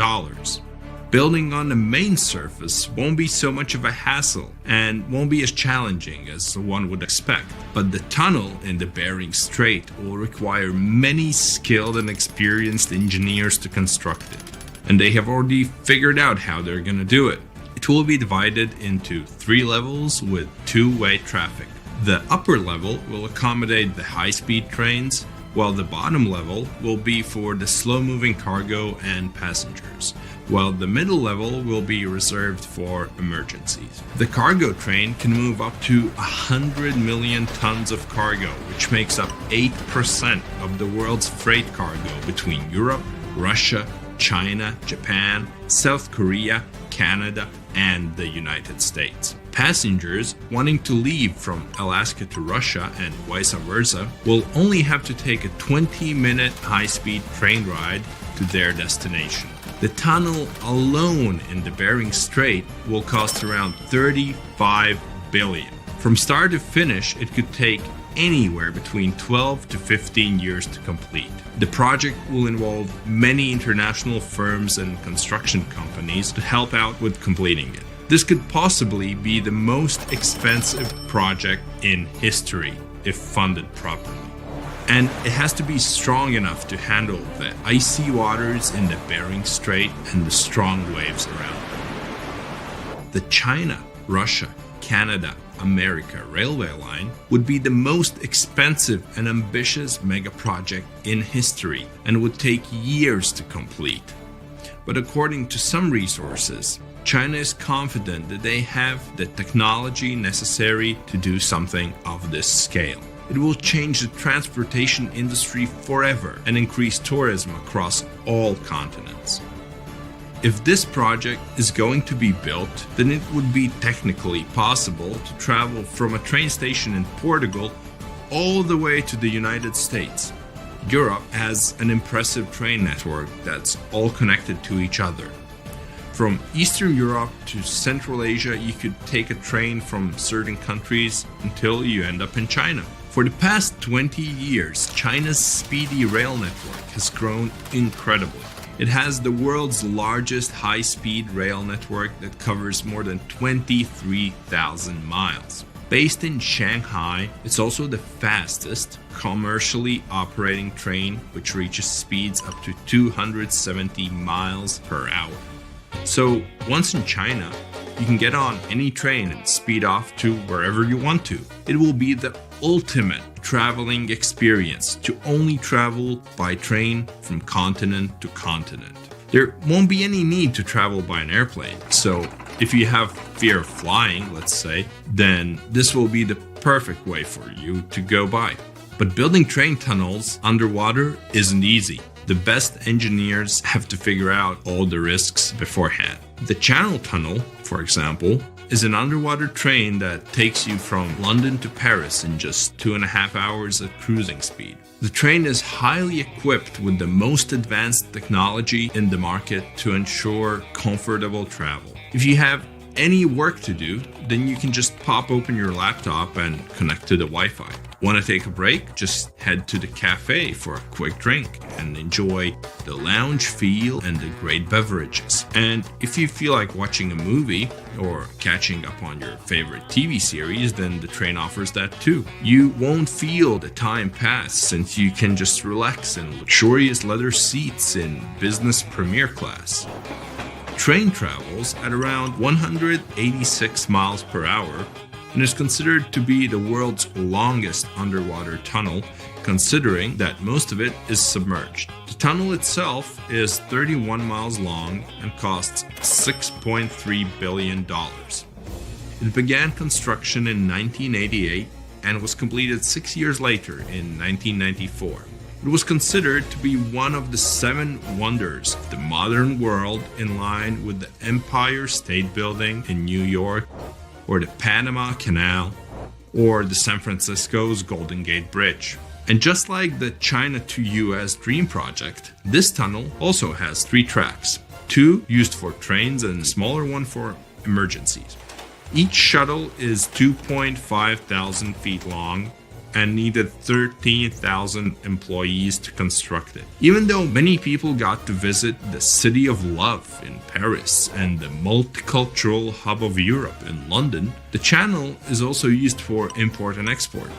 Building on the main surface won't be so much of a hassle and won't be as challenging as one would expect, but the tunnel in the Bering Strait will require many skilled and experienced engineers to construct it, and they have already figured out how they're going to do it. It will be divided into 3 levels with 2-way traffic. The upper level will accommodate the high-speed trains, while the bottom level will be for the slow-moving cargo and passengers, while the middle level will be reserved for emergencies. The cargo train can move up to 100 million tons of cargo, which makes up 8% of the world's freight cargo between Europe, Russia, China, Japan, South Korea, Canada, and the United States. Passengers wanting to leave from Alaska to Russia and vice versa will only have to take a 20-minute high-speed train ride to their destination. The tunnel alone in the Bering Strait will cost around $35 billion. From start to finish, it could take anywhere between 12 to 15 years to complete. The project will involve many international firms and construction companies to help out with completing it. This could possibly be the most expensive project in history if funded properly. And it has to be strong enough to handle the icy waters in the Bering Strait and the strong waves around it. The China, Russia, Canada, America railway line would be the most expensive and ambitious mega project in history and would take years to complete. But according to some resources, China is confident that they have the technology necessary to do something of this scale. It will change the transportation industry forever and increase tourism across all continents. If this project is going to be built, then it would be technically possible to travel from a train station in Portugal all the way to the United States. Europe has an impressive train network that's all connected to each other. From Eastern Europe to Central Asia, you could take a train from certain countries until you end up in China. For the past 20 years, China's speedy rail network has grown incredibly. It has the world's largest high-speed rail network that covers more than 23,000 miles. Based in Shanghai, it's also the fastest commercially operating train, which reaches speeds up to 270 miles per hour. So once in China, you can get on any train and speed off to wherever you want to. It will be the ultimate traveling experience to only travel by train from continent to continent. There won't be any need to travel by an airplane. So if you have fear of flying, let's say, then this will be the perfect way for you to go by. But building train tunnels underwater isn't easy. The best engineers have to figure out all the risks beforehand. The Channel Tunnel, for example, is an underwater train that takes you from London to Paris in just 2.5 hours at cruising speed. The train is highly equipped with the most advanced technology in the market to ensure comfortable travel. If you have any work to do, then you can just pop open your laptop and connect to the Wi-Fi. Want to take a break? Just head to the cafe for a quick drink and enjoy the lounge feel and the great beverages. And if you feel like watching a movie or catching up on your favorite TV series, then the train offers that too. You won't feel the time pass since you can just relax in luxurious leather seats in business premier class. Train travels at around 186 miles per hour and is considered to be the world's longest underwater tunnel, considering that most of it is submerged. The tunnel itself is 31 miles long and costs $6.3 billion. It began construction in 1988 and was completed 6 years later in 1994. It was considered to be one of the 7 wonders of the modern world, in line with the Empire State Building in New York, or the Panama Canal, or the San Francisco's Golden Gate Bridge. And just like the China to US Dream project, this tunnel also has 3 tracks, 2 used for trains and a smaller one for emergencies. Each shuttle is 2.5 thousand feet long and needed 13,000 employees to construct it. Even though many people got to visit the City of Love in Paris and the multicultural hub of Europe in London, the channel is also used for import and export.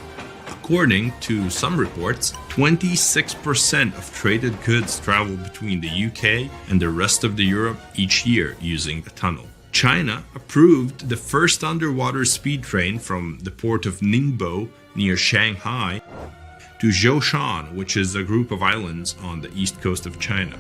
According to some reports, 26% of traded goods travel between the UK and the rest of Europe each year using the tunnel. China approved the first underwater speed train from the port of Ningbo near Shanghai to Zhoushan, which is a group of islands on the east coast of China.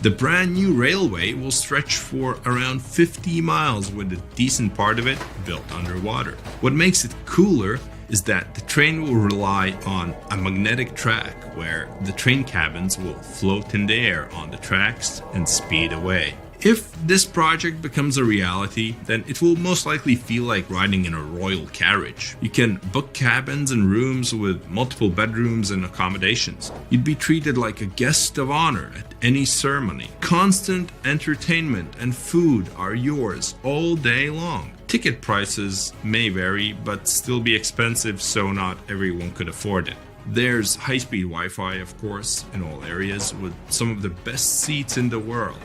The brand new railway will stretch for around 50 miles with a decent part of it built underwater. What makes it cooler is that the train will rely on a magnetic track where the train cabins will float in the air on the tracks and speed away. If this project becomes a reality, then it will most likely feel like riding in a royal carriage. You can book cabins and rooms with multiple bedrooms and accommodations. You'd be treated like a guest of honor at any ceremony. Constant entertainment and food are yours all day long. Ticket prices may vary, but still be expensive, so not everyone could afford it. There's high-speed Wi-Fi, of course, in all areas, with some of the best seats in the world.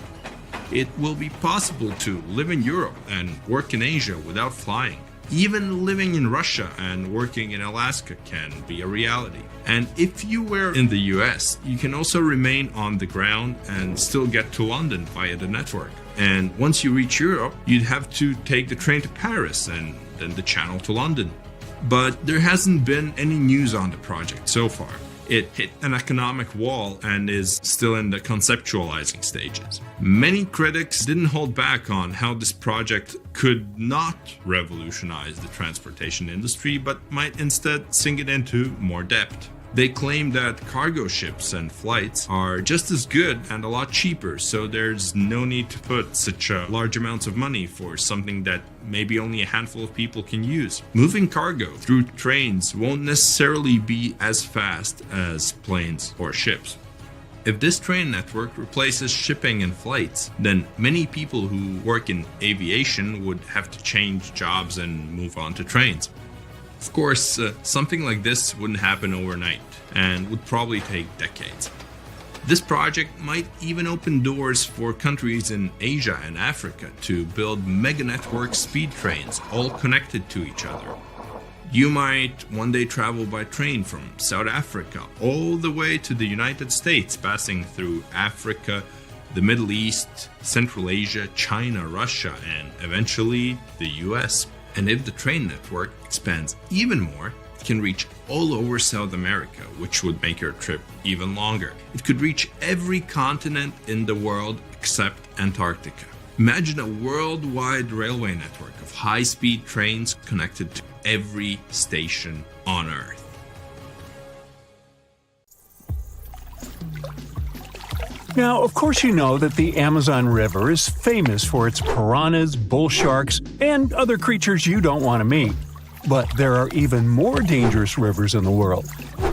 It will be possible to live in Europe and work in Asia without flying. Even living in Russia and working in Alaska can be a reality. And if you were in the US, you can also remain on the ground and still get to London via the network. And once you reach Europe, you'd have to take the train to Paris and then the channel to London. But there hasn't been any news on the project so far. It hit an economic wall and is still in the conceptualizing stages. Many critics didn't hold back on how this project could not revolutionize the transportation industry, but might instead sink it into more depth. They claim that cargo ships and flights are just as good and a lot cheaper, so there's no need to put such large amounts of money for something that maybe only a handful of people can use. Moving cargo through trains won't necessarily be as fast as planes or ships. If this train network replaces shipping and flights, then many people who work in aviation would have to change jobs and move on to trains. Of course, something like this wouldn't happen overnight and would probably take decades. This project might even open doors for countries in Asia and Africa to build mega network speed trains all connected to each other. You might one day travel by train from South Africa all the way to the United States, passing through Africa, the Middle East, Central Asia, China, Russia, and eventually the US. And if the train network expands even more, it can reach all over South America, which would make your trip even longer. It could reach every continent in the world except Antarctica. Imagine a worldwide railway network of high-speed trains connected to every station on Earth. Now, of course you know that the Amazon River is famous for its piranhas, bull sharks, and other creatures you don't want to meet. But there are even more dangerous rivers in the world.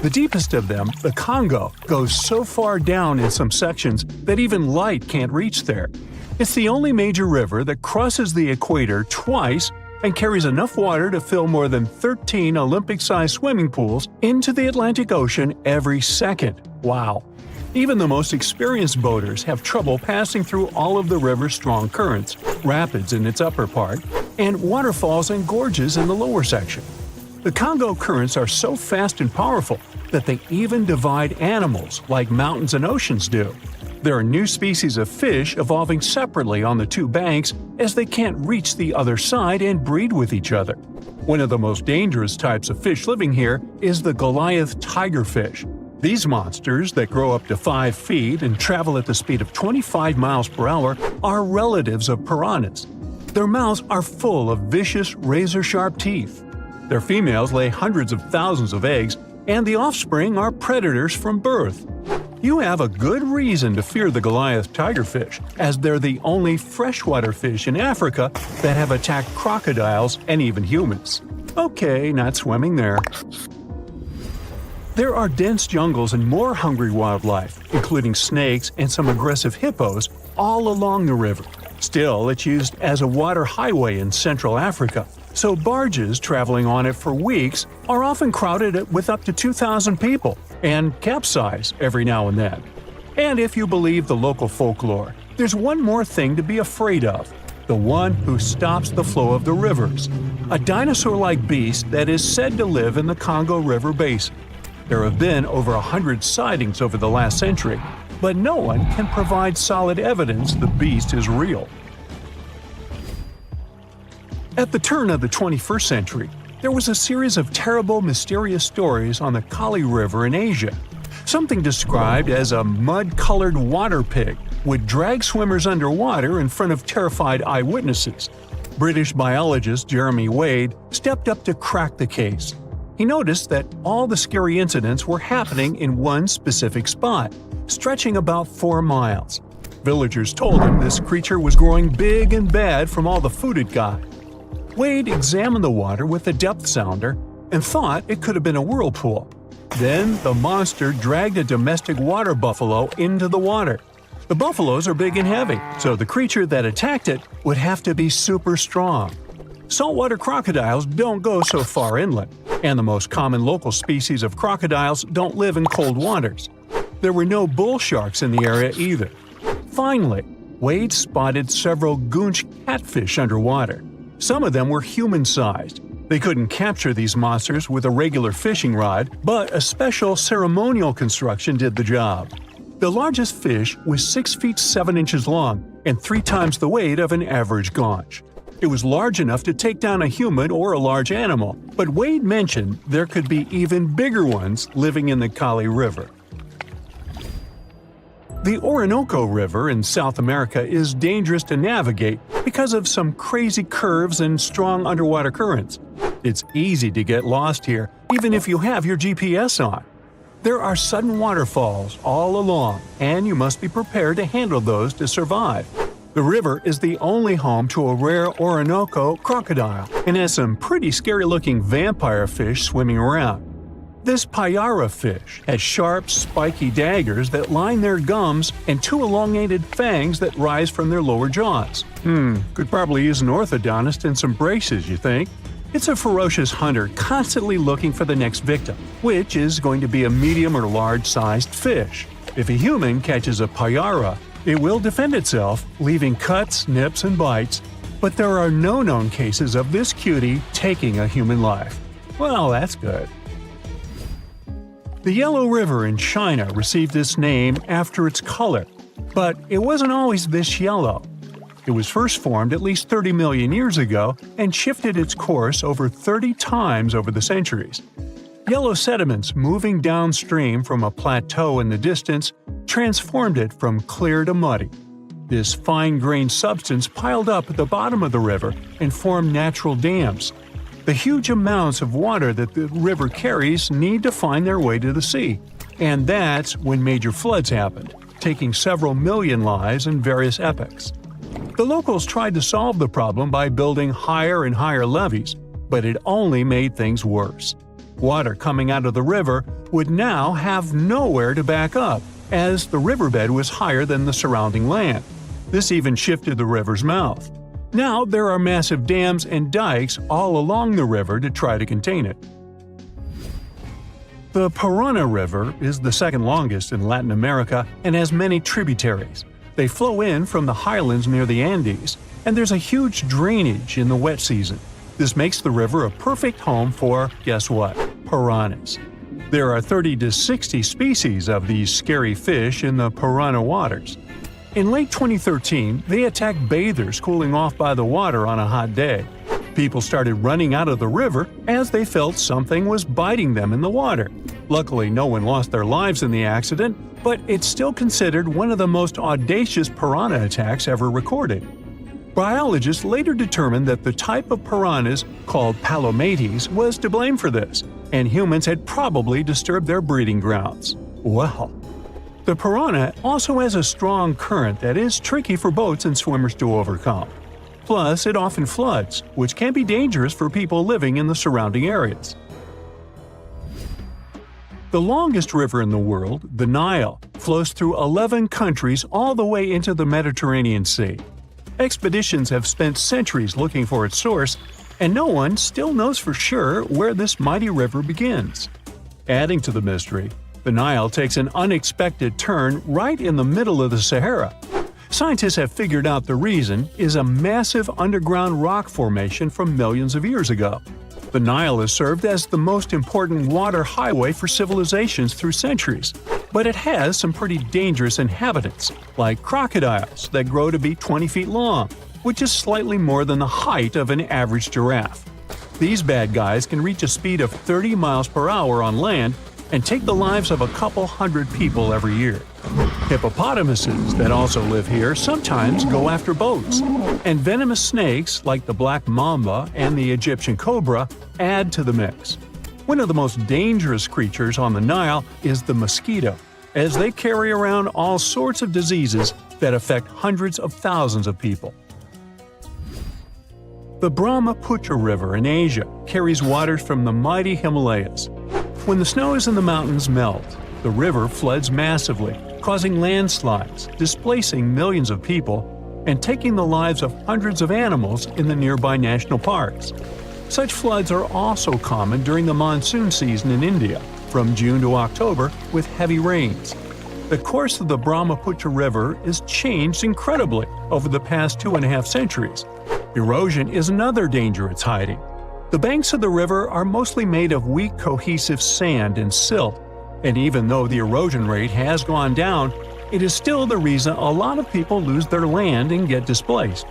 The deepest of them, the Congo, goes so far down in some sections that even light can't reach there. It's the only major river that crosses the equator twice and carries enough water to fill more than 13 Olympic-sized swimming pools into the Atlantic Ocean every second. Wow! Even the most experienced boaters have trouble passing through all of the river's strong currents, rapids in its upper part, and waterfalls and gorges in the lower section. The Congo currents are so fast and powerful that they even divide animals like mountains and oceans do. There are new species of fish evolving separately on the two banks as they can't reach the other side and breed with each other. One of the most dangerous types of fish living here is the Goliath tigerfish. These monsters, that grow up to 5 feet and travel at the speed of 25 miles per hour, are relatives of piranhas. Their mouths are full of vicious, razor-sharp teeth. Their females lay hundreds of thousands of eggs, and the offspring are predators from birth. You have a good reason to fear the Goliath tigerfish, as they're the only freshwater fish in Africa that have attacked crocodiles and even humans. Okay, not swimming there. There are dense jungles and more hungry wildlife, including snakes and some aggressive hippos, all along the river. Still, it's used as a water highway in Central Africa, so barges traveling on it for weeks are often crowded with up to 2,000 people and capsize every now and then. And if you believe the local folklore, there's one more thing to be afraid of: the one who stops the flow of the rivers, a dinosaur-like beast that is said to live in the Congo River basin. There have been over 100 sightings over the last century, but no one can provide solid evidence the beast is real. At the turn of the 21st century, there was a series of terrible, mysterious stories on the Kali River in Asia. Something described as a mud-colored water pig would drag swimmers underwater in front of terrified eyewitnesses. British biologist Jeremy Wade stepped up to crack the case. He noticed that all the scary incidents were happening in one specific spot, stretching about 4 miles. Villagers told him this creature was growing big and bad from all the food it got. Wade examined the water with a depth sounder and thought it could have been a whirlpool. Then the monster dragged a domestic water buffalo into the water. The buffaloes are big and heavy, so the creature that attacked it would have to be super strong. Saltwater crocodiles don't go so far inland, and the most common local species of crocodiles don't live in cold waters. There were no bull sharks in the area either. Finally, Wade spotted several goonch catfish underwater. Some of them were human-sized. They couldn't capture these monsters with a regular fishing rod, but a special ceremonial construction did the job. The largest fish was 6 feet 7 inches long and 3 times the weight of an average gaunch. It was large enough to take down a human or a large animal, but Wade mentioned there could be even bigger ones living in the Kali River. The Orinoco River in South America is dangerous to navigate because of some crazy curves and strong underwater currents. It's easy to get lost here, even if you have your GPS on. There are sudden waterfalls all along, and you must be prepared to handle those to survive. The river is the only home to a rare Orinoco crocodile and has some pretty scary-looking vampire fish swimming around. This payara fish has sharp, spiky daggers that line their gums and 2 elongated fangs that rise from their lower jaws. Could probably use an orthodontist and some braces, you think? It's a ferocious hunter constantly looking for the next victim, which is going to be a medium or large-sized fish. If a human catches a payara, it will defend itself, leaving cuts, nips, and bites, but there are no known cases of this cutie taking a human life. Well, that's good. The Yellow River in China received its name after its color, but it wasn't always this yellow. It was first formed at least 30 million years ago and shifted its course over 30 times over the centuries. Yellow sediments moving downstream from a plateau in the distance transformed it from clear to muddy. This fine-grained substance piled up at the bottom of the river and formed natural dams. The huge amounts of water that the river carries need to find their way to the sea, and that's when major floods happened, taking several million lives in various epochs. The locals tried to solve the problem by building higher and higher levees, but it only made things worse. Water coming out of the river would now have nowhere to back up, as the riverbed was higher than the surrounding land. This even shifted the river's mouth. Now there are massive dams and dikes all along the river to try to contain it. The Parana River is the second longest in Latin America and has many tributaries. They flow in from the highlands near the Andes, and there's a huge drainage in the wet season. This makes the river a perfect home for, guess what, piranhas. There are 30 to 60 species of these scary fish in the Parana waters. In late 2013, they attacked bathers cooling off by the water on a hot day. People started running out of the river as they felt something was biting them in the water. Luckily, no one lost their lives in the accident, but it's still considered one of the most audacious piranha attacks ever recorded. Biologists later determined that the type of piranhas, called palomates, was to blame for this, and humans had probably disturbed their breeding grounds. Well, the piranha also has a strong current that is tricky for boats and swimmers to overcome. Plus, it often floods, which can be dangerous for people living in the surrounding areas. The longest river in the world, the Nile, flows through 11 countries all the way into the Mediterranean Sea. Expeditions have spent centuries looking for its source, and no one still knows for sure where this mighty river begins. Adding to the mystery, the Nile takes an unexpected turn right in the middle of the Sahara. Scientists have figured out the reason is a massive underground rock formation from millions of years ago. The Nile has served as the most important water highway for civilizations through centuries, but it has some pretty dangerous inhabitants, like crocodiles that grow to be 20 feet long, which is slightly more than the height of an average giraffe. These bad guys can reach a speed of 30 miles per hour on land and take the lives of a couple hundred people every year. Hippopotamuses that also live here sometimes go after boats, and venomous snakes like the black mamba and the Egyptian cobra add to the mix. One of the most dangerous creatures on the Nile is the mosquito, as they carry around all sorts of diseases that affect hundreds of thousands of people. The Brahmaputra River in Asia carries waters from the mighty Himalayas. When the snows in the mountains melt, the river floods massively, causing landslides, displacing millions of people, and taking the lives of hundreds of animals in the nearby national parks. Such floods are also common during the monsoon season in India, from June to October, with heavy rains. The course of the Brahmaputra River is changed incredibly over the past 2.5 centuries. Erosion is another danger it's hiding. The banks of the river are mostly made of weak cohesive sand and silt, and even though the erosion rate has gone down, it is still the reason a lot of people lose their land and get displaced.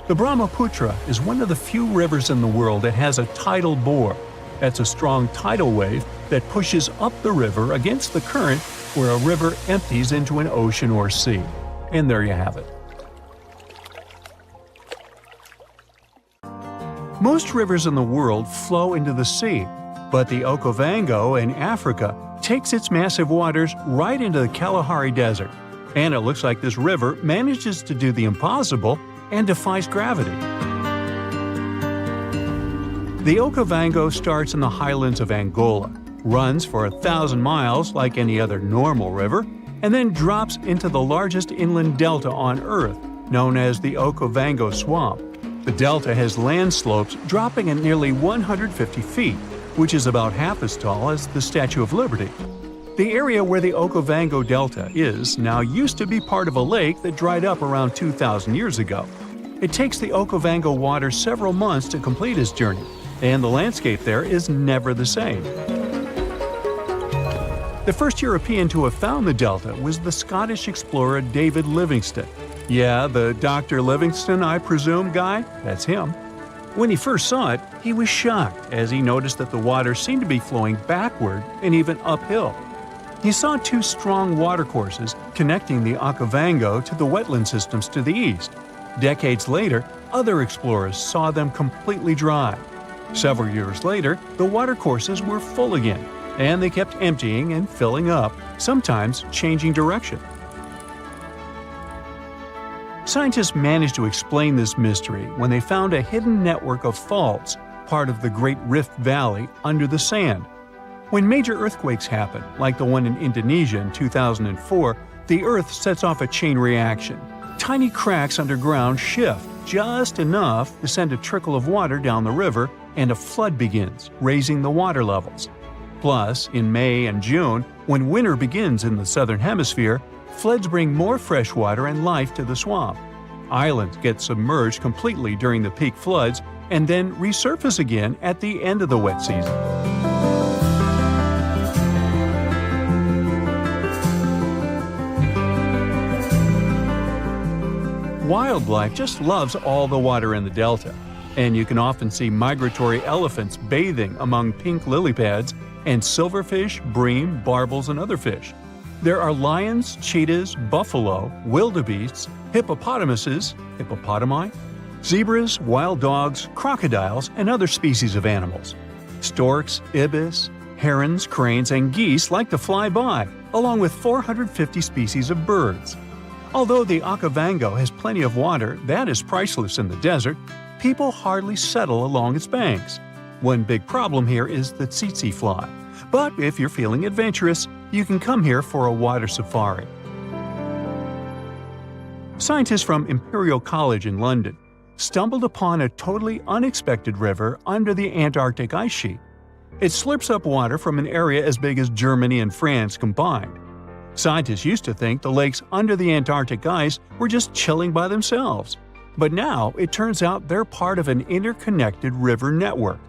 The Brahmaputra is one of the few rivers in the world that has a tidal bore. That's a strong tidal wave that pushes up the river against the current where a river empties into an ocean or sea. And there you have it. Most rivers in the world flow into the sea, but the Okavango in Africa takes its massive waters right into the Kalahari Desert, and it looks like this river manages to do the impossible and defies gravity. The Okavango starts in the highlands of Angola, runs for 1,000 miles like any other normal river, and then drops into the largest inland delta on Earth, known as the Okavango Swamp. The delta has land slopes dropping at nearly 150 feet, which is about half as tall as the Statue of Liberty. The area where the Okavango Delta is now used to be part of a lake that dried up around 2,000 years ago. It takes the Okavango water several months to complete its journey, and the landscape there is never the same. The first European to have found the delta was the Scottish explorer David Livingstone. Yeah, the Dr. Livingstone, I presume, guy? That's him. When he first saw it, he was shocked as he noticed that the water seemed to be flowing backward and even uphill. He saw two strong watercourses connecting the Okavango to the wetland systems to the east. Decades later, other explorers saw them completely dry. Several years later, the watercourses were full again, and they kept emptying and filling up, sometimes changing direction. Scientists managed to explain this mystery when they found a hidden network of faults, part of the Great Rift Valley, under the sand. When major earthquakes happen, like the one in Indonesia in 2004, the Earth sets off a chain reaction. Tiny cracks underground shift just enough to send a trickle of water down the river, and a flood begins, raising the water levels. Plus, in May and June, when winter begins in the southern hemisphere, floods bring more fresh water and life to the swamp. Islands get submerged completely during the peak floods and then resurface again at the end of the wet season. Wildlife just loves all the water in the delta, and you can often see migratory elephants bathing among pink lily pads and silverfish, bream, barbels, and other fish. There are lions, cheetahs, buffalo, wildebeests, hippopotamuses, hippopotami, zebras, wild dogs, crocodiles, and other species of animals. Storks, ibis, herons, cranes, and geese like to fly by, along with 450 species of birds. Although the Okavango has plenty of water that is priceless in the desert, people hardly settle along its banks. One big problem here is the tsetse fly, But if you're feeling adventurous, you can come here for a water safari. Scientists from Imperial College in London stumbled upon a totally unexpected river under the Antarctic ice sheet. It slurps up water from an area as big as Germany and France combined. Scientists used to think the lakes under the Antarctic ice were just chilling by themselves. But now it turns out they're part of an interconnected river network.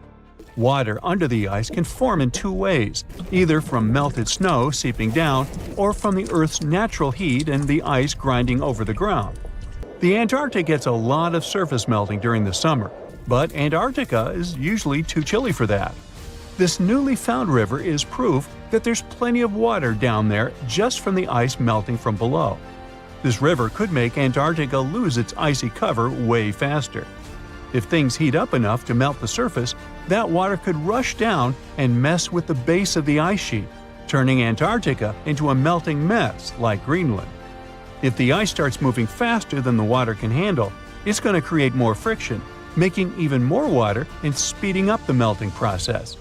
Water under the ice can form in two ways, either from melted snow seeping down or from the Earth's natural heat and the ice grinding over the ground. The Antarctic gets a lot of surface melting during the summer, but Antarctica is usually too chilly for that. This newly found river is proof that there's plenty of water down there just from the ice melting from below. This river could make Antarctica lose its icy cover way faster. If things heat up enough to melt the surface, that water could rush down and mess with the base of the ice sheet, turning Antarctica into a melting mess like Greenland. If the ice starts moving faster than the water can handle, it's going to create more friction, making even more water and speeding up the melting process.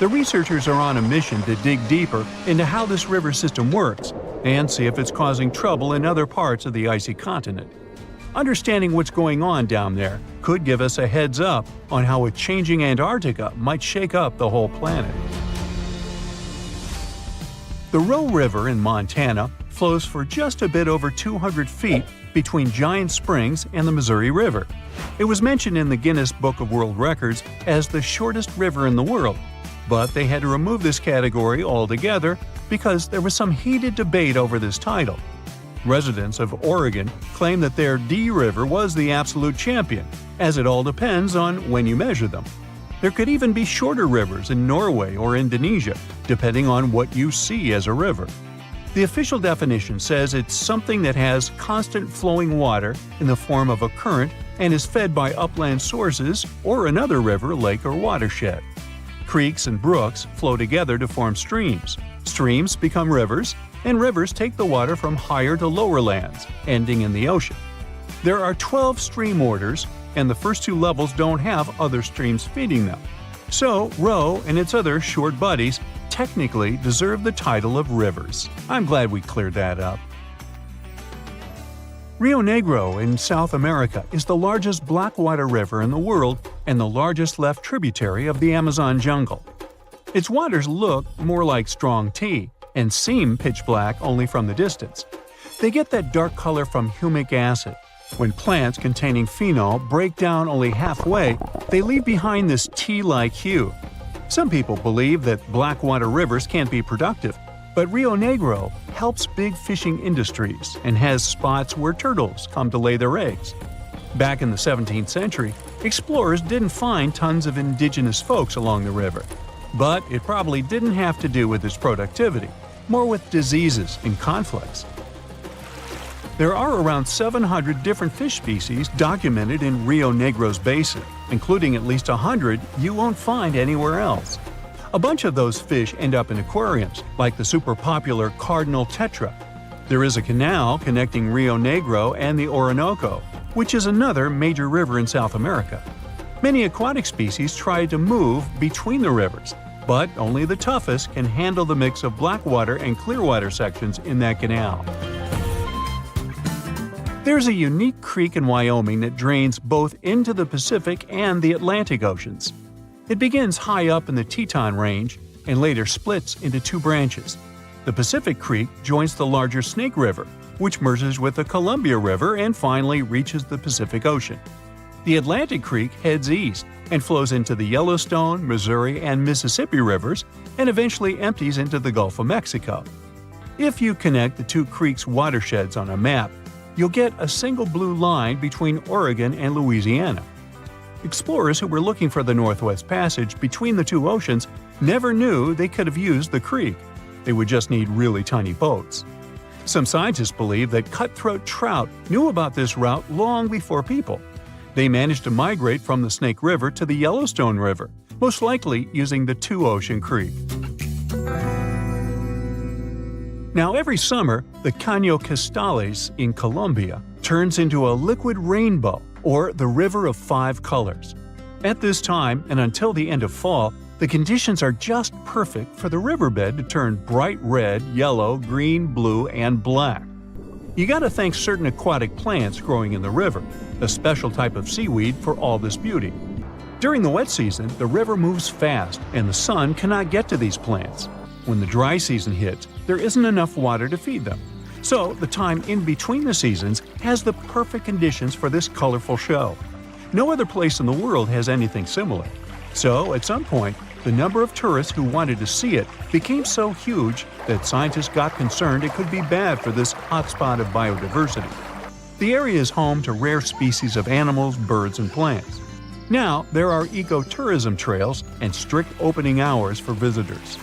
The researchers are on a mission to dig deeper into how this river system works and see if it's causing trouble in other parts of the icy continent. Understanding what's going on down there could give us a heads up on how a changing Antarctica might shake up the whole planet. The Roe River in Montana flows for just a bit over 200 feet between Giant Springs and the Missouri River. It was mentioned in the Guinness Book of World Records as the shortest river in the world, but they had to remove this category altogether because there was some heated debate over this title. Residents of Oregon claim that their D River was the absolute champion, as it all depends on when you measure them. There could even be shorter rivers in Norway or Indonesia, depending on what you see as a river. The official definition says it's something that has constant flowing water in the form of a current and is fed by upland sources or another river, lake, or watershed. Creeks and brooks flow together to form streams. Streams become rivers, and rivers take the water from higher to lower lands, ending in the ocean. There are 12 stream orders, and the first two levels don't have other streams feeding them. So, Roe and its other short buddies technically deserve the title of rivers. I'm glad we cleared that up. Rio Negro in South America is the largest blackwater river in the world and the largest left tributary of the Amazon jungle. Its waters look more like strong tea and seem pitch black only from the distance. They get that dark color from humic acid. When plants containing phenol break down only halfway, they leave behind this tea-like hue. Some people believe that blackwater rivers can't be productive, but Rio Negro helps big fishing industries and has spots where turtles come to lay their eggs. Back in the 17th century, explorers didn't find tons of indigenous folks along the river. But it probably didn't have to do with its productivity, more with diseases and conflicts. There are around 700 different fish species documented in Rio Negro's basin, including at least 100 you won't find anywhere else. A bunch of those fish end up in aquariums, like the super popular cardinal tetra. There is a canal connecting Rio Negro and the Orinoco, which is another major river in South America. Many aquatic species try to move between the rivers, but only the toughest can handle the mix of blackwater and clearwater sections in that canal. There's a unique creek in Wyoming that drains both into the Pacific and the Atlantic Oceans. It begins high up in the Teton Range and later splits into two branches. The Pacific Creek joins the larger Snake River, which merges with the Columbia River and finally reaches the Pacific Ocean. The Atlantic Creek heads east and flows into the Yellowstone, Missouri, and Mississippi rivers and eventually empties into the Gulf of Mexico. If you connect the two creeks' watersheds on a map, you'll get a single blue line between Oregon and Louisiana. Explorers who were looking for the Northwest Passage between the two oceans never knew they could have used the creek. They would just need really tiny boats. Some scientists believe that cutthroat trout knew about this route long before people. They managed to migrate from the Snake River to the Yellowstone River, most likely using the Two-Ocean Creek. Now, every summer, the Cano Cristales in Colombia turns into a liquid rainbow, or the River of Five Colors. At this time, and until the end of fall, The conditions are just perfect for the riverbed to turn bright red, yellow, green, blue, and black. You gotta thank certain aquatic plants growing in the river, a special type of seaweed for all this beauty. During the wet season, the river moves fast and the sun cannot get to these plants. When the dry season hits, there isn't enough water to feed them. So the time in between the seasons has the perfect conditions for this colorful show. No other place in the world has anything similar. So at some point, the number of tourists who wanted to see it became so huge that scientists got concerned it could be bad for this hotspot of biodiversity. The area is home to rare species of animals, birds, and plants. Now, there are ecotourism trails and strict opening hours for visitors.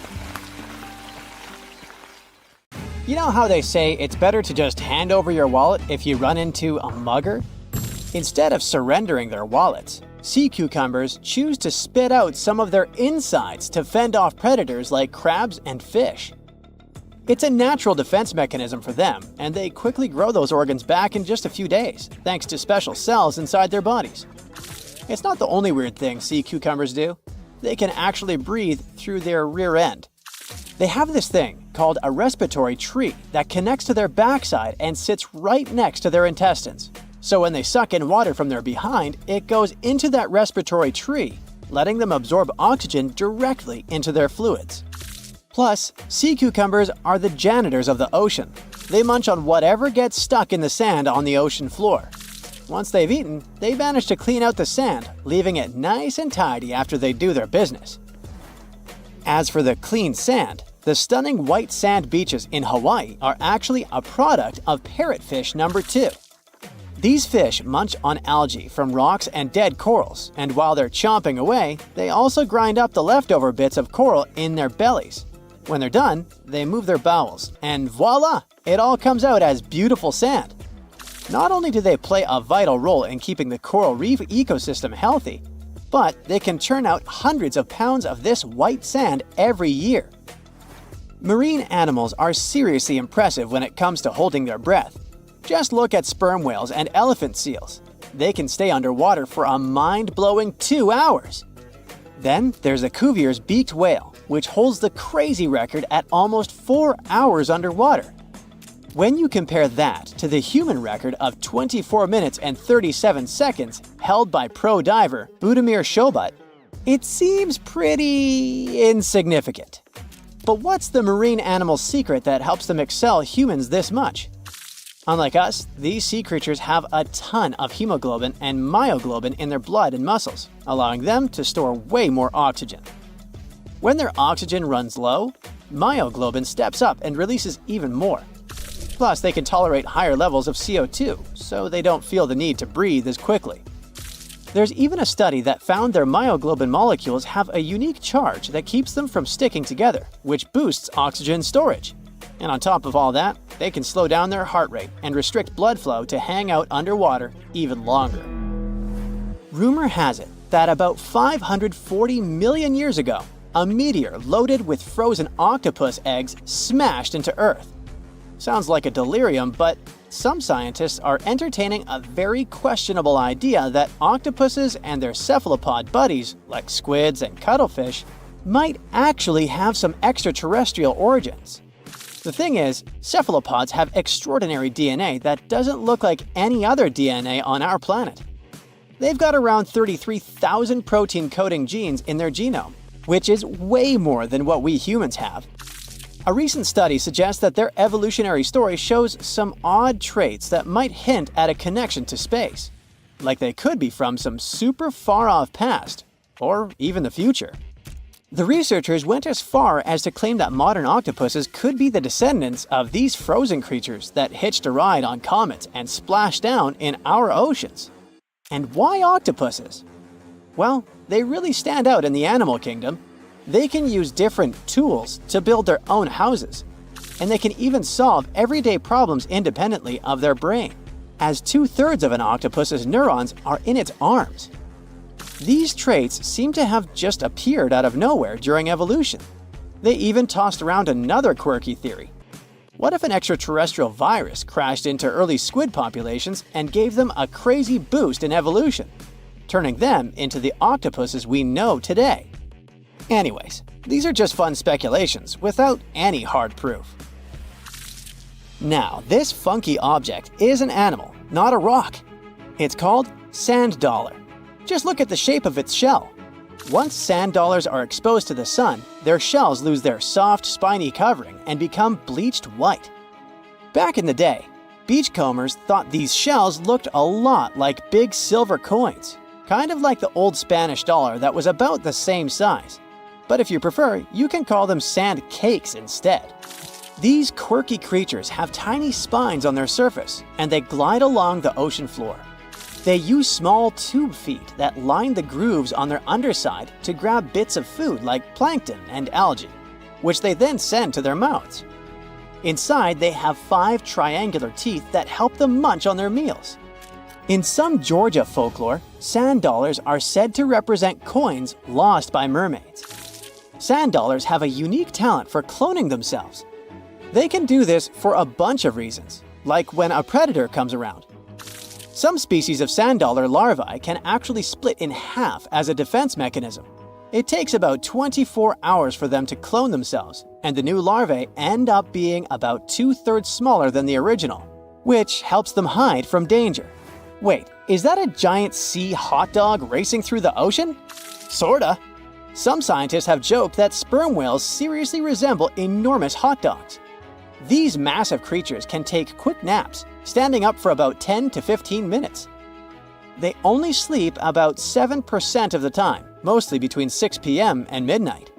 You know how they say it's better to just hand over your wallet if you run into a mugger? Instead of surrendering their wallets, sea cucumbers choose to spit out some of their insides to fend off predators like crabs and fish. It's a natural defense mechanism for them, and they quickly grow those organs back in just a few days, thanks to special cells inside their bodies. It's not the only weird thing sea cucumbers do. They can actually breathe through their rear end. They have this thing called a respiratory tree that connects to their backside and sits right next to their intestines. So when they suck in water from their behind, it goes into that respiratory tree, letting them absorb oxygen directly into their fluids. Plus, sea cucumbers are the janitors of the ocean. They munch on whatever gets stuck in the sand on the ocean floor. Once they've eaten, they manage to clean out the sand, leaving it nice and tidy after they do their business. As for the clean sand, the stunning white sand beaches in Hawaii are actually a product of parrotfish number 2. These fish munch on algae from rocks and dead corals, and while they're chomping away, they also grind up the leftover bits of coral in their bellies. When they're done, they move their bowels, and voila! It all comes out as beautiful sand. Not only do they play a vital role in keeping the coral reef ecosystem healthy, but they can churn out hundreds of pounds of this white sand every year. Marine animals are seriously impressive when it comes to holding their breath. Just look at sperm whales and elephant seals. They can stay underwater for a mind-blowing 2 hours. Then there's a Cuvier's beaked whale, which holds the crazy record at almost 4 hours underwater. When you compare that to the human record of 24 minutes and 37 seconds held by pro diver Budimir Shobat, it seems pretty insignificant. But what's the marine animal's secret that helps them excel humans this much? Unlike us, these sea creatures have a ton of hemoglobin and myoglobin in their blood and muscles, allowing them to store way more oxygen. When their oxygen runs low, myoglobin steps up and releases even more. Plus, they can tolerate higher levels of CO2, so they don't feel the need to breathe as quickly. There's even a study that found their myoglobin molecules have a unique charge that keeps them from sticking together, which boosts oxygen storage. And on top of all that, they can slow down their heart rate and restrict blood flow to hang out underwater even longer. Rumor has it that about 540 million years ago, a meteor loaded with frozen octopus eggs smashed into Earth. Sounds like a delirium, but some scientists are entertaining a very questionable idea that octopuses and their cephalopod buddies, like squids and cuttlefish, might actually have some extraterrestrial origins. The thing is, cephalopods have extraordinary DNA that doesn't look like any other DNA on our planet. They've got around 33,000 protein-coding genes in their genome, which is way more than what we humans have. A recent study suggests that their evolutionary story shows some odd traits that might hint at a connection to space, like they could be from some super far-off past, or even the future. The researchers went as far as to claim that modern octopuses could be the descendants of these frozen creatures that hitched a ride on comets and splashed down in our oceans. And why octopuses? Well, they really stand out in the animal kingdom. They can use different tools to build their own houses, and they can even solve everyday problems independently of their brain, as 2/3 of an octopus's neurons are in its arms. These traits seem to have just appeared out of nowhere during evolution. They even tossed around another quirky theory. What if an extraterrestrial virus crashed into early squid populations and gave them a crazy boost in evolution, turning them into the octopuses we know today? Anyways, these are just fun speculations without any hard proof. Now, this funky object is an animal, not a rock. It's called sand dollar. Just look at the shape of its shell. Once sand dollars are exposed to the sun, their shells lose their soft, spiny covering and become bleached white. Back in the day, beachcombers thought these shells looked a lot like big silver coins, kind of like the old Spanish dollar that was about the same size. But if you prefer, you can call them sand cakes instead. These quirky creatures have tiny spines on their surface, and they glide along the ocean floor. They use small tube feet that line the grooves on their underside to grab bits of food like plankton and algae, which they then send to their mouths. Inside, they have 5 triangular teeth that help them munch on their meals. In some Georgia folklore, sand dollars are said to represent coins lost by mermaids. Sand dollars have a unique talent for cloning themselves. They can do this for a bunch of reasons, like when a predator comes around. Some species of sand dollar larvae can actually split in half as a defense mechanism. It takes about 24 hours for them to clone themselves, and the new larvae end up being about 2/3 smaller than the original, which helps them hide from danger. Wait, is that a giant sea hot dog racing through the ocean? Sorta. Some scientists have joked that sperm whales seriously resemble enormous hot dogs. These massive creatures can take quick naps, standing up for about 10 to 15 minutes. They only sleep about 7% of the time, mostly between 6 p.m. and midnight.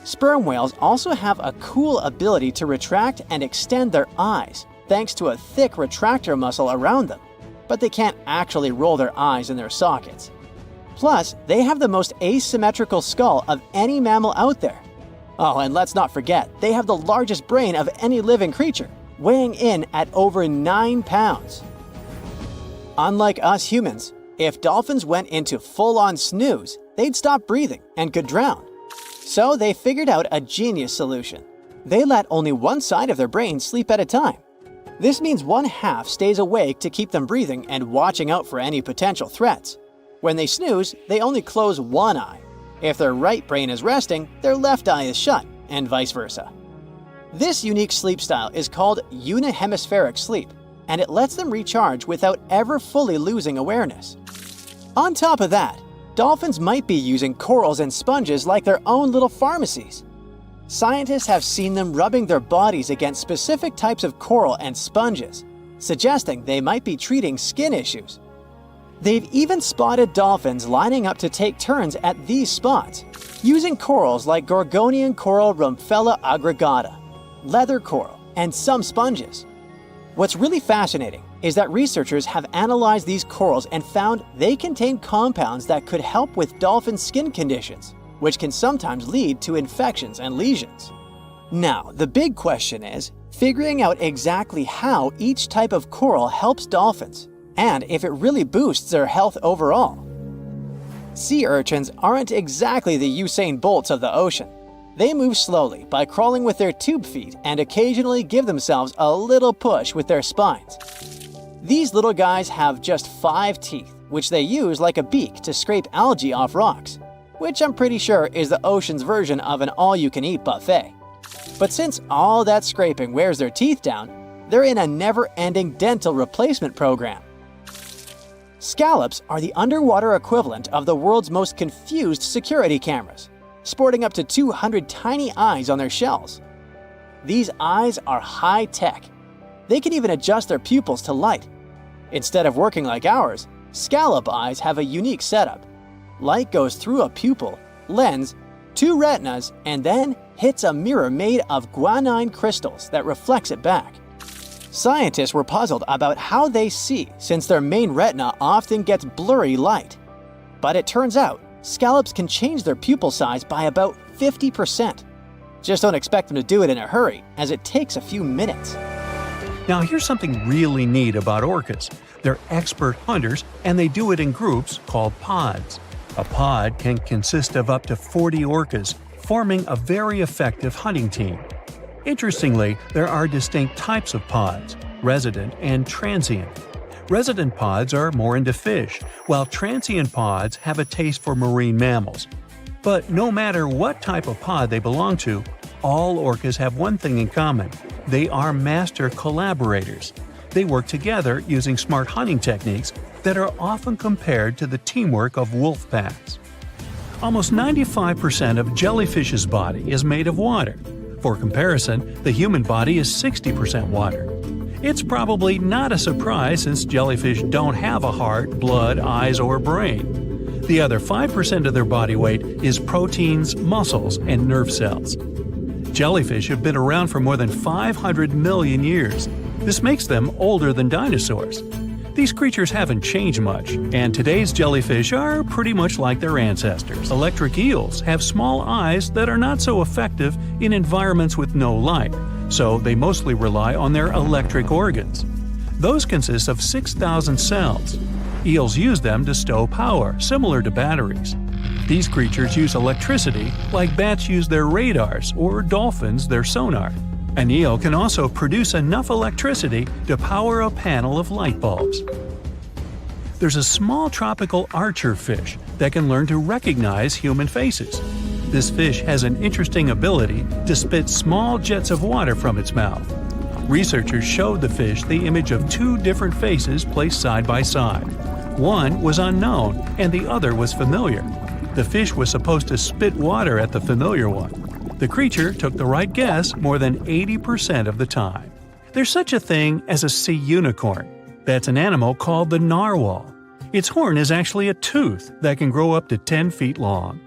Sperm whales also have a cool ability to retract and extend their eyes, thanks to a thick retractor muscle around them, but they can't actually roll their eyes in their sockets. Plus, they have the most asymmetrical skull of any mammal out there. Oh, and let's not forget, they have the largest brain of any living creature, weighing in at over 9 pounds. Unlike us humans, if dolphins went into full-on snooze, they'd stop breathing and could drown. So they figured out a genius solution. They let only one side of their brain sleep at a time. This means one half stays awake to keep them breathing and watching out for any potential threats. When they snooze, they only close one eye. If their right brain is resting, their left eye is shut, and vice versa. This unique sleep style is called unihemispheric sleep, and it lets them recharge without ever fully losing awareness. On top of that, dolphins might be using corals and sponges like their own little pharmacies. Scientists have seen them rubbing their bodies against specific types of coral and sponges, suggesting they might be treating skin issues. They've even spotted dolphins lining up to take turns at these spots, using corals like Gorgonian coral Rumpella aggregata, leather coral, and some sponges. What's really fascinating is that researchers have analyzed these corals and found they contain compounds that could help with dolphin skin conditions, which can sometimes lead to infections and lesions. Now, the big question is figuring out exactly how each type of coral helps dolphins, and if it really boosts their health overall. Sea urchins aren't exactly the Usain Bolts of the ocean. They move slowly by crawling with their tube feet and occasionally give themselves a little push with their spines. These little guys have just 5 teeth, which they use like a beak to scrape algae off rocks, which I'm pretty sure is the ocean's version of an all-you-can-eat buffet. But since all that scraping wears their teeth down, they're in a never-ending dental replacement program. Scallops are the underwater equivalent of the world's most confused security cameras, sporting up to 200 tiny eyes on their shells. These eyes are high-tech. They can even adjust their pupils to light. Instead of working like ours, scallop eyes have a unique setup. Light goes through a pupil, lens, 2 retinas, and then hits a mirror made of guanine crystals that reflects it back. Scientists were puzzled about how they see since their main retina often gets blurry light. But it turns out, scallops can change their pupil size by about 50%. Just don't expect them to do it in a hurry, as it takes a few minutes. Now here's something really neat about orcas. They're expert hunters, and they do it in groups called pods. A pod can consist of up to 40 orcas, forming a very effective hunting team. Interestingly, there are distinct types of pods: resident and transient. Resident pods are more into fish, while transient pods have a taste for marine mammals. But no matter what type of pod they belong to, all orcas have one thing in common: they are master collaborators. They work together using smart hunting techniques that are often compared to the teamwork of wolf packs. Almost 95% of jellyfish's body is made of water. For comparison, the human body is 60% water. It's probably not a surprise since jellyfish don't have a heart, blood, eyes, or brain. The other 5% of their body weight is proteins, muscles, and nerve cells. Jellyfish have been around for more than 500 million years. This makes them older than dinosaurs. These creatures haven't changed much, and today's jellyfish are pretty much like their ancestors. Electric eels have small eyes that are not so effective in environments with no light, so they mostly rely on their electric organs. Those consist of 6,000 cells. Eels use them to stow power, similar to batteries. These creatures use electricity like bats use their radars or dolphins their sonar. An eel can also produce enough electricity to power a panel of light bulbs. There's a small tropical archer fish that can learn to recognize human faces. This fish has an interesting ability to spit small jets of water from its mouth. Researchers showed the fish the image of two different faces placed side by side. One was unknown and the other was familiar. The fish was supposed to spit water at the familiar one. The creature took the right guess more than 80% of the time. There's such a thing as a sea unicorn. That's an animal called the narwhal. Its horn is actually a tooth that can grow up to 10 feet long.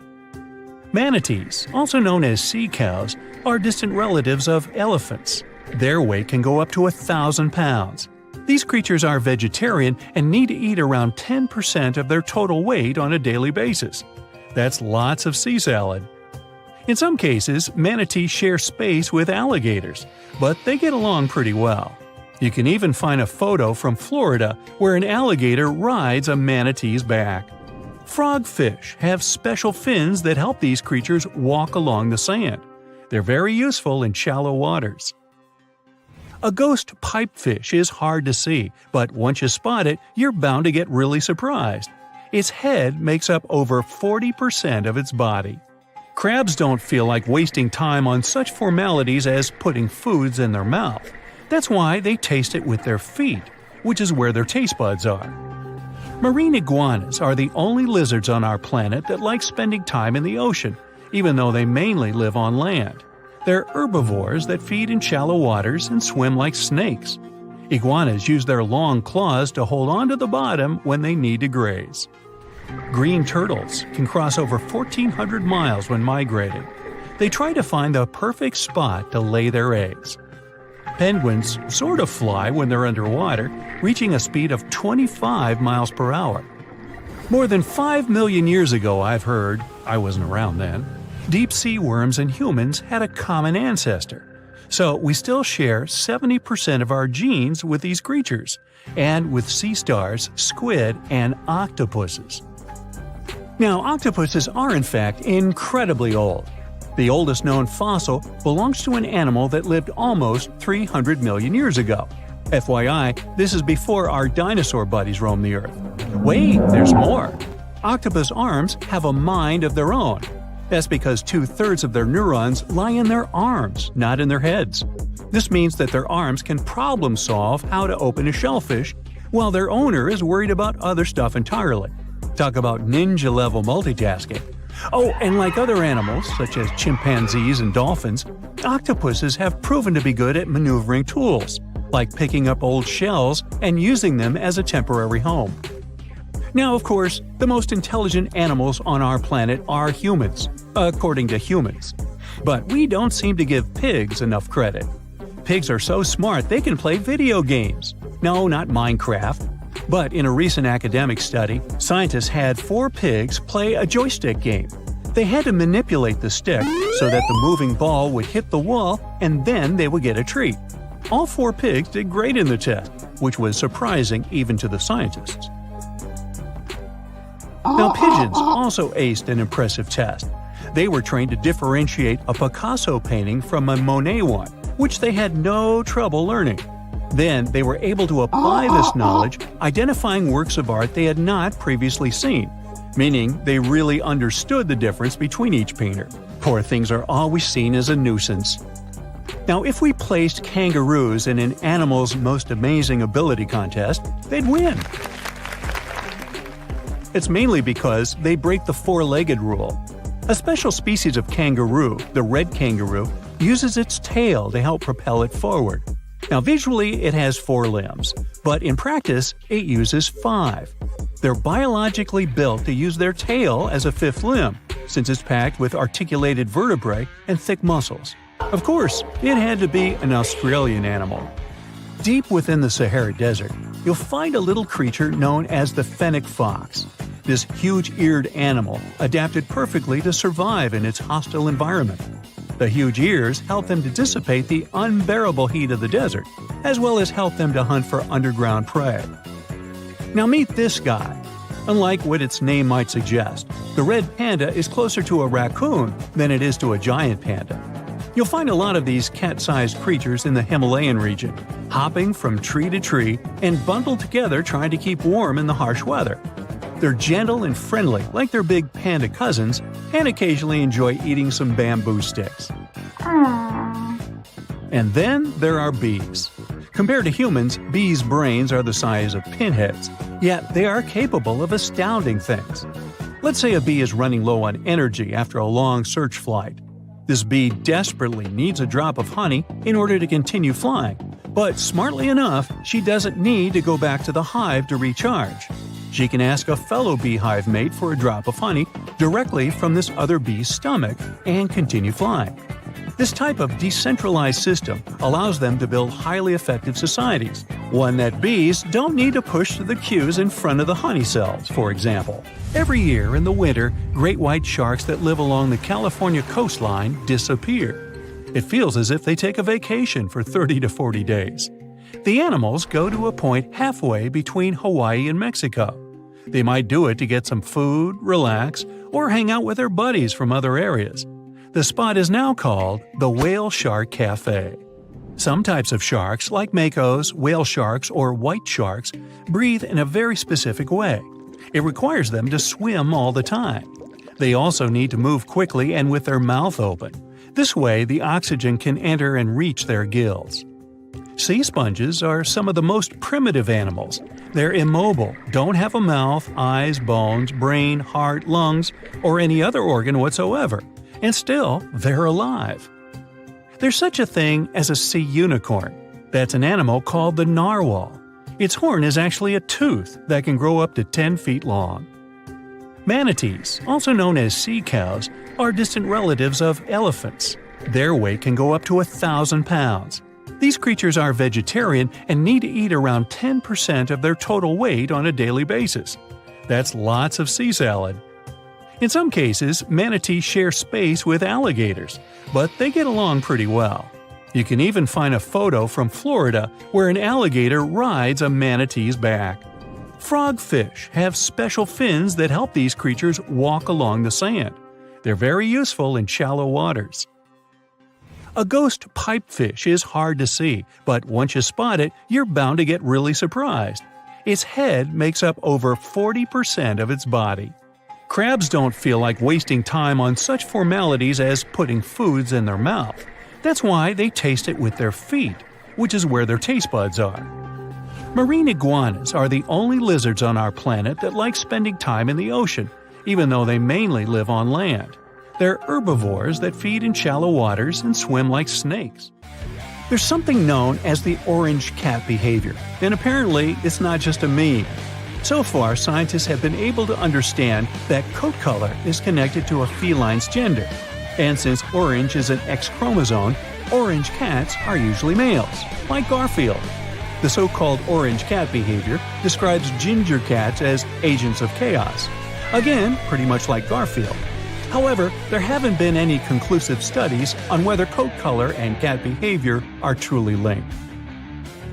Manatees, also known as sea cows, are distant relatives of elephants. Their weight can go up to 1,000 pounds. These creatures are vegetarian and need to eat around 10% of their total weight on a daily basis. That's lots of sea salad. In some cases, manatees share space with alligators, but they get along pretty well. You can even find a photo from Florida where an alligator rides a manatee's back. Frogfish have special fins that help these creatures walk along the sand. They're very useful in shallow waters. A ghost pipefish is hard to see, but once you spot it, you're bound to get really surprised. Its head makes up over 40% of its body. Crabs don't feel like wasting time on such formalities as putting foods in their mouth. That's why they taste it with their feet, which is where their taste buds are. Marine iguanas are the only lizards on our planet that like spending time in the ocean, even though they mainly live on land. They're herbivores that feed in shallow waters and swim like snakes. Iguanas use their long claws to hold onto the bottom when they need to graze. Green turtles can cross over 1,400 miles when migrating. They try to find the perfect spot to lay their eggs. Penguins sort of fly when they're underwater, reaching a speed of 25 miles per hour. More than 5 million years ago, I've heard, I wasn't around then, deep sea worms and humans had a common ancestor. So we still share 70% of our genes with these creatures, and with sea stars, squid, and octopuses. Now, octopuses are in fact incredibly old. The oldest known fossil belongs to an animal that lived almost 300 million years ago. FYI, this is before our dinosaur buddies roamed the Earth. Wait, there's more! Octopus arms have a mind of their own. That's because 2/3 of their neurons lie in their arms, not in their heads. This means that their arms can problem solve how to open a shellfish, while their owner is worried about other stuff entirely. Talk about ninja-level multitasking. Oh, and like other animals, such as chimpanzees and dolphins, octopuses have proven to be good at maneuvering tools, like picking up old shells and using them as a temporary home. Now, of course, the most intelligent animals on our planet are humans, according to humans. But we don't seem to give pigs enough credit. Pigs are so smart they can play video games. No, not Minecraft. But in a recent academic study, scientists had 4 pigs play a joystick game. They had to manipulate the stick so that the moving ball would hit the wall and then they would get a treat. All 4 pigs did great in the test, which was surprising even to the scientists. Now, pigeons also aced an impressive test. They were trained to differentiate a Picasso painting from a Monet one, which they had no trouble learning. Then they were able to apply this knowledge, identifying works of art they had not previously seen. meaning they really understood the difference between each painter. Poor things are always seen as a nuisance. Now, if we placed kangaroos in an Animal's Most Amazing Ability contest, they'd win. It's mainly because they break the four-legged rule. A special species of kangaroo, the red kangaroo, uses its tail to help propel it forward. Now, visually, it has 4 limbs, but in practice, it uses 5. They're biologically built to use their tail as a 5th limb, since it's packed with articulated vertebrae and thick muscles. Of course, it had to be an Australian animal. Deep within the Sahara Desert, you'll find a little creature known as the fennec fox. This huge-eared animal adapted perfectly to survive in its hostile environment. The huge ears help them to dissipate the unbearable heat of the desert, as well as help them to hunt for underground prey. Now meet this guy. Unlike what its name might suggest, the red panda is closer to a raccoon than it is to a giant panda. You'll find a lot of these cat-sized creatures in the Himalayan region, hopping from tree to tree and bundled together trying to keep warm in the harsh weather. They're gentle and friendly like their big panda cousins, and occasionally enjoy eating some bamboo sticks. And then there are bees. Compared to humans, bees' brains are the size of pinheads, yet they are capable of astounding things. Let's say a bee is running low on energy after a long search flight. This bee desperately needs a drop of honey in order to continue flying, but smartly enough, she doesn't need to go back to the hive to recharge. She can ask a fellow beehive mate for a drop of honey directly from this other bee's stomach and continue flying. This type of decentralized system allows them to build highly effective societies, one that bees don't need to push the queues in front of the honey cells, for example. Every year in the winter, great white sharks that live along the California coastline disappear. It feels as if they take a vacation for 30 to 40 days. The animals go to a point halfway between Hawaii and Mexico. They might do it to get some food, relax, or hang out with their buddies from other areas. The spot is now called the Whale Shark Cafe. Some types of sharks, like makos, whale sharks, or white sharks, breathe in a very specific way. It requires them to swim all the time. They also need to move quickly and with their mouth open. This way, the oxygen can enter and reach their gills. Sea sponges are some of the most primitive animals. They're immobile, don't have a mouth, eyes, bones, brain, heart, lungs, or any other organ whatsoever. And still, they're alive. There's such a thing as a sea unicorn. That's an animal called the narwhal. Its horn is actually a tooth that can grow up to 10 feet long. Manatees, also known as sea cows, are distant relatives of elephants. Their weight can go up to 1,000 pounds. These creatures are vegetarian and need to eat around 10% of their total weight on a daily basis. That's lots of sea salad. In some cases, manatees share space with alligators, but they get along pretty well. You can even find a photo from Florida where an alligator rides a manatee's back. Frogfish have special fins that help these creatures walk along the sand. They're very useful in shallow waters. A ghost pipefish is hard to see, but once you spot it, you're bound to get really surprised. Its head makes up over 40% of its body. Crabs don't feel like wasting time on such formalities as putting foods in their mouth. That's why they taste it with their feet, which is where their taste buds are. Marine iguanas are the only lizards on our planet that like spending time in the ocean, even though they mainly live on land. They're herbivores that feed in shallow waters and swim like snakes. There's something known as the orange cat behavior, and apparently it's not just a meme. So far, scientists have been able to understand that coat color is connected to a feline's gender. And since orange is an X chromosome, orange cats are usually males, like Garfield. The so-called orange cat behavior describes ginger cats as agents of chaos. Again, pretty much like Garfield. However, there haven't been any conclusive studies on whether coat color and cat behavior are truly linked.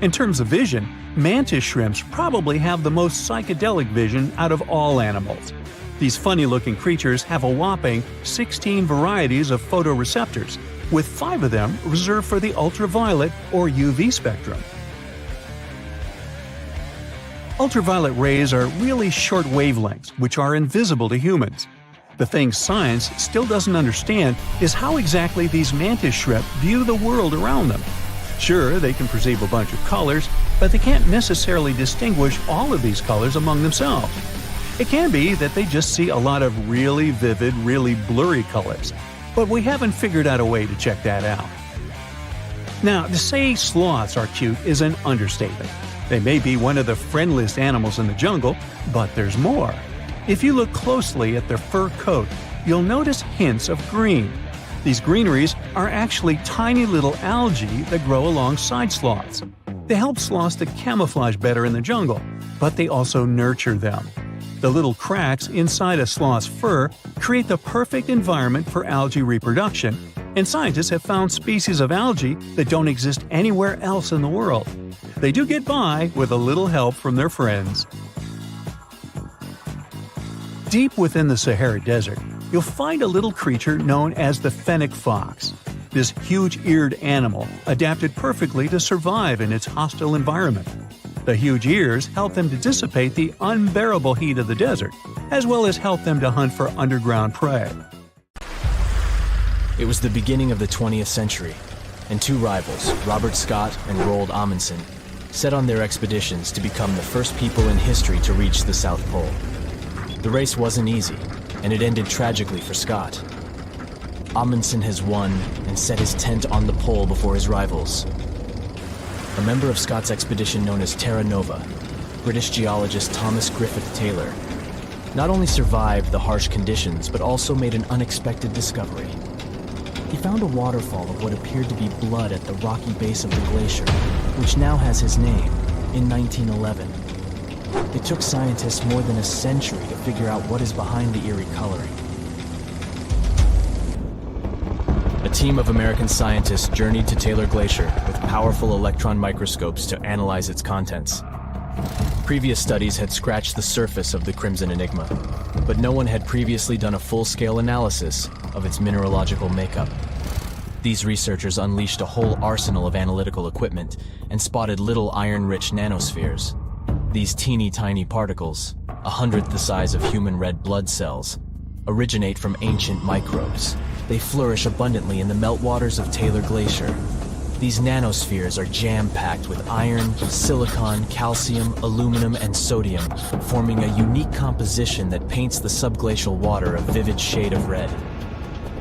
In terms of vision, mantis shrimps probably have the most psychedelic vision out of all animals. These funny-looking creatures have a whopping 16 varieties of photoreceptors, with 5 of them reserved for the ultraviolet or UV spectrum. Ultraviolet rays are really short wavelengths, which are invisible to humans. The thing science still doesn't understand is how exactly these mantis shrimp view the world around them. Sure, they can perceive a bunch of colors, but they can't necessarily distinguish all of these colors among themselves. It can be that they just see a lot of really vivid, really blurry colors, but we haven't figured out a way to check that out. Now, to say sloths are cute is an understatement. They may be one of the friendliest animals in the jungle, but there's more. If you look closely at their fur coat, you'll notice hints of green. These greeneries are actually tiny little algae that grow alongside sloths. They help sloths to camouflage better in the jungle, but they also nurture them. The little cracks inside a sloth's fur create the perfect environment for algae reproduction, and scientists have found species of algae that don't exist anywhere else in the world. They do get by with a little help from their friends. Deep within the Sahara Desert, you'll find a little creature known as the fennec fox. This huge-eared animal adapted perfectly to survive in its hostile environment. The huge ears help them to dissipate the unbearable heat of the desert, as well as help them to hunt for underground prey. It was the beginning of the 20th century, and two rivals, Robert Scott and Roald Amundsen, set on their expeditions to become the first people in history to reach the South Pole. The race wasn't easy, and it ended tragically for Scott. Amundsen has won and set his tent on the pole before his rivals. A member of Scott's expedition known as Terra Nova, British geologist Thomas Griffith Taylor, not only survived the harsh conditions but also made an unexpected discovery. He found a waterfall of what appeared to be blood at the rocky base of the glacier, which now has his name, in 1911. It took scientists more than a century to figure out what is behind the eerie coloring. A team of American scientists journeyed to Taylor Glacier with powerful electron microscopes to analyze its contents. Previous studies had scratched the surface of the Crimson Enigma, but no one had previously done a full-scale analysis of its mineralogical makeup. These researchers unleashed a whole arsenal of analytical equipment and spotted little iron-rich nanospheres. These teeny-tiny particles, 1/100th the size of human red blood cells, originate from ancient microbes. They flourish abundantly in the meltwaters of Taylor Glacier. These nanospheres are jam-packed with iron, silicon, calcium, aluminum, and sodium, forming a unique composition that paints the subglacial water a vivid shade of red.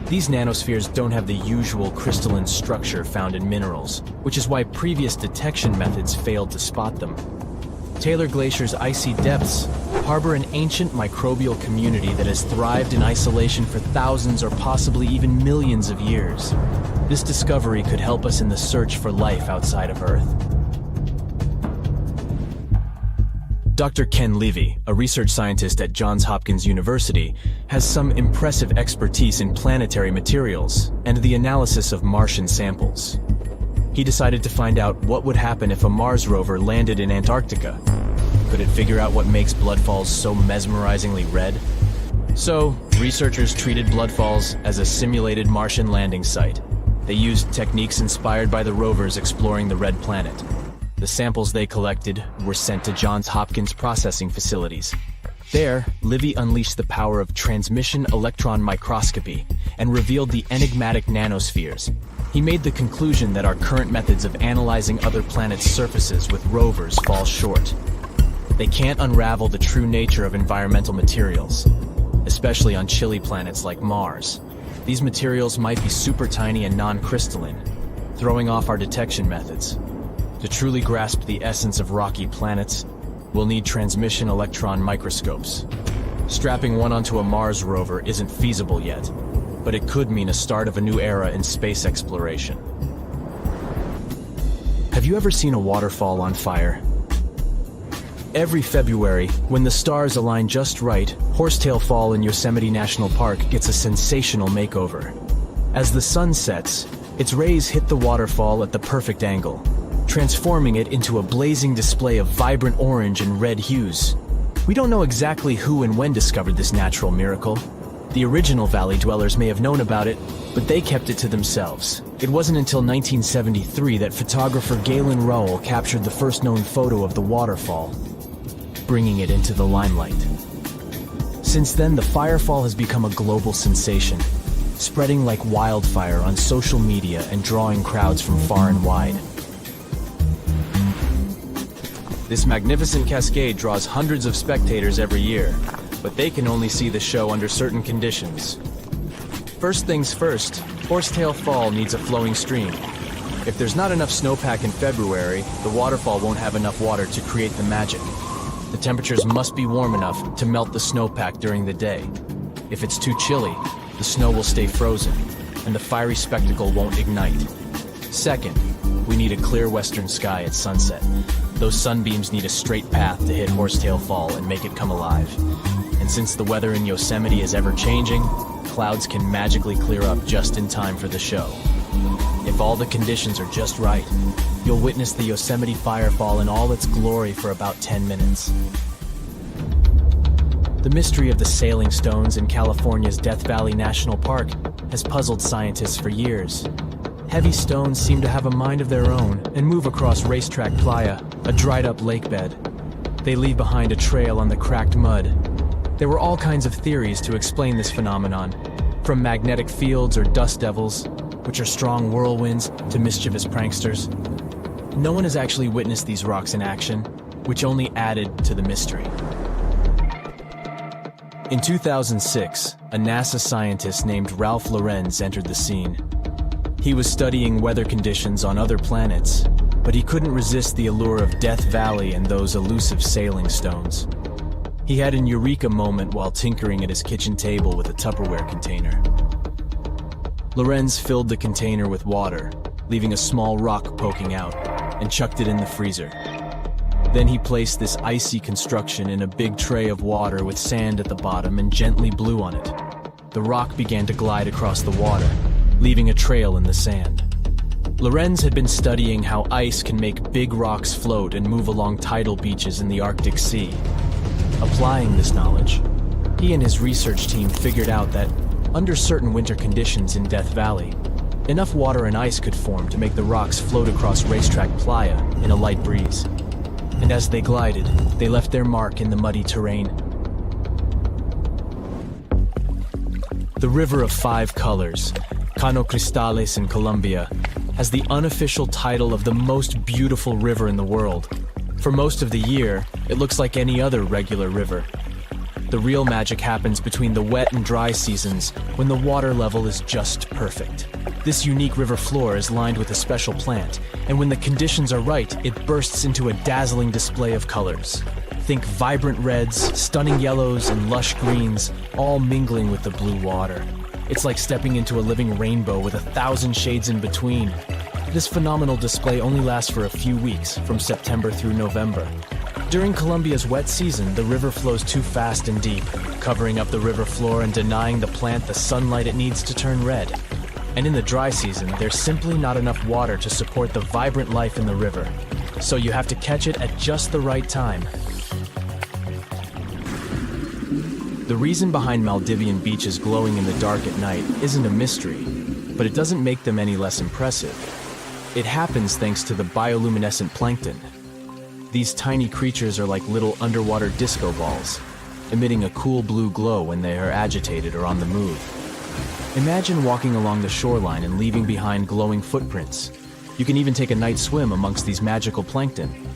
These nanospheres don't have the usual crystalline structure found in minerals, which is why previous detection methods failed to spot them. Taylor Glacier's icy depths harbor an ancient microbial community that has thrived in isolation for thousands or possibly even millions of years. This discovery could help us in the search for life outside of Earth. Dr. Ken Levy, a research scientist at Johns Hopkins University, has some impressive expertise in planetary materials and the analysis of Martian samples. He decided to find out what would happen if a Mars rover landed in Antarctica. Could it figure out what makes Bloodfalls so mesmerizingly red? So, researchers treated Bloodfalls as a simulated Martian landing site. They used techniques inspired by the rovers exploring the Red Planet. The samples they collected were sent to Johns Hopkins processing facilities. There, Livy unleashed the power of transmission electron microscopy and revealed the enigmatic nanospheres. He made the conclusion that our current methods of analyzing other planets' surfaces with rovers fall short. They can't unravel the true nature of environmental materials, especially on chilly planets like Mars. These materials might be super tiny and non-crystalline, throwing off our detection methods. To truly grasp the essence of rocky planets, we'll need transmission electron microscopes. Strapping one onto a Mars rover isn't feasible yet, but it could mean a start of a new era in space exploration. Have you ever seen a waterfall on fire? Every February, when the stars align just right, Horsetail Fall in Yosemite National Park gets a sensational makeover. As the sun sets, its rays hit the waterfall at the perfect angle, transforming it into a blazing display of vibrant orange and red hues. We don't know exactly who and when discovered this natural miracle. The original valley dwellers may have known about it, but they kept it to themselves. It wasn't until 1973 that photographer Galen Rowell captured the first known photo of the waterfall. bringing it into the limelight. Since then, the firefall has become a global sensation, spreading like wildfire on social media and drawing crowds from far and wide. This magnificent cascade draws hundreds of spectators every year, but they can only see the show under certain conditions. First things first, Horsetail Fall needs a flowing stream. If there's not enough snowpack in February, the waterfall won't have enough water to create the magic. The temperatures must be warm enough to melt the snowpack during the day. If it's too chilly, the snow will stay frozen, and the fiery spectacle won't ignite. Second, we need a clear western sky at sunset. Those sunbeams need a straight path to hit Horsetail Fall and make it come alive. And since the weather in Yosemite is ever-changing, clouds can magically clear up just in time for the show. If all the conditions are just right, you'll witness the Yosemite firefall in all its glory for about 10 minutes. The mystery of the sailing stones in California's Death Valley National Park has puzzled scientists for years. Heavy stones seem to have a mind of their own and move across Racetrack Playa, a dried-up lake bed. They leave behind a trail on the cracked mud. There were all kinds of theories to explain this phenomenon, from magnetic fields or dust devils, which are strong whirlwinds, to mischievous pranksters. No one has actually witnessed these rocks in action, which only added to the mystery. In 2006, a NASA scientist named Ralph Lorenz entered the scene. He was studying weather conditions on other planets, but he couldn't resist the allure of Death Valley and those elusive sailing stones. He had an eureka moment while tinkering at his kitchen table with a Tupperware container. Lorenz filled the container with water, leaving a small rock poking out, and chucked it in the freezer. Then he placed this icy construction in a big tray of water with sand at the bottom and gently blew on it. The rock began to glide across the water, leaving a trail in the sand. Lorenz had been studying how ice can make big rocks float and move along tidal beaches in the Arctic Sea. Applying this knowledge, he and his research team figured out that, under certain winter conditions in Death Valley, enough water and ice could form to make the rocks float across Racetrack Playa in a light breeze. And as they glided, they left their mark in the muddy terrain. The River of Five Colors, Cano Cristales in Colombia, has the unofficial title of the most beautiful river in the world. For most of the year, it looks like any other regular river. The real magic happens between the wet and dry seasons, when the water level is just perfect. This unique river floor is lined with a special plant, and when the conditions are right, it bursts into a dazzling display of colors. Think vibrant reds, stunning yellows, and lush greens, all mingling with the blue water. It's like stepping into a living rainbow with 1,000 shades in between. This phenomenal display only lasts for a few weeks, from September through November. During Colombia's wet season, the river flows too fast and deep, covering up the river floor and denying the plant the sunlight it needs to turn red. And in the dry season, there's simply not enough water to support the vibrant life in the river. So you have to catch it at just the right time. The reason behind Maldivian beaches glowing in the dark at night isn't a mystery, but it doesn't make them any less impressive. It happens thanks to the bioluminescent plankton. These tiny creatures are like little underwater disco balls, emitting a cool blue glow when they are agitated or on the move. Imagine walking along the shoreline and leaving behind glowing footprints. You can even take a night swim amongst these magical plankton.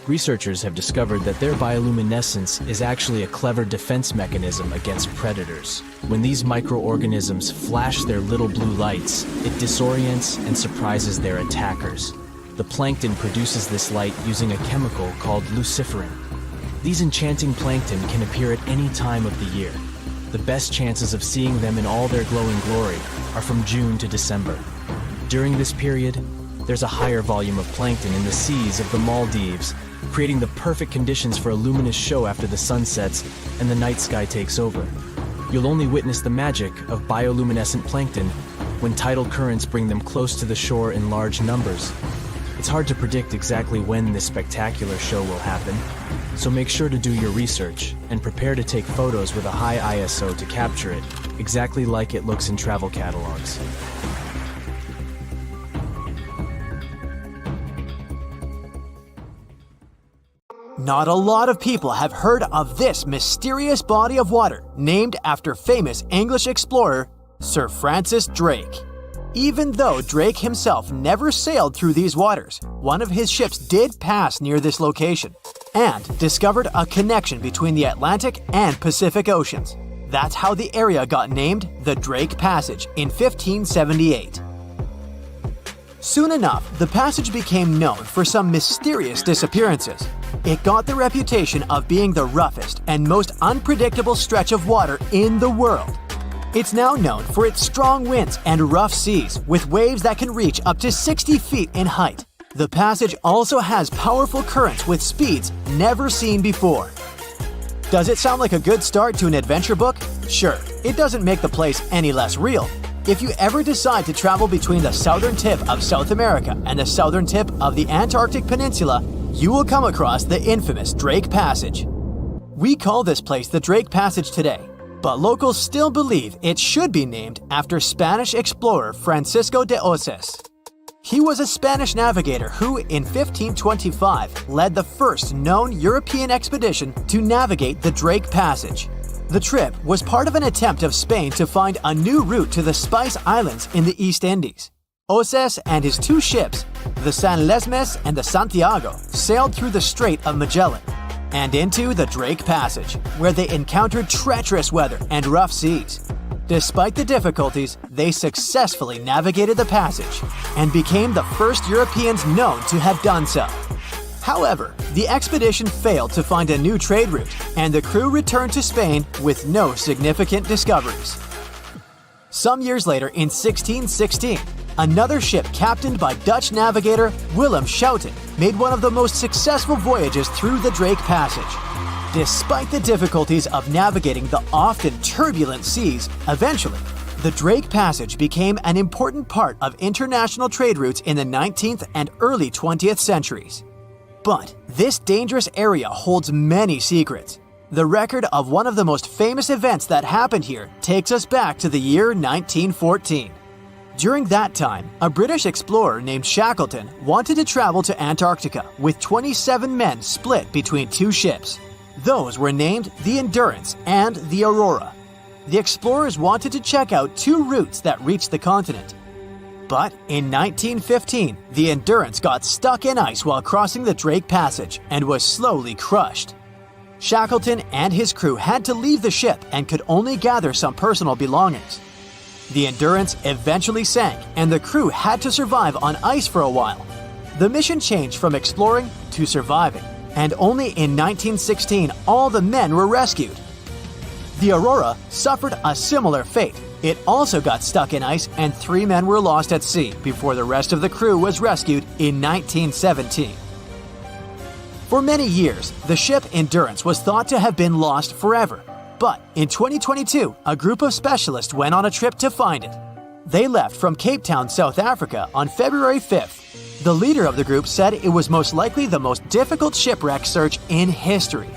Researchers have discovered that their bioluminescence is actually a clever defense mechanism against predators. When these microorganisms flash their little blue lights, it disorients and surprises their attackers. The plankton produces this light using a chemical called luciferin. These enchanting plankton can appear at any time of the year. The best chances of seeing them in all their glowing glory are from June to December. During this period, there's a higher volume of plankton in the seas of the Maldives, creating the perfect conditions for a luminous show after the sun sets and the night sky takes over. You'll only witness the magic of bioluminescent plankton when tidal currents bring them close to the shore in large numbers. It's hard to predict exactly when this spectacular show will happen, so make sure to do your research and prepare to take photos with a high ISO to capture it, exactly like it looks in travel catalogs. Not a lot of people have heard of this mysterious body of water named after famous English explorer Sir Francis Drake. Even though Drake himself never sailed through these waters, one of his ships did pass near this location and discovered a connection between the Atlantic and Pacific Oceans. That's how the area got named the Drake Passage in 1578. Soon enough, the passage became known for some mysterious disappearances. It got the reputation of being the roughest and most unpredictable stretch of water in the world. It's now known for its strong winds and rough seas, with waves that can reach up to 60 feet in height. The passage also has powerful currents with speeds never seen before. Does it sound like a good start to an adventure book? Sure, it doesn't make the place any less real. If you ever decide to travel between the southern tip of South America and the southern tip of the Antarctic Peninsula, you will come across the infamous Drake Passage. We call this place the Drake Passage today, but locals still believe it should be named after Spanish explorer Francisco de Oces. He was a Spanish navigator who, in 1525, led the first known European expedition to navigate the Drake Passage. The trip was part of an attempt of Spain to find a new route to the Spice Islands in the East Indies. Oces and his two ships, the San Lesmes and the Santiago, sailed through the Strait of Magellan and into the Drake Passage, where they encountered treacherous weather and rough seas. Despite the difficulties, they successfully navigated the passage and became the first Europeans known to have done so. However, the expedition failed to find a new trade route, and the crew returned to Spain with no significant discoveries. Some years later, in 1616, another ship captained by Dutch navigator Willem Schouten made one of the most successful voyages through the Drake Passage. Despite the difficulties of navigating the often turbulent seas, eventually, the Drake Passage became an important part of international trade routes in the 19th and early 20th centuries. But this dangerous area holds many secrets. The record of one of the most famous events that happened here takes us back to the year 1914. During that time, a British explorer named Shackleton wanted to travel to Antarctica with 27 men split between two ships. Those were named the Endurance and the Aurora. The explorers wanted to check out two routes that reached the continent. But in 1915, the Endurance got stuck in ice while crossing the Drake Passage and was slowly crushed. Shackleton and his crew had to leave the ship and could only gather some personal belongings. The Endurance eventually sank, and the crew had to survive on ice for a while. The mission changed from exploring to surviving, and only in 1916 all the men were rescued. The Aurora suffered a similar fate. It also got stuck in ice, and 3 men were lost at sea before the rest of the crew was rescued in 1917. For many years, the ship Endurance was thought to have been lost forever. But in 2022, a group of specialists went on a trip to find it. They left from Cape Town, South Africa on February 5th. The leader of the group said it was most likely the most difficult shipwreck search in history.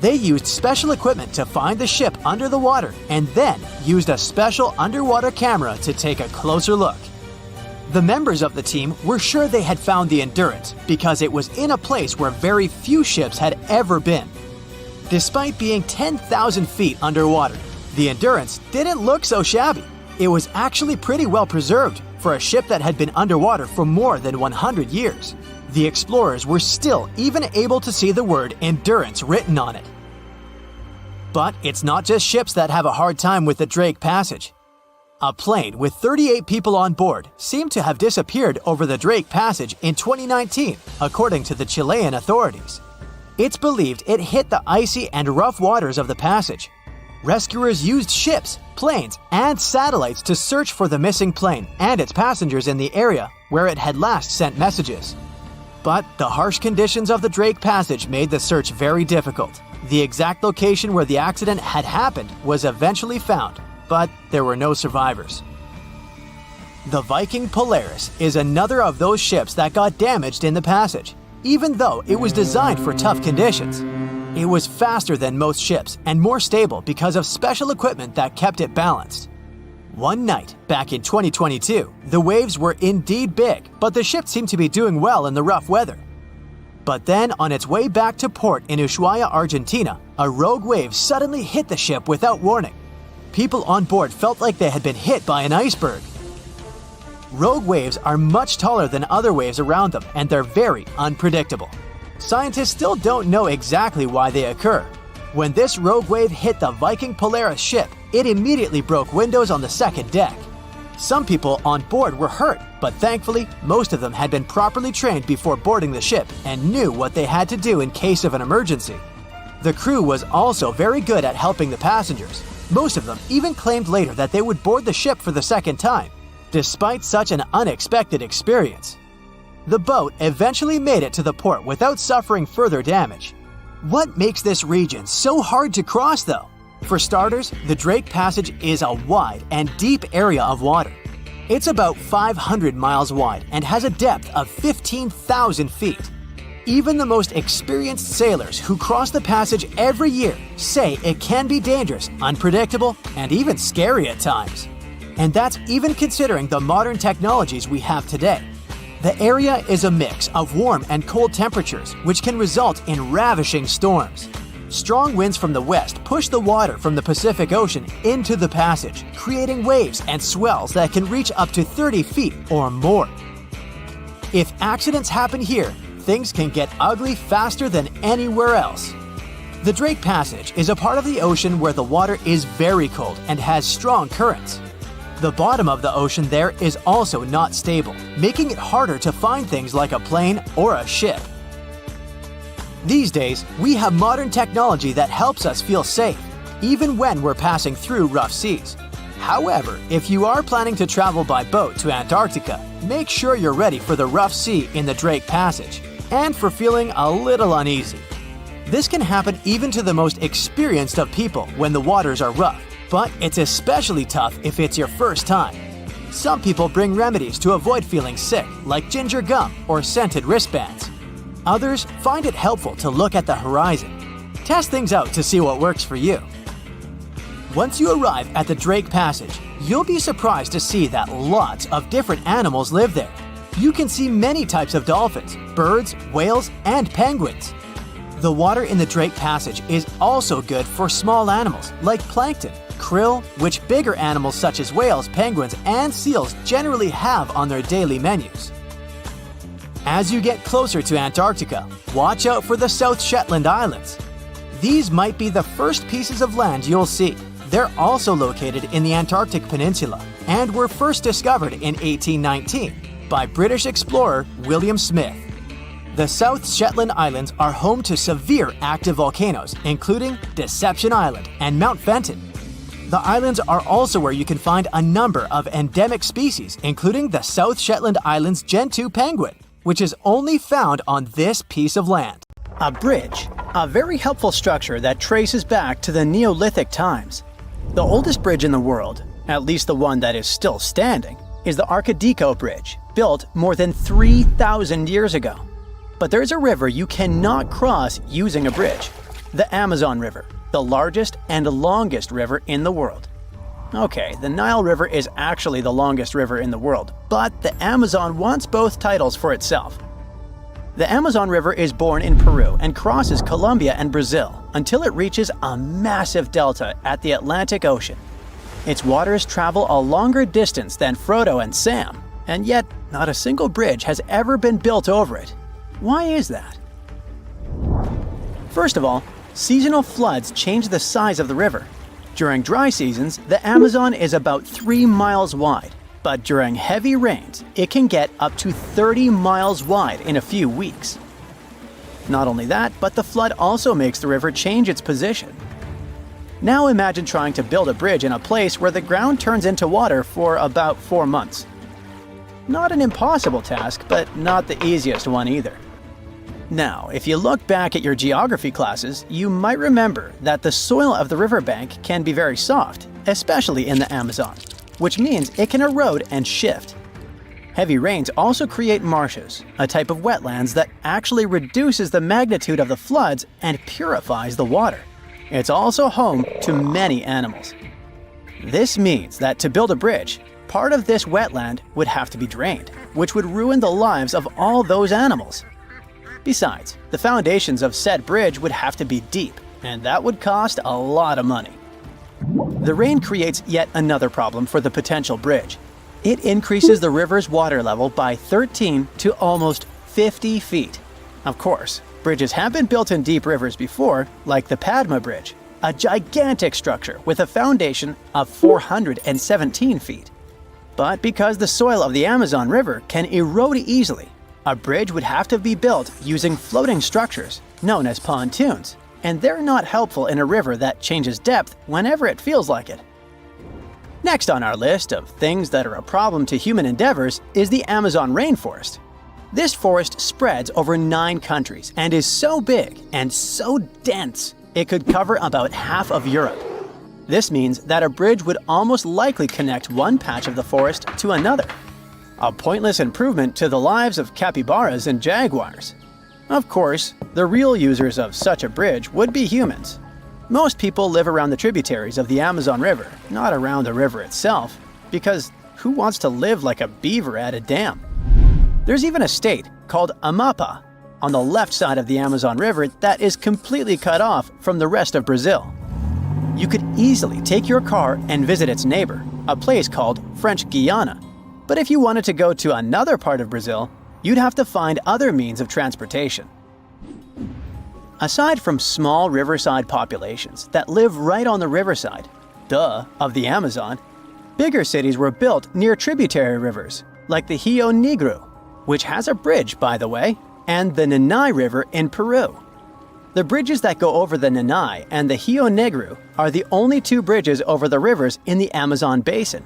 They used special equipment to find the ship under the water and then used a special underwater camera to take a closer look. The members of the team were sure they had found the Endurance because it was in a place where very few ships had ever been. Despite being 10,000 feet underwater, the Endurance didn't look so shabby. It was actually pretty well preserved for a ship that had been underwater for more than 100 years. The explorers were still even able to see the word Endurance written on it. But it's not just ships that have a hard time with the Drake Passage. A plane with 38 people on board seemed to have disappeared over the Drake Passage in 2019, according to the Chilean authorities. It's believed it hit the icy and rough waters of the passage. Rescuers used ships, planes, and satellites to search for the missing plane and its passengers in the area where it had last sent messages. But the harsh conditions of the Drake Passage made the search very difficult. The exact location where the accident had happened was eventually found, but there were no survivors. The Viking Polaris is another of those ships that got damaged in the passage, even though it was designed for tough conditions. It was faster than most ships and more stable because of special equipment that kept it balanced. One night, back in 2022, the waves were indeed big, but the ship seemed to be doing well in the rough weather. But then, on its way back to port in Ushuaia, Argentina, a rogue wave suddenly hit the ship without warning. People on board felt like they had been hit by an iceberg. Rogue waves are much taller than other waves around them, and they're very unpredictable. Scientists still don't know exactly why they occur. When this rogue wave hit the Viking Polaris ship, it immediately broke windows on the second deck. Some people on board were hurt, but thankfully, most of them had been properly trained before boarding the ship and knew what they had to do in case of an emergency. The crew was also very good at helping the passengers. Most of them even claimed later that they would board the ship for the second time, despite such an unexpected experience. The boat eventually made it to the port without suffering further damage. What makes this region so hard to cross, though? For starters, the Drake Passage is a wide and deep area of water. It's about 500 miles wide and has a depth of 15,000 feet. Even the most experienced sailors who cross the passage every year say it can be dangerous, unpredictable, and even scary at times. And that's even considering the modern technologies we have today. The area is a mix of warm and cold temperatures, which can result in ravishing storms. Strong winds from the west push the water from the Pacific Ocean into the passage, creating waves and swells that can reach up to 30 feet or more. If accidents happen here, things can get ugly faster than anywhere else. The Drake Passage is a part of the ocean where the water is very cold and has strong currents. The bottom of the ocean there is also not stable, making it harder to find things like a plane or a ship. These days, we have modern technology that helps us feel safe, even when we're passing through rough seas. However, if you are planning to travel by boat to Antarctica, make sure you're ready for the rough sea in the Drake Passage, and for feeling a little uneasy. This can happen even to the most experienced of people when the waters are rough, but it's especially tough if it's your first time. Some people bring remedies to avoid feeling sick, like ginger gum or scented wristbands. Others find it helpful to look at the horizon. Test things out to see what works for you. Once you arrive at the Drake Passage, you'll be surprised to see that lots of different animals live there. You can see many types of dolphins, birds, whales, and penguins. The water in the Drake Passage is also good for small animals like plankton, krill, which bigger animals such as whales, penguins, and seals generally have on their daily menus. As you get closer to Antarctica, watch out for the South Shetland Islands. These might be the first pieces of land you'll see. They're also located in the Antarctic Peninsula and were first discovered in 1819 by British explorer William Smith. The South Shetland Islands are home to severe active volcanoes, including Deception Island and Mount Fenton. The islands are also where you can find a number of endemic species, including the South Shetland Islands Gentoo penguin, which is only found on this piece of land. A bridge, a very helpful structure that traces back to the Neolithic times. The oldest bridge in the world, at least the one that is still standing, is the Archaeology Bridge, built more than 3,000 years ago. But there's a river you cannot cross using a bridge, the Amazon River, the largest and longest river in the world. Okay, the Nile River is actually the longest river in the world, but the Amazon wants both titles for itself. The Amazon River is born in Peru and crosses Colombia and Brazil until it reaches a massive delta at the Atlantic Ocean. Its waters travel a longer distance than Frodo and Sam, and yet not a single bridge has ever been built over it. Why is that? First of all, seasonal floods change the size of the river. During dry seasons, the Amazon is about 3 miles wide, but during heavy rains, it can get up to 30 miles wide in a few weeks. Not only that, but the flood also makes the river change its position. Now imagine trying to build a bridge in a place where the ground turns into water for about 4 months. Not an impossible task, but not the easiest one either. Now, if you look back at your geography classes, you might remember that the soil of the riverbank can be very soft, especially in the Amazon, which means it can erode and shift. Heavy rains also create marshes, a type of wetlands that actually reduces the magnitude of the floods and purifies the water. It's also home to many animals. This means that to build a bridge, part of this wetland would have to be drained, which would ruin the lives of all those animals. Besides, the foundations of said bridge would have to be deep, and that would cost a lot of money. The rain creates yet another problem for the potential bridge. It increases the river's water level by 13 to almost 50 feet. Of course, bridges have been built in deep rivers before, like the Padma Bridge, a gigantic structure with a foundation of 417 feet. But because the soil of the Amazon River can erode easily, a bridge would have to be built using floating structures, known as pontoons, and they're not helpful in a river that changes depth whenever it feels like it. Next on our list of things that are a problem to human endeavors is the Amazon rainforest. This forest spreads over 9 countries and is so big and so dense it could cover about half of Europe. This means that a bridge would almost likely connect one patch of the forest to another. A pointless improvement to the lives of capybaras and jaguars. Of course, the real users of such a bridge would be humans. Most people live around the tributaries of the Amazon River, not around the river itself, because who wants to live like a beaver at a dam? There's even a state called Amapá on the left side of the Amazon River that is completely cut off from the rest of Brazil. You could easily take your car and visit its neighbor, a place called French Guiana. But if you wanted to go to another part of Brazil, you'd have to find other means of transportation. Aside from small riverside populations that live right on the riverside, of the Amazon, bigger cities were built near tributary rivers, like the Rio Negro, which has a bridge, by the way, and the Nanay River in Peru. The bridges that go over the Nanay and the Rio Negro are the only 2 bridges over the rivers in the Amazon basin.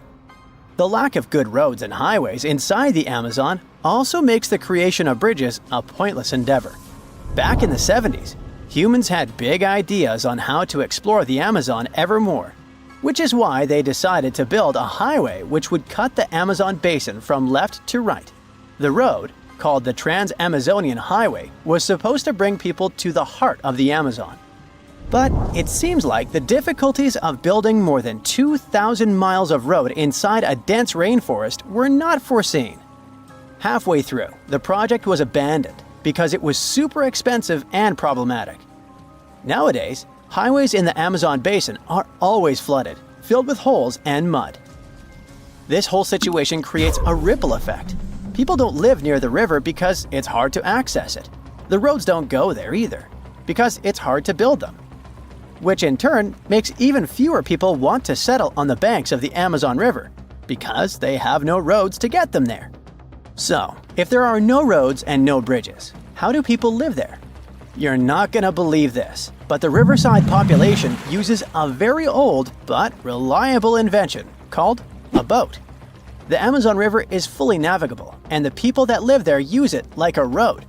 The lack of good roads and highways inside the Amazon also makes the creation of bridges a pointless endeavor. Back in the 70s, humans had big ideas on how to explore the Amazon ever more, which is why they decided to build a highway which would cut the Amazon basin from left to right. The road, called the Trans-Amazonian Highway, was supposed to bring people to the heart of the Amazon. But it seems like the difficulties of building more than 2,000 miles of road inside a dense rainforest were not foreseen. Halfway through, the project was abandoned because it was super expensive and problematic. Nowadays, highways in the Amazon basin are always flooded, filled with holes and mud. This whole situation creates a ripple effect. People don't live near the river because it's hard to access it. The roads don't go there either, because it's hard to build them. Which in turn makes even fewer people want to settle on the banks of the Amazon River, because they have no roads to get them there. So, if there are no roads and no bridges, how do people live there? You're not gonna believe this, but the riverside population uses a very old but reliable invention called a boat. The Amazon River is fully navigable, and the people that live there use it like a road.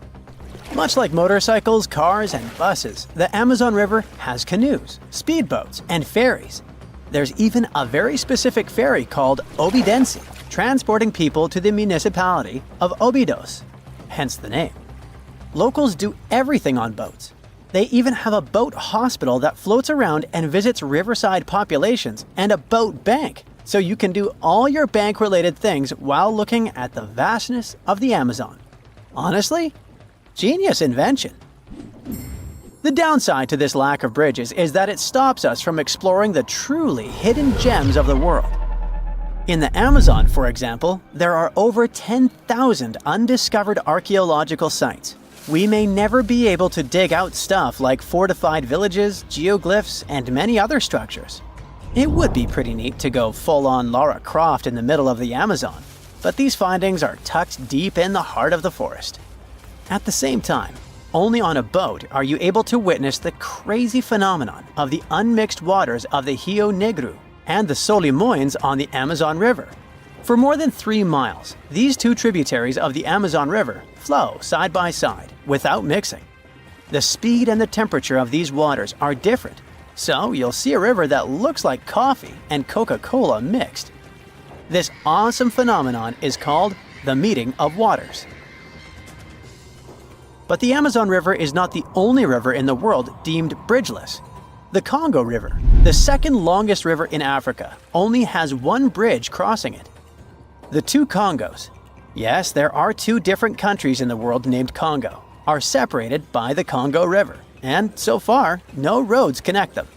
Much like motorcycles, cars, and buses, the Amazon River has canoes, speedboats, and ferries. There's even a very specific ferry called Obidense, transporting people to the municipality of Óbidos, hence the name. Locals do everything on boats. They even have a boat hospital that floats around and visits riverside populations, and a boat bank, so you can do all your bank-related things while looking at the vastness of the Amazon. Honestly, genius invention. The downside to this lack of bridges is that it stops us from exploring the truly hidden gems of the world. In the Amazon, for example, there are over 10,000 undiscovered archaeological sites. We may never be able to dig out stuff like fortified villages, geoglyphs, and many other structures. It would be pretty neat to go full-on Lara Croft in the middle of the Amazon, but these findings are tucked deep in the heart of the forest. At the same time, only on a boat are you able to witness the crazy phenomenon of the unmixed waters of the Rio Negro and the Solimões on the Amazon River. For more than 3 miles, these 2 tributaries of the Amazon River flow side by side without mixing. The speed and the temperature of these waters are different, so you'll see a river that looks like coffee and Coca-Cola mixed. This awesome phenomenon is called the meeting of waters. But the Amazon River is not the only river in the world deemed bridgeless. The Congo River, the second longest river in Africa, only has 1 bridge crossing it. The 2 Congos. Yes, there are 2 different countries in the world named Congo, are separated by the Congo River, and so far, no roads connect them.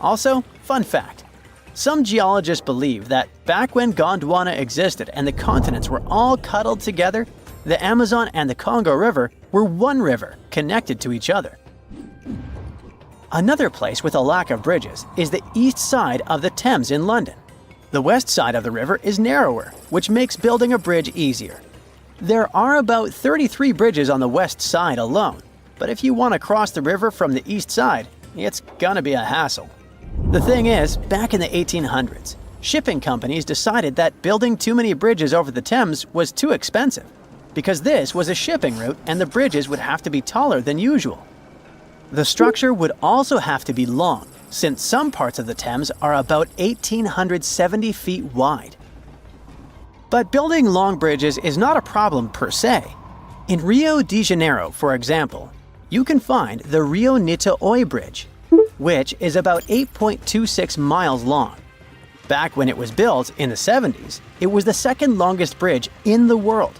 Also, fun fact, some geologists believe that back when Gondwana existed and the continents were all cuddled together, the Amazon and the Congo River were one river connected to each other. Another place with a lack of bridges is the east side of the Thames in London. The west side of the river is narrower, which makes building a bridge easier. There are about 33 bridges on the west side alone, but if you want to cross the river from the east side, it's gonna be a hassle. The thing is, back in the 1800s, shipping companies decided that building too many bridges over the Thames was too expensive, because this was a shipping route and the bridges would have to be taller than usual. The structure would also have to be long, since some parts of the Thames are about 1,870 feet wide. But building long bridges is not a problem per se. In Rio de Janeiro, for example, you can find the Rio Niterói Bridge, which is about 8.26 miles long. Back when it was built in the 70s, it was the second longest bridge in the world.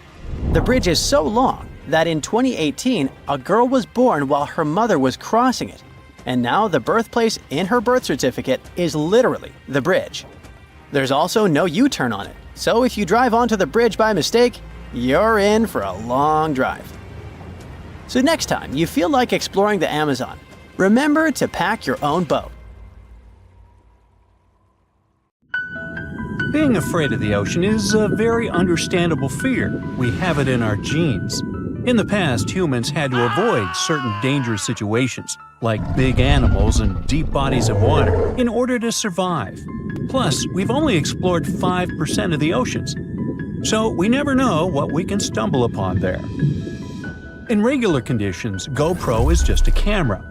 The bridge is so long that in 2018, a girl was born while her mother was crossing it, and now the birthplace in her birth certificate is literally the bridge. There's also no U-turn on it, so if you drive onto the bridge by mistake, you're in for a long drive. So next time you feel like exploring the Amazon, remember to pack your own boat. Being afraid of the ocean is a very understandable fear. We have it in our genes. In the past, humans had to avoid certain dangerous situations, like big animals and deep bodies of water, in order to survive. Plus, we've only explored 5% of the oceans, so we never know what we can stumble upon there. In regular conditions, GoPro is just a camera.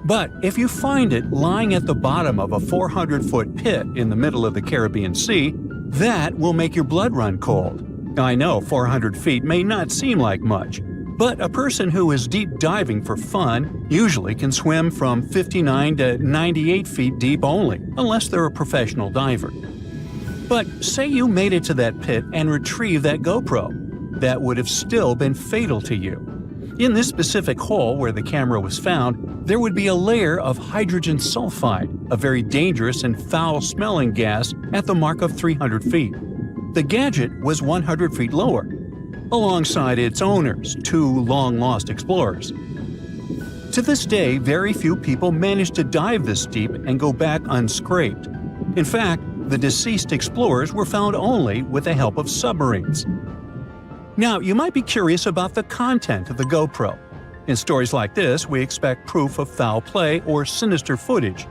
But if you find it lying at the bottom of a 400-foot pit in the middle of the Caribbean Sea, that will make your blood run cold. I know 400 feet may not seem like much, but a person who is deep diving for fun usually can swim from 59 to 98 feet deep only, unless they're a professional diver. But say you made it to that pit and retrieved that GoPro. That would have still been fatal to you. In this specific hole where the camera was found, there would be a layer of hydrogen sulfide, a very dangerous and foul-smelling gas, at the mark of 300 feet. The gadget was 100 feet lower, alongside its owners, two long-lost explorers. To this day, very few people manage to dive this deep and go back unscraped. In fact, the deceased explorers were found only with the help of submarines. Now, you might be curious about the content of the GoPro. In stories like this, we expect proof of foul play or sinister footage.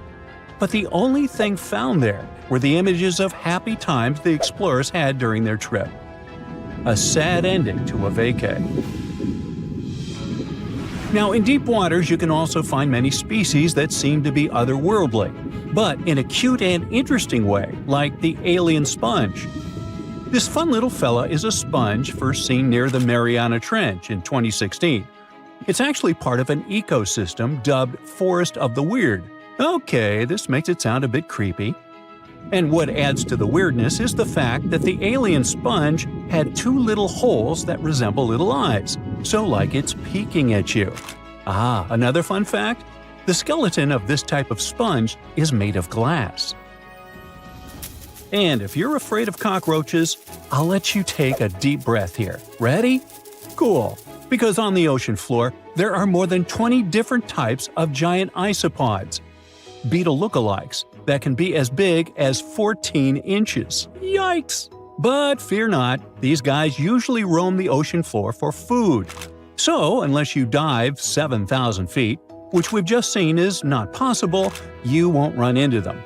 But the only thing found there were the images of happy times the explorers had during their trip. A sad ending to a vacay. Now, in deep waters, you can also find many species that seem to be otherworldly, but in a cute and interesting way, like the alien sponge. This fun little fella is a sponge first seen near the Mariana Trench in 2016. It's actually part of an ecosystem dubbed Forest of the Weird. Okay, this makes it sound a bit creepy. And what adds to the weirdness is the fact that the alien sponge had two little holes that resemble little eyes, so like it's peeking at you. Ah, another fun fact? The skeleton of this type of sponge is made of glass. And if you're afraid of cockroaches, I'll let you take a deep breath here. Ready? Cool. Because on the ocean floor, there are more than 20 different types of giant isopods, beetle lookalikes, that can be as big as 14 inches. Yikes! But fear not, these guys usually roam the ocean floor for food. So, unless you dive 7,000 feet, which we've just seen is not possible, you won't run into them.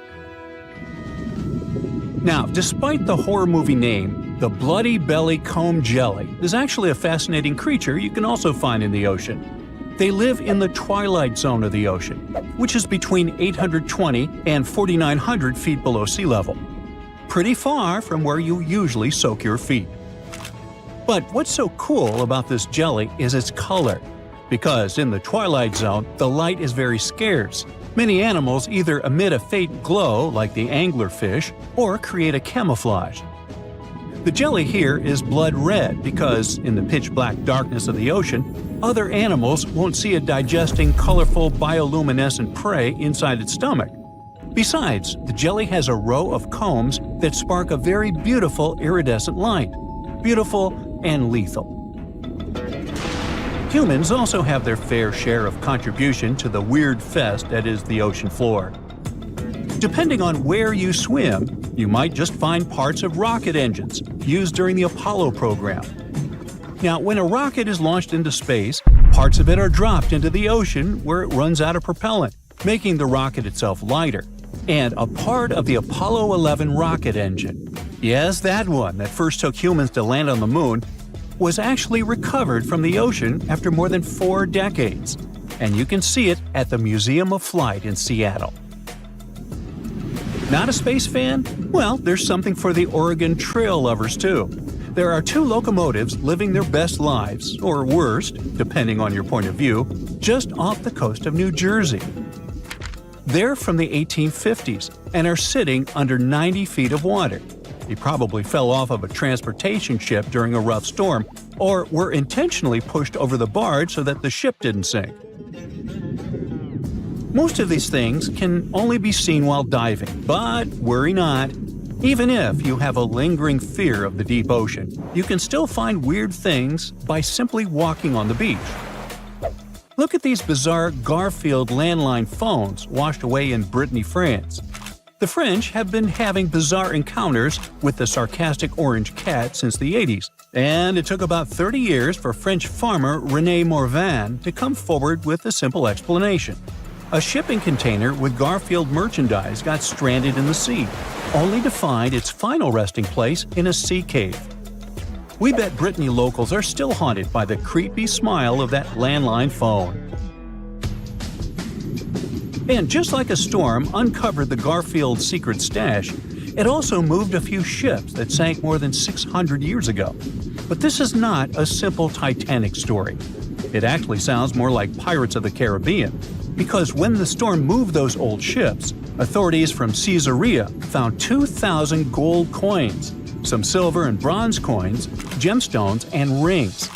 Now, despite the horror movie name, the bloody belly comb jelly is actually a fascinating creature you can also find in the ocean. They live in the twilight zone of the ocean, which is between 820 and 4,900 feet below sea level. Pretty far from where you usually soak your feet. But what's so cool about this jelly is its color. Because in the twilight zone, the light is very scarce. Many animals either emit a faint glow like the anglerfish or create a camouflage. The jelly here is blood red because, in the pitch-black darkness of the ocean, other animals won't see a digesting, colorful, bioluminescent prey inside its stomach. Besides, the jelly has a row of combs that spark a very beautiful iridescent light. Beautiful and lethal. Humans also have their fair share of contribution to the weird fest that is the ocean floor. Depending on where you swim, you might just find parts of rocket engines used during the Apollo program. Now, when a rocket is launched into space, parts of it are dropped into the ocean where it runs out of propellant, making the rocket itself lighter. And a part of the Apollo 11 rocket engine, yes, that one that first took humans to land on the moon, was actually recovered from the ocean after more than 4 decades. And you can see it at the Museum of Flight in Seattle. Not a space fan? Well, there's something for the Oregon Trail lovers too. There are 2 locomotives living their best lives, or worst, depending on your point of view, just off the coast of New Jersey. They're from the 1850s and are sitting under 90 feet of water. They probably fell off of a transportation ship during a rough storm, or were intentionally pushed over the barge so that the ship didn't sink. Most of these things can only be seen while diving, but worry not. Even if you have a lingering fear of the deep ocean, you can still find weird things by simply walking on the beach. Look at these bizarre Garfield landline phones washed away in Brittany, France. The French have been having bizarre encounters with the sarcastic orange cat since the 80s, and it took about 30 years for French farmer René Morvan to come forward with a simple explanation. A shipping container with Garfield merchandise got stranded in the sea, only to find its final resting place in a sea cave. We bet Brittany locals are still haunted by the creepy smile of that landline phone. And just like a storm uncovered the Garfield secret stash, it also moved a few ships that sank more than 600 years ago. But this is not a simple Titanic story. It actually sounds more like Pirates of the Caribbean, because when the storm moved those old ships, authorities from Caesarea found 2,000 gold coins, some silver and bronze coins, gemstones, and rings.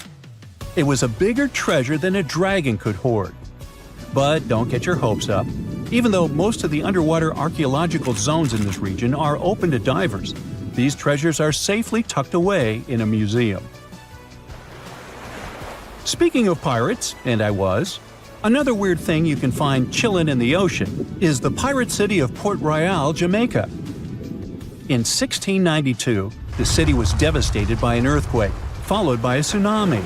It was a bigger treasure than a dragon could hoard. But don't get your hopes up. Even though most of the underwater archaeological zones in this region are open to divers, these treasures are safely tucked away in a museum. Speaking of pirates, and I was, another weird thing you can find chillin' in the ocean is the pirate city of Port Royal, Jamaica. In 1692, the city was devastated by an earthquake, followed by a tsunami.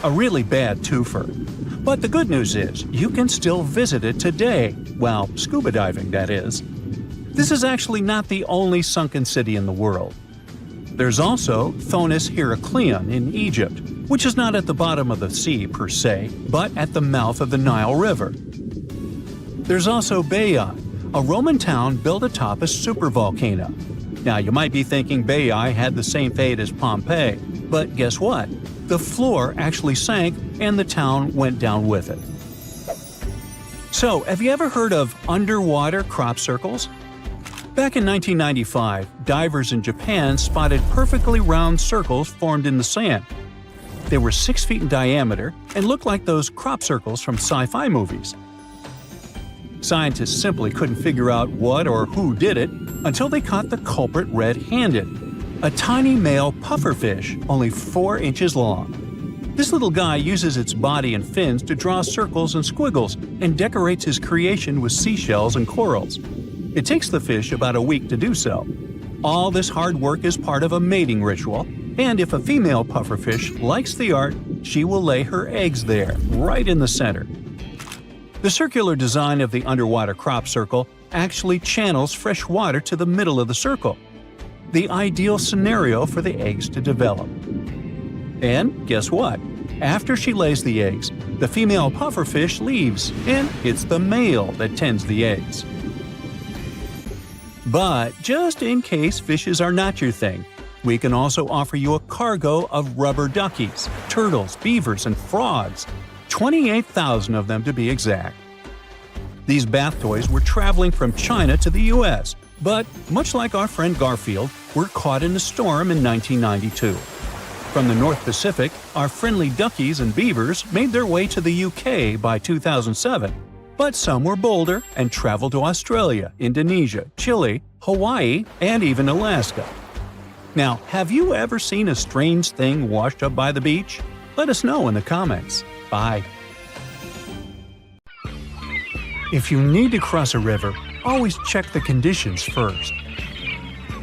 A really bad twofer. But the good news is, you can still visit it today, well, scuba diving, that is. This is actually not the only sunken city in the world. There's also Thonis Heracleion in Egypt, which is not at the bottom of the sea per se, but at the mouth of the Nile River. There's also Baiae, a Roman town built atop a supervolcano. Now, you might be thinking Baiae had the same fate as Pompeii, but guess what? The floor actually sank and the town went down with it. So, have you ever heard of underwater crop circles? Back in 1995, divers in Japan spotted perfectly round circles formed in the sand. They were 6 feet in diameter and looked like those crop circles from sci-fi movies. Scientists simply couldn't figure out what or who did it until they caught the culprit red-handed, a tiny male pufferfish only 4 inches long. This little guy uses its body and fins to draw circles and squiggles and decorates his creation with seashells and corals. It takes the fish about a week to do so. All this hard work is part of a mating ritual, and if a female pufferfish likes the art, she will lay her eggs there, right in the center. The circular design of the underwater crop circle actually channels fresh water to the middle of the circle, the ideal scenario for the eggs to develop. And guess what? After she lays the eggs, the female pufferfish leaves, and it's the male that tends the eggs. But just in case fishes are not your thing, we can also offer you a cargo of rubber duckies, turtles, beavers, and frogs, 28,000 of them to be exact. These bath toys were traveling from China to the US, but much like our friend Garfield, were caught in a storm in 1992. From the North Pacific, our friendly duckies and beavers made their way to the UK by 2007, but some were bolder and traveled to Australia, Indonesia, Chile, Hawaii, and even Alaska. Now, have you ever seen a strange thing washed up by the beach? Let us know in the comments. Bye. If you need to cross a river, always check the conditions first.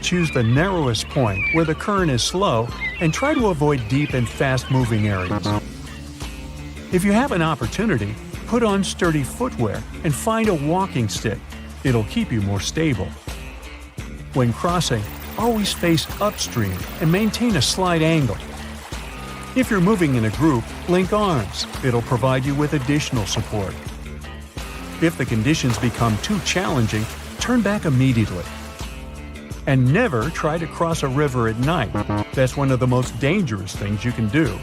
Choose the narrowest point where the current is slow and try to avoid deep and fast-moving areas. If you have an opportunity, put on sturdy footwear and find a walking stick. It'll keep you more stable. When crossing, always face upstream and maintain a slight angle. If you're moving in a group, link arms. It'll provide you with additional support. If the conditions become too challenging, turn back immediately. And never try to cross a river at night. That's one of the most dangerous things you can do.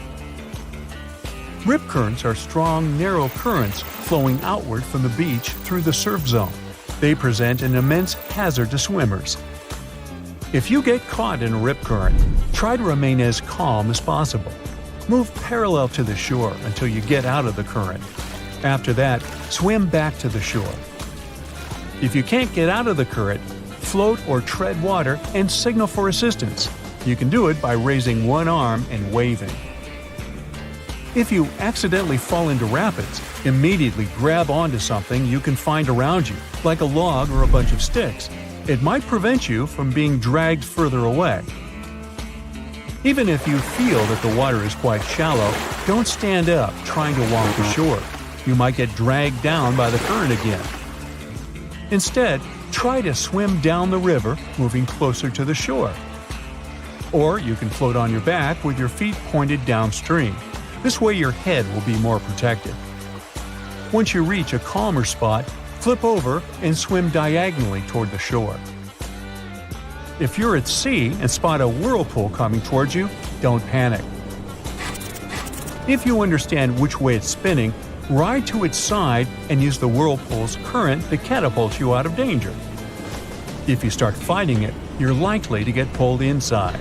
Rip currents are strong, narrow currents flowing outward from the beach through the surf zone. They present an immense hazard to swimmers. If you get caught in a rip current, try to remain as calm as possible. Move parallel to the shore until you get out of the current. After that, swim back to the shore. If you can't get out of the current, float or tread water and signal for assistance. You can do it by raising one arm and waving. If you accidentally fall into rapids, immediately grab onto something you can find around you, like a log or a bunch of sticks. It might prevent you from being dragged further away. Even if you feel that the water is quite shallow, don't stand up trying to walk the shore. You might get dragged down by the current again. Instead, try to swim down the river, moving closer to the shore. Or you can float on your back with your feet pointed downstream. This way your head will be more protected. Once you reach a calmer spot, flip over and swim diagonally toward the shore. If you're at sea and spot a whirlpool coming towards you, don't panic. If you understand which way it's spinning, ride to its side and use the whirlpool's current to catapult you out of danger. If you start fighting it, you're likely to get pulled inside.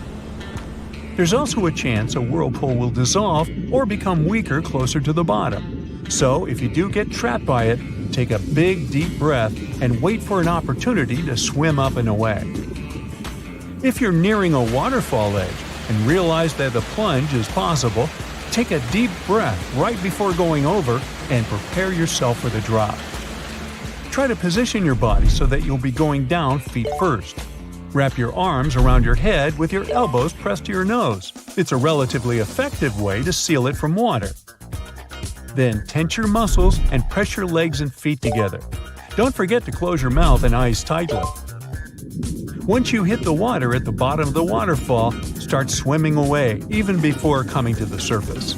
There's also a chance a whirlpool will dissolve or become weaker closer to the bottom. So if you do get trapped by it, take a big deep breath and wait for an opportunity to swim up and away. If you're nearing a waterfall edge and realize that the plunge is possible, take a deep breath right before going over and prepare yourself for the drop. Try to position your body so that you'll be going down feet first. Wrap your arms around your head with your elbows pressed to your nose. It's a relatively effective way to seal it from water. Then tense your muscles and press your legs and feet together. Don't forget to close your mouth and eyes tightly. Once you hit the water at the bottom of the waterfall, start swimming away even before coming to the surface.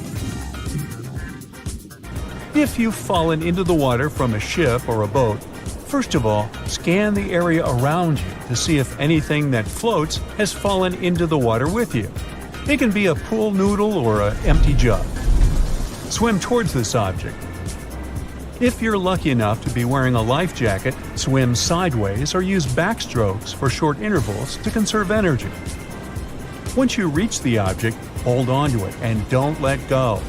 If you've fallen into the water from a ship or a boat, first of all, scan the area around you to see if anything that floats has fallen into the water with you. It can be a pool noodle or an empty jug. Swim towards this object. If you're lucky enough to be wearing a life jacket, swim sideways or use backstrokes for short intervals to conserve energy. Once you reach the object, hold on to it and don't let go.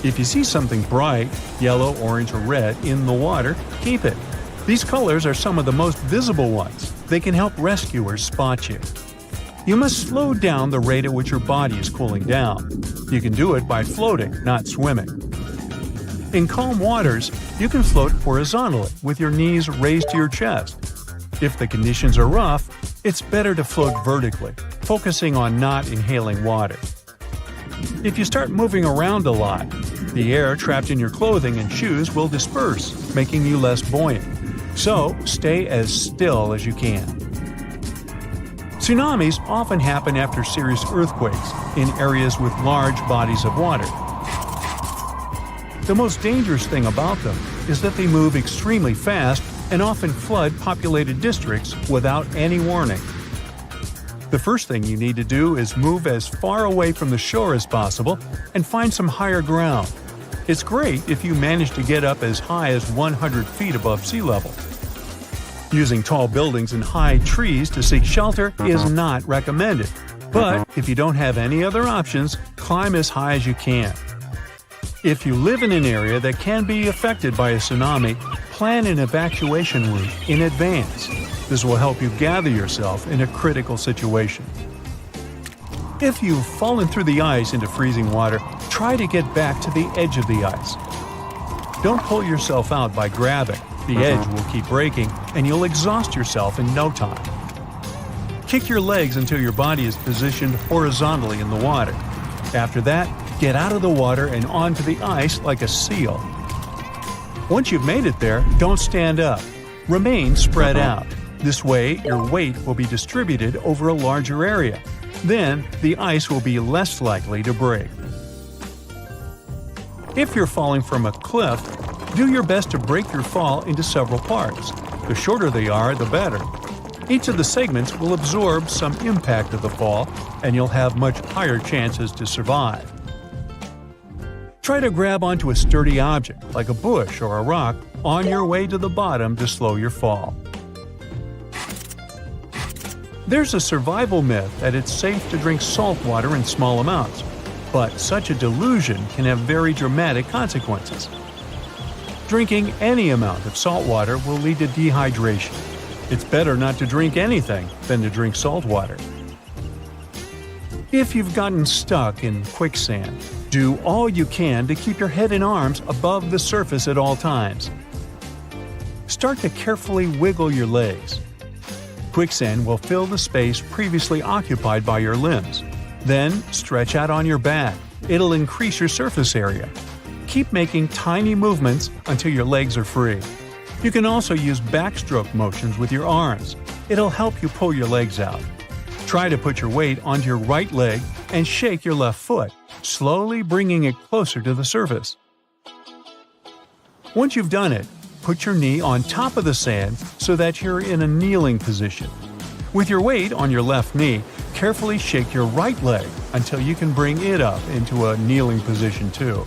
If you see something bright, yellow, orange, or red, in the water, keep it. These colors are some of the most visible ones. They can help rescuers spot you. You must slow down the rate at which your body is cooling down. You can do it by floating, not swimming. In calm waters, you can float horizontally with your knees raised to your chest. If the conditions are rough, it's better to float vertically, focusing on not inhaling water. If you start moving around a lot, the air trapped in your clothing and shoes will disperse, making you less buoyant. So, stay as still as you can. Tsunamis often happen after serious earthquakes in areas with large bodies of water. The most dangerous thing about them is that they move extremely fast and often flood populated districts without any warning. The first thing you need to do is move as far away from the shore as possible and find some higher ground. It's great if you manage to get up as high as 100 feet above sea level. Using tall buildings and high trees to seek shelter is not recommended, but if you don't have any other options, climb as high as you can. If you live in an area that can be affected by a tsunami, plan an evacuation route in advance. This will help you gather yourself in a critical situation. If you've fallen through the ice into freezing water, try to get back to the edge of the ice. Don't pull yourself out by grabbing. The edge will keep breaking, and you'll exhaust yourself in no time. Kick your legs until your body is positioned horizontally in the water. After that, get out of the water and onto the ice like a seal. Once you've made it there, don't stand up. Remain spread out. This way, your weight will be distributed over a larger area. Then, the ice will be less likely to break. If you're falling from a cliff, do your best to break your fall into several parts. The shorter they are, the better. Each of the segments will absorb some impact of the fall, and you'll have much higher chances to survive. Try to grab onto a sturdy object, like a bush or a rock, on your way to the bottom to slow your fall. There's a survival myth that it's safe to drink salt water in small amounts, but such a delusion can have very dramatic consequences. Drinking any amount of salt water will lead to dehydration. It's better not to drink anything than to drink salt water. If you've gotten stuck in quicksand, do all you can to keep your head and arms above the surface at all times. Start to carefully wiggle your legs. Quicksand will fill the space previously occupied by your limbs. Then stretch out on your back. It'll increase your surface area. Keep making tiny movements until your legs are free. You can also use backstroke motions with your arms. It'll help you pull your legs out. Try to put your weight onto your right leg and shake your left foot, slowly bringing it closer to the surface. Once you've done it, put your knee on top of the sand so that you're in a kneeling position. With your weight on your left knee, carefully shake your right leg until you can bring it up into a kneeling position too.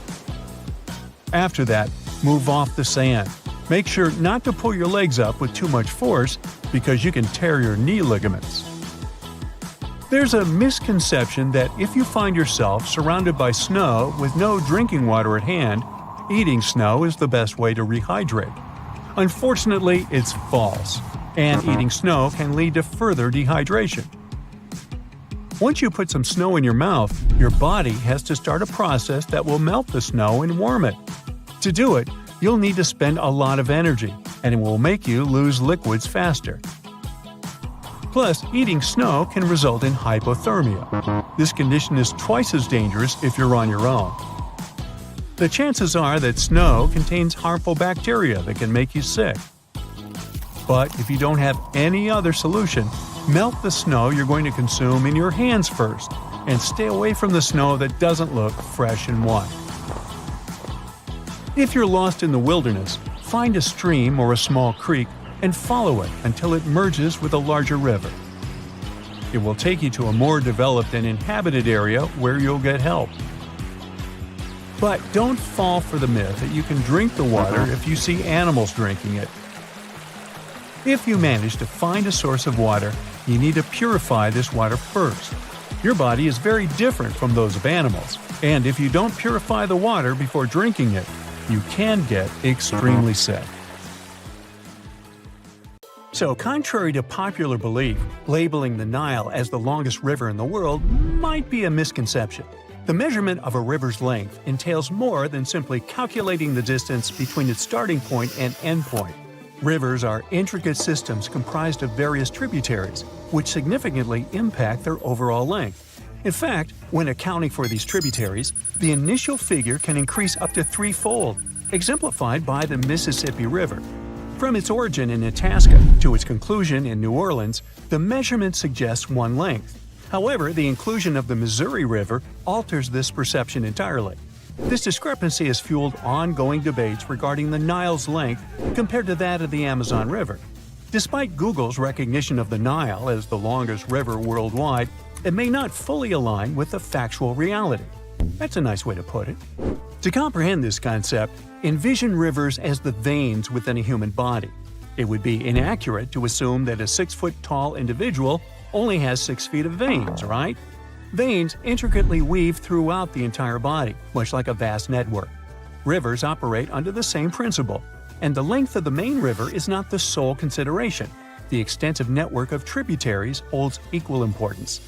After that, move off the sand. Make sure not to pull your legs up with too much force because you can tear your knee ligaments. There's a misconception that if you find yourself surrounded by snow with no drinking water at hand, eating snow is the best way to rehydrate. Unfortunately, it's false, and eating snow can lead to further dehydration. Once you put some snow in your mouth, your body has to start a process that will melt the snow and warm it. To do it, you'll need to spend a lot of energy, and it will make you lose liquids faster. Plus, eating snow can result in hypothermia. This condition is twice as dangerous if you're on your own. The chances are that snow contains harmful bacteria that can make you sick. But if you don't have any other solution, melt the snow you're going to consume in your hands first, and stay away from the snow that doesn't look fresh and white. If you're lost in the wilderness, find a stream or a small creek and follow it until it merges with a larger river. It will take you to a more developed and inhabited area where you'll get help. But don't fall for the myth that you can drink the water if you see animals drinking it. If you manage to find a source of water, you need to purify this water first. Your body is very different from those of animals, and if you don't purify the water before drinking it, you can get extremely sick. So, contrary to popular belief, labeling the Nile as the longest river in the world might be a misconception. The measurement of a river's length entails more than simply calculating the distance between its starting point and end point. Rivers are intricate systems comprised of various tributaries, which significantly impact their overall length. In fact, when accounting for these tributaries, the initial figure can increase up to threefold, exemplified by the Mississippi River. From its origin in Itasca to its conclusion in New Orleans, the measurement suggests one length. However, the inclusion of the Missouri River alters this perception entirely. This discrepancy has fueled ongoing debates regarding the Nile's length compared to that of the Amazon River. Despite Google's recognition of the Nile as the longest river worldwide, it may not fully align with the factual reality. That's a nice way to put it. To comprehend this concept, envision rivers as the veins within a human body. It would be inaccurate to assume that a 6-foot-tall individual only has 6 feet of veins, right? Veins intricately weave throughout the entire body, much like a vast network. Rivers operate under the same principle, and the length of the main river is not the sole consideration. The extensive network of tributaries holds equal importance.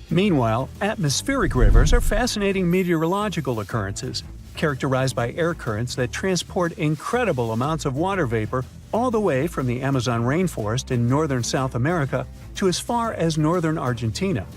Meanwhile, atmospheric rivers are fascinating meteorological occurrences, characterized by air currents that transport incredible amounts of water vapor all the way from the Amazon rainforest in northern South America to as far as northern Argentina.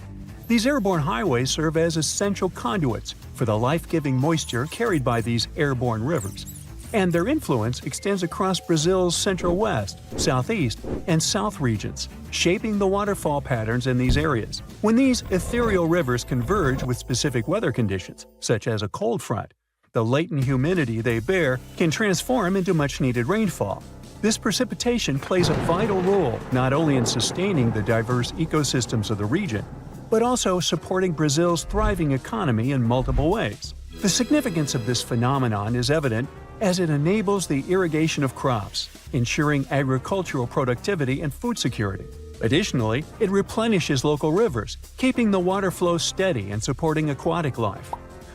These airborne highways serve as essential conduits for the life-giving moisture carried by these airborne rivers, and their influence extends across Brazil's central west, southeast, and south regions, shaping the waterfall patterns in these areas. When these ethereal rivers converge with specific weather conditions, such as a cold front, the latent humidity they bear can transform into much-needed rainfall. This precipitation plays a vital role not only in sustaining the diverse ecosystems of the region, but also supporting Brazil's thriving economy in multiple ways. The significance of this phenomenon is evident as it enables the irrigation of crops, ensuring agricultural productivity and food security. Additionally, it replenishes local rivers, keeping the water flow steady and supporting aquatic life.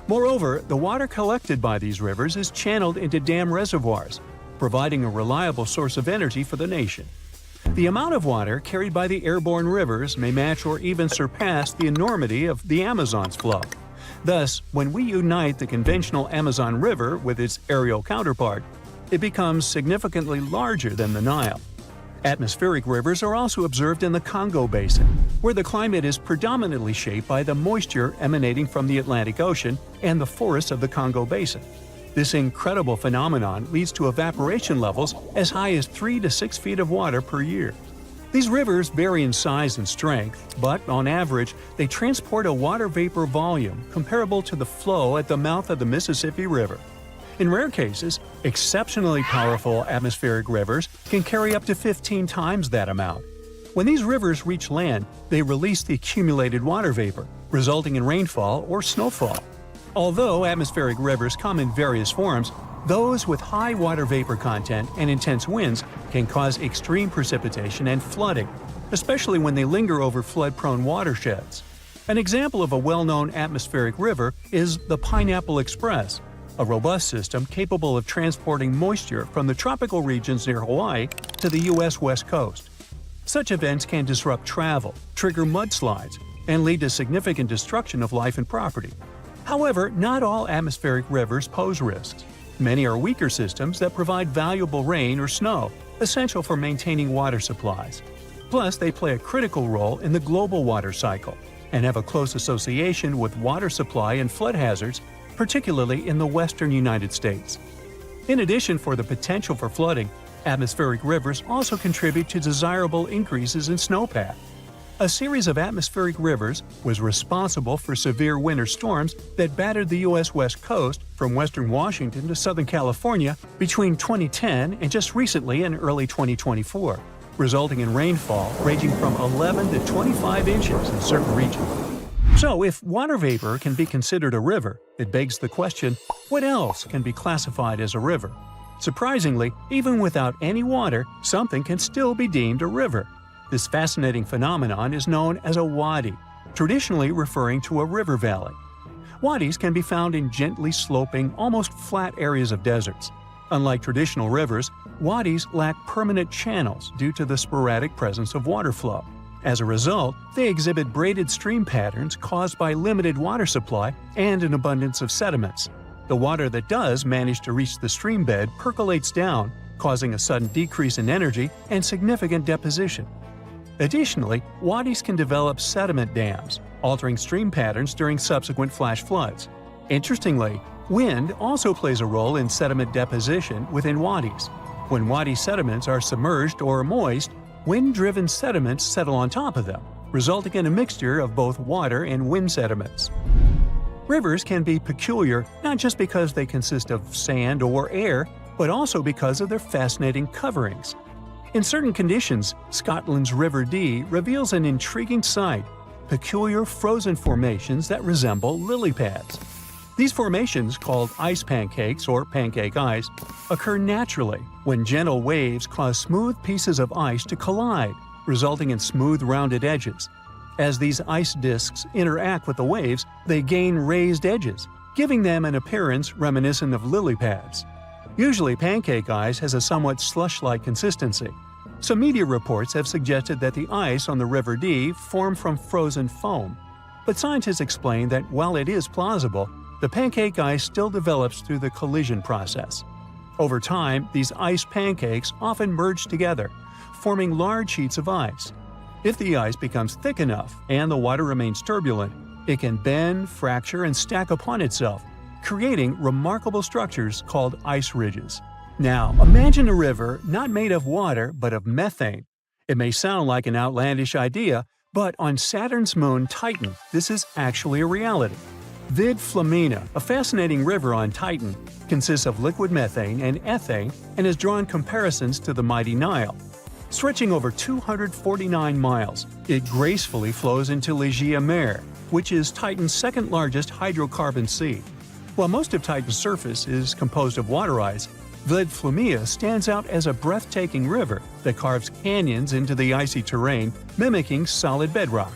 Moreover, the water collected by these rivers is channeled into dam reservoirs, providing a reliable source of energy for the nation. The amount of water carried by the airborne rivers may match or even surpass the enormity of the Amazon's flow. Thus, when we unite the conventional Amazon River with its aerial counterpart, it becomes significantly larger than the Nile. Atmospheric rivers are also observed in the Congo Basin, where the climate is predominantly shaped by the moisture emanating from the Atlantic Ocean and the forests of the Congo Basin. This incredible phenomenon leads to evaporation levels as high as 3 to 6 feet of water per year. These rivers vary in size and strength, but on average, they transport a water vapor volume comparable to the flow at the mouth of the Mississippi River. In rare cases, exceptionally powerful atmospheric rivers can carry up to 15 times that amount. When these rivers reach land, they release the accumulated water vapor, resulting in rainfall or snowfall. Although atmospheric rivers come in various forms, those with high water vapor content and intense winds can cause extreme precipitation and flooding, especially when they linger over flood-prone watersheds. An example of a well-known atmospheric river is the Pineapple Express, a robust system capable of transporting moisture from the tropical regions near Hawaii to the U.S. West Coast. Such events can disrupt travel, trigger mudslides, and lead to significant destruction of life and property. However, not all atmospheric rivers pose risks. Many are weaker systems that provide valuable rain or snow, essential for maintaining water supplies. Plus, they play a critical role in the global water cycle and have a close association with water supply and flood hazards, particularly in the western United States. In addition, for the potential for flooding, atmospheric rivers also contribute to desirable increases in snowpack. A series of atmospheric rivers was responsible for severe winter storms that battered the U.S. West Coast from western Washington to southern California between 2010 and just recently in early 2024, resulting in rainfall ranging from 11 to 25 inches in certain regions. So, if water vapor can be considered a river, it begs the question, what else can be classified as a river? Surprisingly, even without any water, something can still be deemed a river. This fascinating phenomenon is known as a wadi, traditionally referring to a river valley. Wadis can be found in gently sloping, almost flat areas of deserts. Unlike traditional rivers, wadis lack permanent channels due to the sporadic presence of water flow. As a result, they exhibit braided stream patterns caused by limited water supply and an abundance of sediments. The water that does manage to reach the stream bed percolates down, causing a sudden decrease in energy and significant deposition. Additionally, wadis can develop sediment dams, altering stream patterns during subsequent flash floods. Interestingly, wind also plays a role in sediment deposition within wadis. When wadi sediments are submerged or moist, wind-driven sediments settle on top of them, resulting in a mixture of both water and wind sediments. Rivers can be peculiar not just because they consist of sand or air, but also because of their fascinating coverings. In certain conditions, Scotland's River Dee reveals an intriguing sight: peculiar frozen formations that resemble lily pads. These formations, called ice pancakes or pancake ice, occur naturally when gentle waves cause smooth pieces of ice to collide, resulting in smooth rounded edges. As these ice disks interact with the waves, they gain raised edges, giving them an appearance reminiscent of lily pads. Usually pancake ice has a somewhat slush-like consistency. Some media reports have suggested that the ice on the River Dee formed from frozen foam. But scientists explain that while it is plausible, the pancake ice still develops through the collision process. Over time, these ice pancakes often merge together, forming large sheets of ice. If the ice becomes thick enough and the water remains turbulent, it can bend, fracture, and stack upon itself, creating remarkable structures called ice ridges. Now, imagine a river not made of water but of methane. It may sound like an outlandish idea, but on Saturn's moon Titan, this is actually a reality. Vid Flamina, a fascinating river on Titan, consists of liquid methane and ethane and has drawn comparisons to the mighty Nile. Stretching over 249 miles, it gracefully flows into l'Egea Mare, which is Titan's second-largest hydrocarbon sea. While most of Titan's surface is composed of water ice, Vid Flamina stands out as a breathtaking river that carves canyons into the icy terrain, mimicking solid bedrock.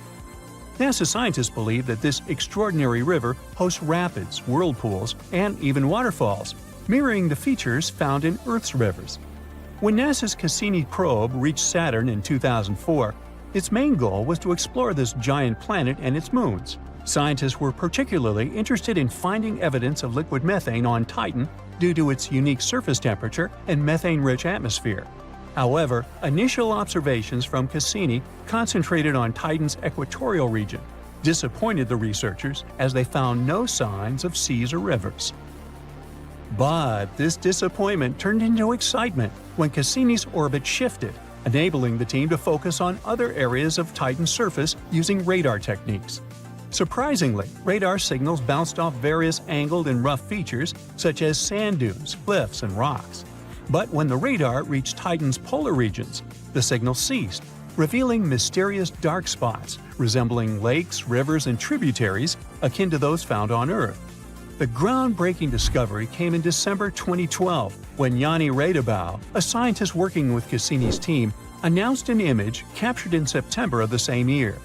NASA scientists believe that this extraordinary river hosts rapids, whirlpools, and even waterfalls, mirroring the features found in Earth's rivers. When NASA's Cassini probe reached Saturn in 2004, its main goal was to explore this giant planet and its moons. Scientists were particularly interested in finding evidence of liquid methane on Titan due to its unique surface temperature and methane-rich atmosphere. However, initial observations from Cassini concentrated on Titan's equatorial region, disappointed the researchers as they found no signs of seas or rivers. But this disappointment turned into excitement when Cassini's orbit shifted, enabling the team to focus on other areas of Titan's surface using radar techniques. Surprisingly, radar signals bounced off various angled and rough features such as sand dunes, cliffs, and rocks. But when the radar reached Titan's polar regions, the signal ceased, revealing mysterious dark spots resembling lakes, rivers, and tributaries akin to those found on Earth. The groundbreaking discovery came in December 2012 when Yanni Radabau, a scientist working with Cassini's team, announced an image captured in September of the same year.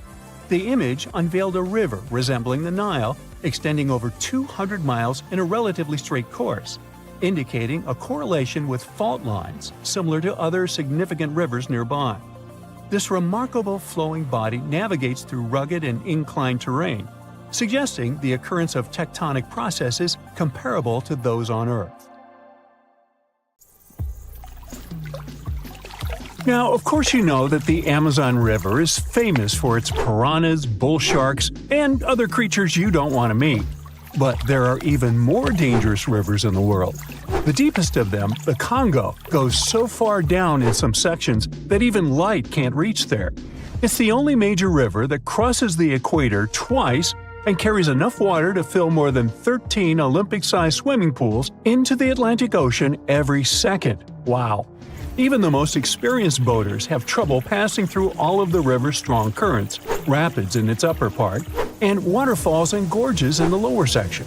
The image unveiled a river resembling the Nile, extending over 200 miles in a relatively straight course, indicating a correlation with fault lines similar to other significant rivers nearby. This remarkable flowing body navigates through rugged and inclined terrain, suggesting the occurrence of tectonic processes comparable to those on Earth. Now, of course you know that the Amazon River is famous for its piranhas, bull sharks, and other creatures you don't want to meet. But there are even more dangerous rivers in the world. The deepest of them, the Congo, goes so far down in some sections that even light can't reach there. It's the only major river that crosses the equator twice and carries enough water to fill more than 13 Olympic-sized swimming pools into the Atlantic Ocean every second. Wow! Even the most experienced boaters have trouble passing through all of the river's strong currents, rapids in its upper part, and waterfalls and gorges in the lower section.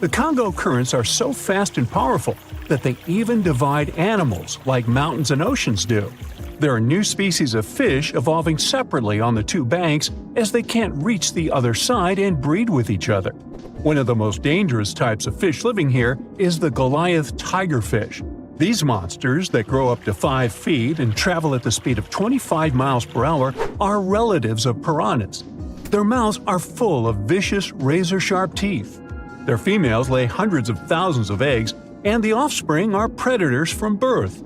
The Congo currents are so fast and powerful that they even divide animals like mountains and oceans do. There are new species of fish evolving separately on the two banks as they can't reach the other side and breed with each other. One of the most dangerous types of fish living here is the Goliath tigerfish. These monsters, that grow up to 5 feet and travel at the speed of 25 miles per hour, are relatives of piranhas. Their mouths are full of vicious, razor-sharp teeth. Their females lay hundreds of thousands of eggs, and the offspring are predators from birth.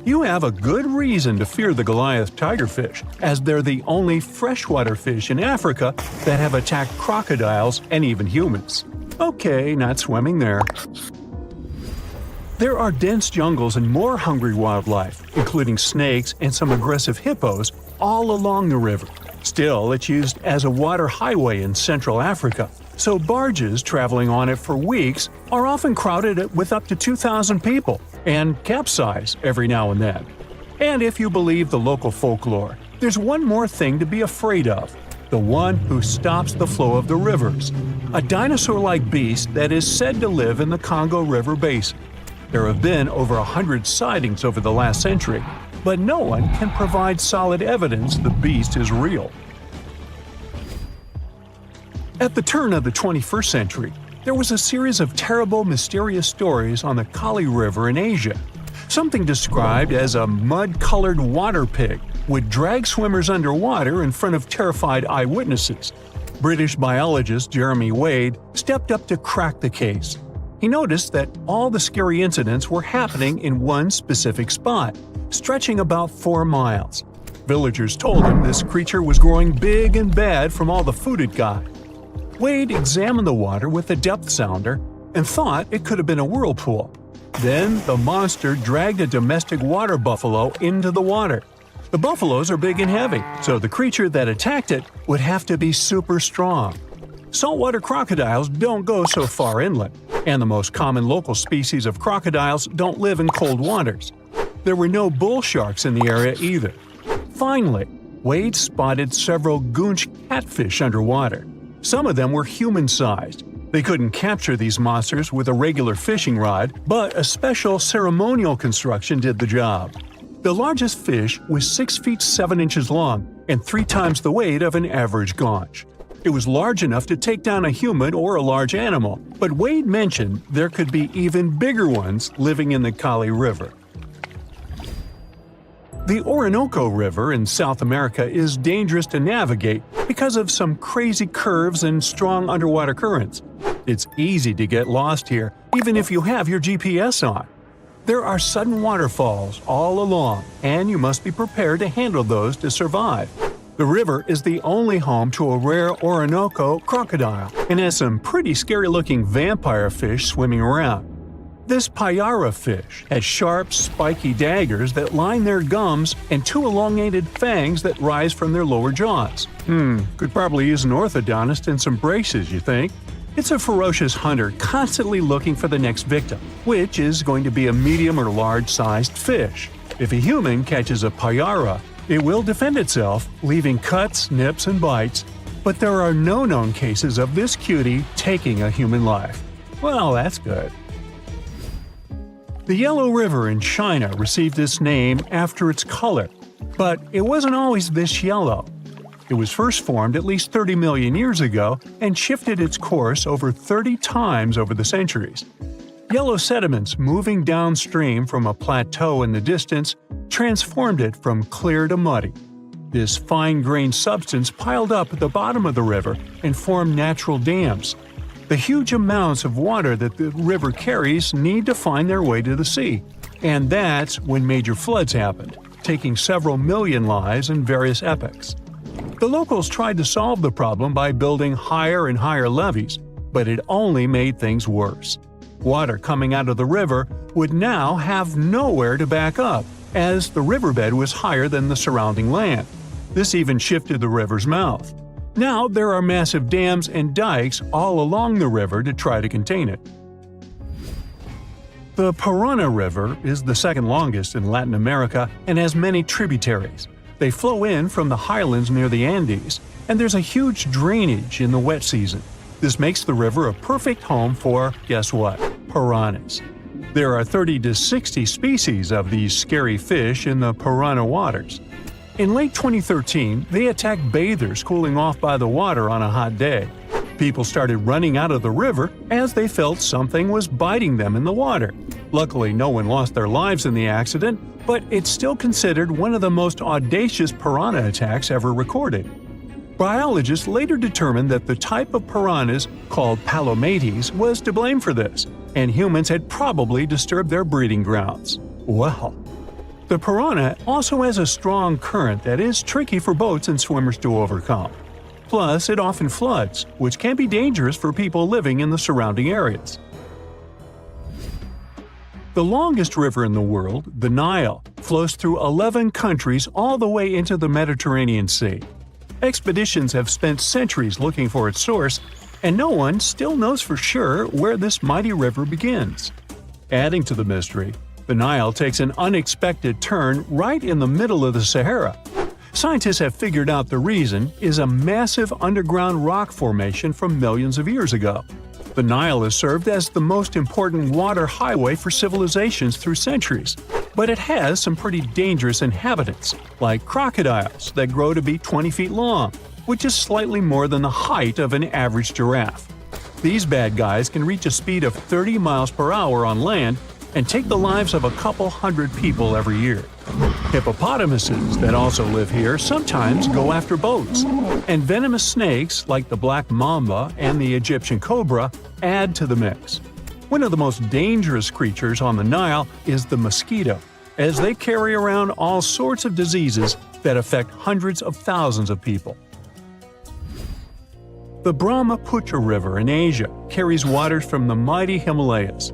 You have a good reason to fear the Goliath tigerfish, as they're the only freshwater fish in Africa that have attacked crocodiles and even humans. Okay, not swimming there. There are dense jungles and more hungry wildlife, including snakes and some aggressive hippos, all along the river. Still, it's used as a water highway in Central Africa, so barges traveling on it for weeks are often crowded with up to 2,000 people and capsize every now and then. And if you believe the local folklore, there's one more thing to be afraid of. the one who stops the flow of the rivers, a dinosaur-like beast that is said to live in the Congo River basin. There have been over 100 sightings over the last century, but no one can provide solid evidence the beast is real. At the turn of the 21st century, there was a series of terrible, mysterious stories on the Kali River in Asia. Something described as a mud-colored water pig would drag swimmers underwater in front of terrified eyewitnesses. British biologist Jeremy Wade stepped up to crack the case. He noticed that all the scary incidents were happening in one specific spot, stretching about 4 miles. Villagers told him this creature was growing big and bad from all the food it got. Wade examined the water with a depth sounder and thought it could have been a whirlpool. Then the monster dragged a domestic water buffalo into the water. The buffaloes are big and heavy, so the creature that attacked it would have to be super strong. Saltwater crocodiles don't go so far inland, and the most common local species of crocodiles don't live in cold waters. There were no bull sharks in the area either. Finally, Wade spotted several goonch catfish underwater. Some of them were human-sized. They couldn't capture these monsters with a regular fishing rod, but a special ceremonial construction did the job. The largest fish was 6 feet 7 inches long and 3 times the weight of an average gaunch. It was large enough to take down a human or a large animal, but Wade mentioned there could be even bigger ones living in the Kali River. The Orinoco River in South America is dangerous to navigate because of some crazy curves and strong underwater currents. It's easy to get lost here, even if you have your GPS on. There are sudden waterfalls all along, and you must be prepared to handle those to survive. The river is the only home to a rare Orinoco crocodile and has some pretty scary-looking vampire fish swimming around. This payara fish has sharp, spiky daggers that line their gums and 2 elongated fangs that rise from their lower jaws. Could probably use an orthodontist and some braces, you think? It's a ferocious hunter constantly looking for the next victim, which is going to be a medium or large-sized fish. If a human catches a payara, it will defend itself, leaving cuts, nips, and bites, but there are no known cases of this cutie taking a human life. Well, that's good. The Yellow River in China received its name after its color, but it wasn't always this yellow. It was first formed at least 30 million years ago and shifted its course over 30 times over the centuries. Yellow sediments moving downstream from a plateau in the distance transformed it from clear to muddy. This fine-grained substance piled up at the bottom of the river and formed natural dams. The huge amounts of water that the river carries need to find their way to the sea, and that's when major floods happened, taking several million lives in various epochs. The locals tried to solve the problem by building higher and higher levees, but it only made things worse. Water coming out of the river would now have nowhere to back up, as the riverbed was higher than the surrounding land. This even shifted the river's mouth. Now there are massive dams and dikes all along the river to try to contain it. The Parana River is the second longest in Latin America and has many tributaries. They flow in from the highlands near the Andes, and there's a huge drainage in the wet season. This makes the river a perfect home for, guess what, piranhas. There are 30 to 60 species of these scary fish in the Parana waters. In late 2013, they attacked bathers cooling off by the water on a hot day. People started running out of the river as they felt something was biting them in the water. Luckily, no one lost their lives in the accident, but it's still considered one of the most audacious piranha attacks ever recorded. Biologists later determined that the type of piranhas, called palomates, was to blame for this, and humans had probably disturbed their breeding grounds. Well, the piranha also has a strong current that is tricky for boats and swimmers to overcome. Plus, it often floods, which can be dangerous for people living in the surrounding areas. The longest river in the world, the Nile, flows through 11 countries all the way into the Mediterranean Sea. Expeditions have spent centuries looking for its source, and no one still knows for sure where this mighty river begins. Adding to the mystery, the Nile takes an unexpected turn right in the middle of the Sahara. Scientists have figured out the reason is a massive underground rock formation from millions of years ago. The Nile has served as the most important water highway for civilizations through centuries, but it has some pretty dangerous inhabitants, like crocodiles that grow to be 20 feet long, which is slightly more than the height of an average giraffe. These bad guys can reach a speed of 30 miles per hour on land and take the lives of a couple hundred people every year. Hippopotamuses that also live here sometimes go after boats, and venomous snakes like the black mamba and the Egyptian cobra add to the mix. One of the most dangerous creatures on the Nile is the mosquito, as they carry around all sorts of diseases that affect hundreds of thousands of people. The Brahmaputra River in Asia carries water from the mighty Himalayas.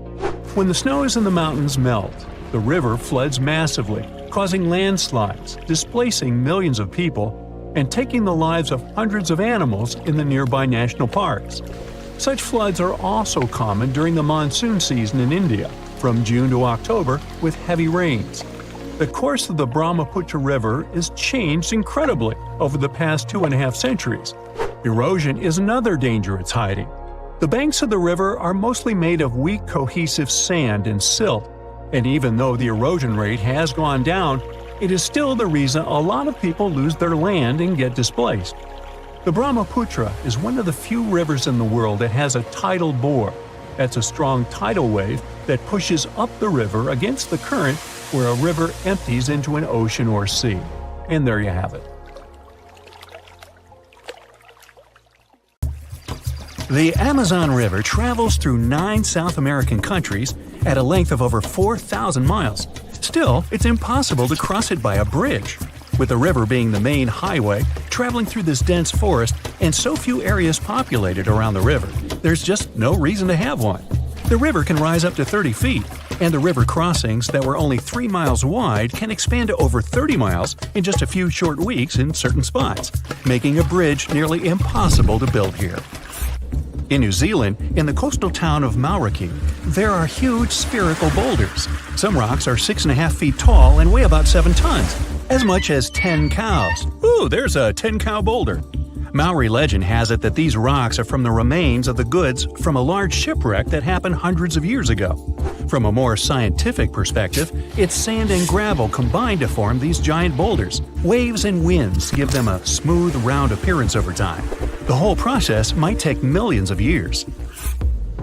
When the snows in the mountains melt, the river floods massively, causing landslides, displacing millions of people, and taking the lives of hundreds of animals in the nearby national parks. Such floods are also common during the monsoon season in India, from June to October, with heavy rains. The course of the Brahmaputra River is changed incredibly over the past 2.5 centuries. Erosion is another danger it's hiding. The banks of the river are mostly made of weak cohesive sand and silt, and even though the erosion rate has gone down, it is still the reason a lot of people lose their land and get displaced. The Brahmaputra is one of the few rivers in the world that has a tidal bore. That's a strong tidal wave that pushes up the river against the current where a river empties into an ocean or sea. And there you have it. The Amazon River travels through 9 South American countries at a length of over 4,000 miles. Still, it's impossible to cross it by a bridge. With the river being the main highway, traveling through this dense forest, and so few areas populated around the river, there's just no reason to have one. The river can rise up to 30 feet, and the river crossings that were only 3 miles wide can expand to over 30 miles in just a few short weeks in certain spots, making a bridge nearly impossible to build here. In New Zealand, in the coastal town of Mauriki, there are huge spherical boulders. Some rocks are 6.5 feet tall and weigh about 7 tons, as much as 10 cows. Ooh, there's a 10-cow boulder. Maori legend has it that these rocks are from the remains of the goods from a large shipwreck that happened hundreds of years ago. From a more scientific perspective, it's sand and gravel combined to form these giant boulders. Waves and winds give them a smooth, round appearance over time. The whole process might take millions of years.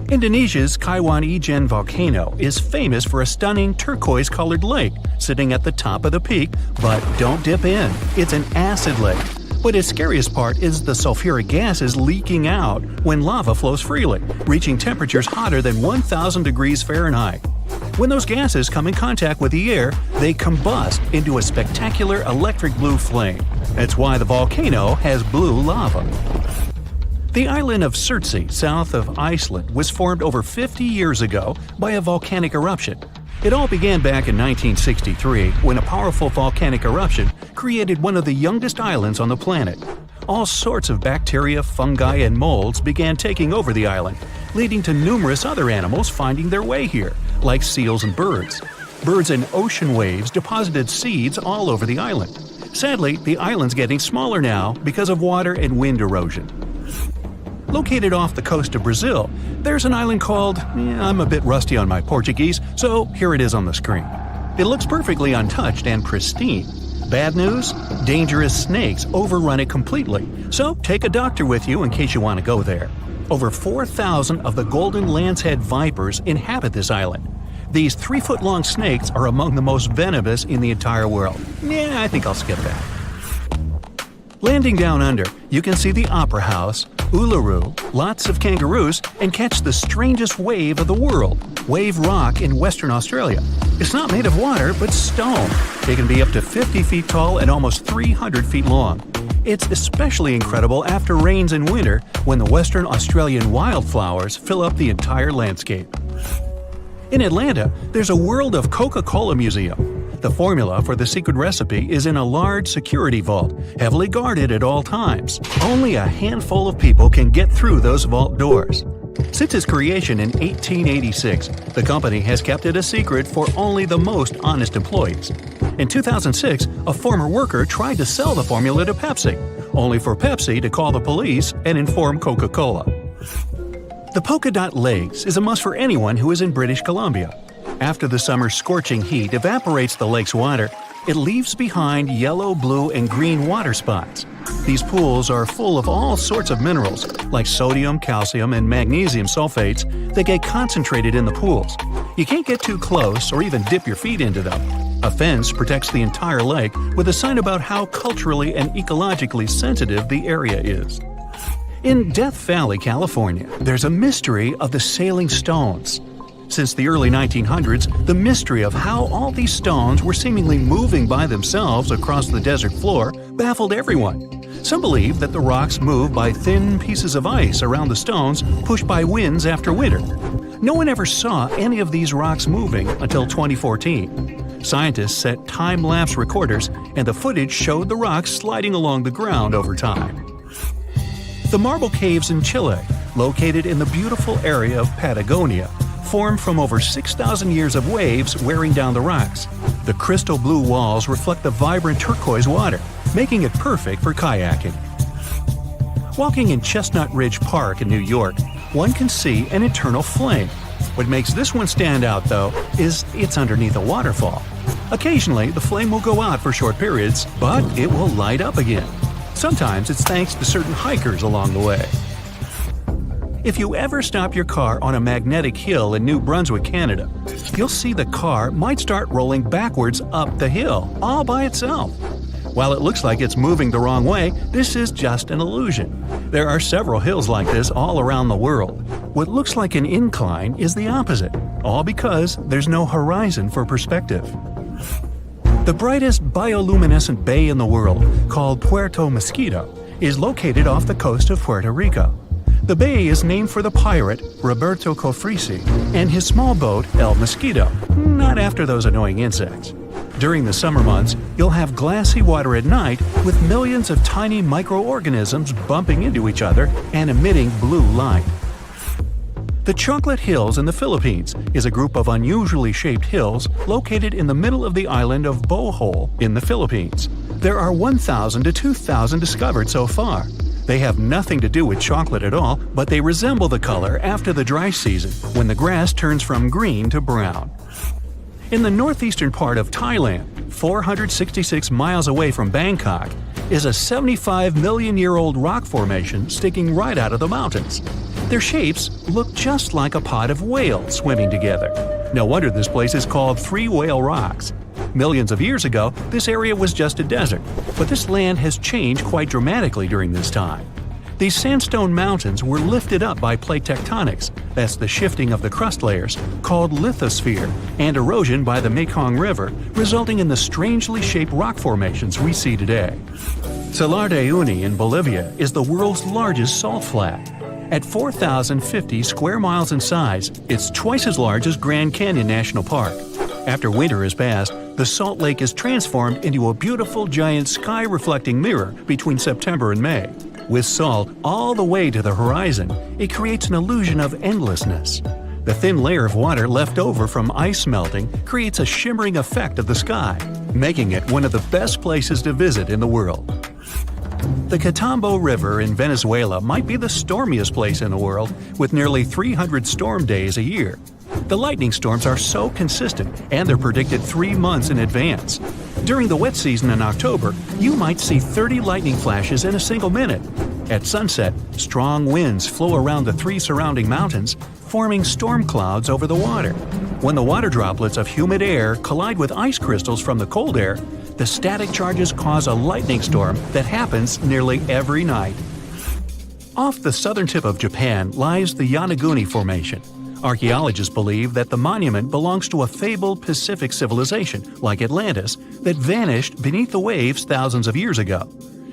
Indonesia's Kaiwan Ijen volcano is famous for a stunning turquoise-colored lake sitting at the top of the peak, but don't dip in. It's an acid lake. But its scariest part is the sulfuric gases leaking out when lava flows freely, reaching temperatures hotter than 1,000 degrees Fahrenheit. When those gases come in contact with the air, they combust into a spectacular electric blue flame. That's why the volcano has blue lava. The island of Surtsey, south of Iceland, was formed over 50 years ago by a volcanic eruption. It all began back in 1963 when a powerful volcanic eruption created one of the youngest islands on the planet. All sorts of bacteria, fungi, and molds began taking over the island, leading to numerous other animals finding their way here, like seals and birds. Birds and ocean waves deposited seeds all over the island. Sadly, the island's getting smaller now because of water and wind erosion. Located off the coast of Brazil, there's an island called… I'm a bit rusty on my Portuguese, so here it is on the screen. It looks perfectly untouched and pristine. Bad news? Dangerous snakes overrun it completely, so take a doctor with you in case you want to go there. Over 4,000 of the golden lancehead vipers inhabit this island. These 3-foot-long snakes are among the most venomous in the entire world. I think I'll skip that. Landing down under, you can see the Opera House, Uluru, lots of kangaroos, and catch the strangest wave of the world, Wave Rock in Western Australia. It's not made of water, but stone. It can be up to 50 feet tall and almost 300 feet long. It's especially incredible after rains in winter when the Western Australian wildflowers fill up the entire landscape. In Atlanta, there's a World of Coca-Cola museum. The formula for the secret recipe is in a large security vault, heavily guarded at all times. Only a handful of people can get through those vault doors. Since its creation in 1886, the company has kept it a secret for only the most honest employees. In 2006, a former worker tried to sell the formula to Pepsi, only for Pepsi to call the police and inform Coca-Cola. The Polka Dot Lakes is a must for anyone who is in British Columbia. After the summer's scorching heat evaporates the lake's water, it leaves behind yellow, blue, and green water spots. These pools are full of all sorts of minerals, like sodium, calcium, and magnesium sulfates that get concentrated in the pools. You can't get too close or even dip your feet into them. A fence protects the entire lake with a sign about how culturally and ecologically sensitive the area is. In Death Valley, California, there's a mystery of the sailing stones. Since the early 1900s, the mystery of how all these stones were seemingly moving by themselves across the desert floor baffled everyone. Some believe that the rocks move by thin pieces of ice around the stones pushed by winds after winter. No one ever saw any of these rocks moving until 2014. Scientists set time-lapse recorders, and the footage showed the rocks sliding along the ground over time. The marble caves in Chile, located in the beautiful area of Patagonia, formed from over 6,000 years of waves wearing down the rocks. The crystal blue walls reflect the vibrant turquoise water, making it perfect for kayaking. Walking in Chestnut Ridge Park in New York, one can see an eternal flame. What makes this one stand out, though, is it's underneath a waterfall. Occasionally, the flame will go out for short periods, but it will light up again. Sometimes it's thanks to certain hikers along the way. If you ever stop your car on a magnetic hill in New Brunswick, Canada, you'll see the car might start rolling backwards up the hill, all by itself. While it looks like it's moving the wrong way, this is just an illusion. There are several hills like this all around the world. What looks like an incline is the opposite, all because there's no horizon for perspective. The brightest bioluminescent bay in the world, called Puerto Mosquito, is located off the coast of Puerto Rico. The bay is named for the pirate Roberto Cofresi and his small boat El Mosquito, not after those annoying insects. During the summer months, you'll have glassy water at night with millions of tiny microorganisms bumping into each other and emitting blue light. The Chocolate Hills in the Philippines is a group of unusually shaped hills located in the middle of the island of Bohol in the Philippines. There are 1,000 to 2,000 discovered so far. They have nothing to do with chocolate at all, but they resemble the color after the dry season, when the grass turns from green to brown. In the northeastern part of Thailand, 466 miles away from Bangkok, is a 75-million-year-old rock formation sticking right out of the mountains. Their shapes look just like a pod of whales swimming together. No wonder this place is called Three Whale Rocks. Millions of years ago, this area was just a desert, but this land has changed quite dramatically during this time. These sandstone mountains were lifted up by plate tectonics, that's the shifting of the crust layers, called lithosphere, and erosion by the Mekong River, resulting in the strangely shaped rock formations we see today. Salar de Uyuni in Bolivia is the world's largest salt flat. At 4,050 square miles in size, it's twice as large as Grand Canyon National Park. After winter has passed, the salt lake is transformed into a beautiful giant sky-reflecting mirror between September and May. With salt all the way to the horizon, it creates an illusion of endlessness. The thin layer of water left over from ice melting creates a shimmering effect of the sky, making it one of the best places to visit in the world. The Catambo River in Venezuela might be the stormiest place in the world, with nearly 300 storm days a year. The lightning storms are so consistent, and they're predicted 3 months in advance. During the wet season in October, you might see 30 lightning flashes in a single minute. At sunset, strong winds flow around the 3 surrounding mountains, forming storm clouds over the water. When the water droplets of humid air collide with ice crystals from the cold air, the static charges cause a lightning storm that happens nearly every night. Off the southern tip of Japan lies the Yonaguni Formation. Archaeologists believe that the monument belongs to a fabled Pacific civilization, like Atlantis, that vanished beneath the waves thousands of years ago.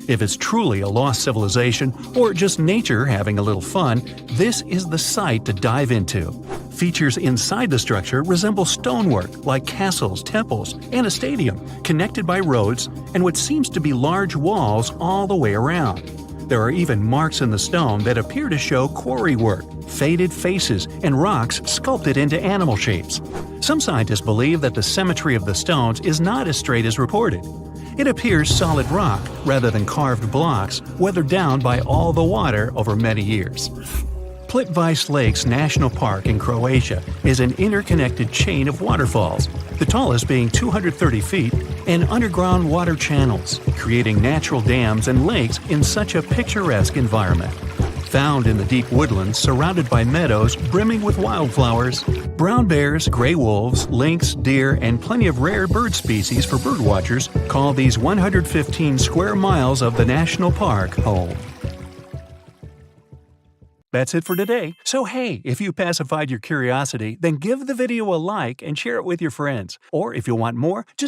If it's truly a lost civilization, or just nature having a little fun, this is the site to dive into. Features inside the structure resemble stonework like castles, temples, and a stadium, connected by roads and what seems to be large walls all the way around. There are even marks in the stone that appear to show quarry work, faded faces, and rocks sculpted into animal shapes. Some scientists believe that the symmetry of the stones is not as straight as reported. It appears solid rock rather than carved blocks weathered down by all the water over many years. Plitvice Lakes National Park in Croatia is an interconnected chain of waterfalls, the tallest being 230 feet, and underground water channels, creating natural dams and lakes in such a picturesque environment. Found in the deep woodlands surrounded by meadows brimming with wildflowers, brown bears, gray wolves, lynx, deer, and plenty of rare bird species for birdwatchers call these 115 square miles of the national park home. That's it for today. So hey, if you pacified your curiosity, then give the video a like and share it with your friends. Or if you want more, just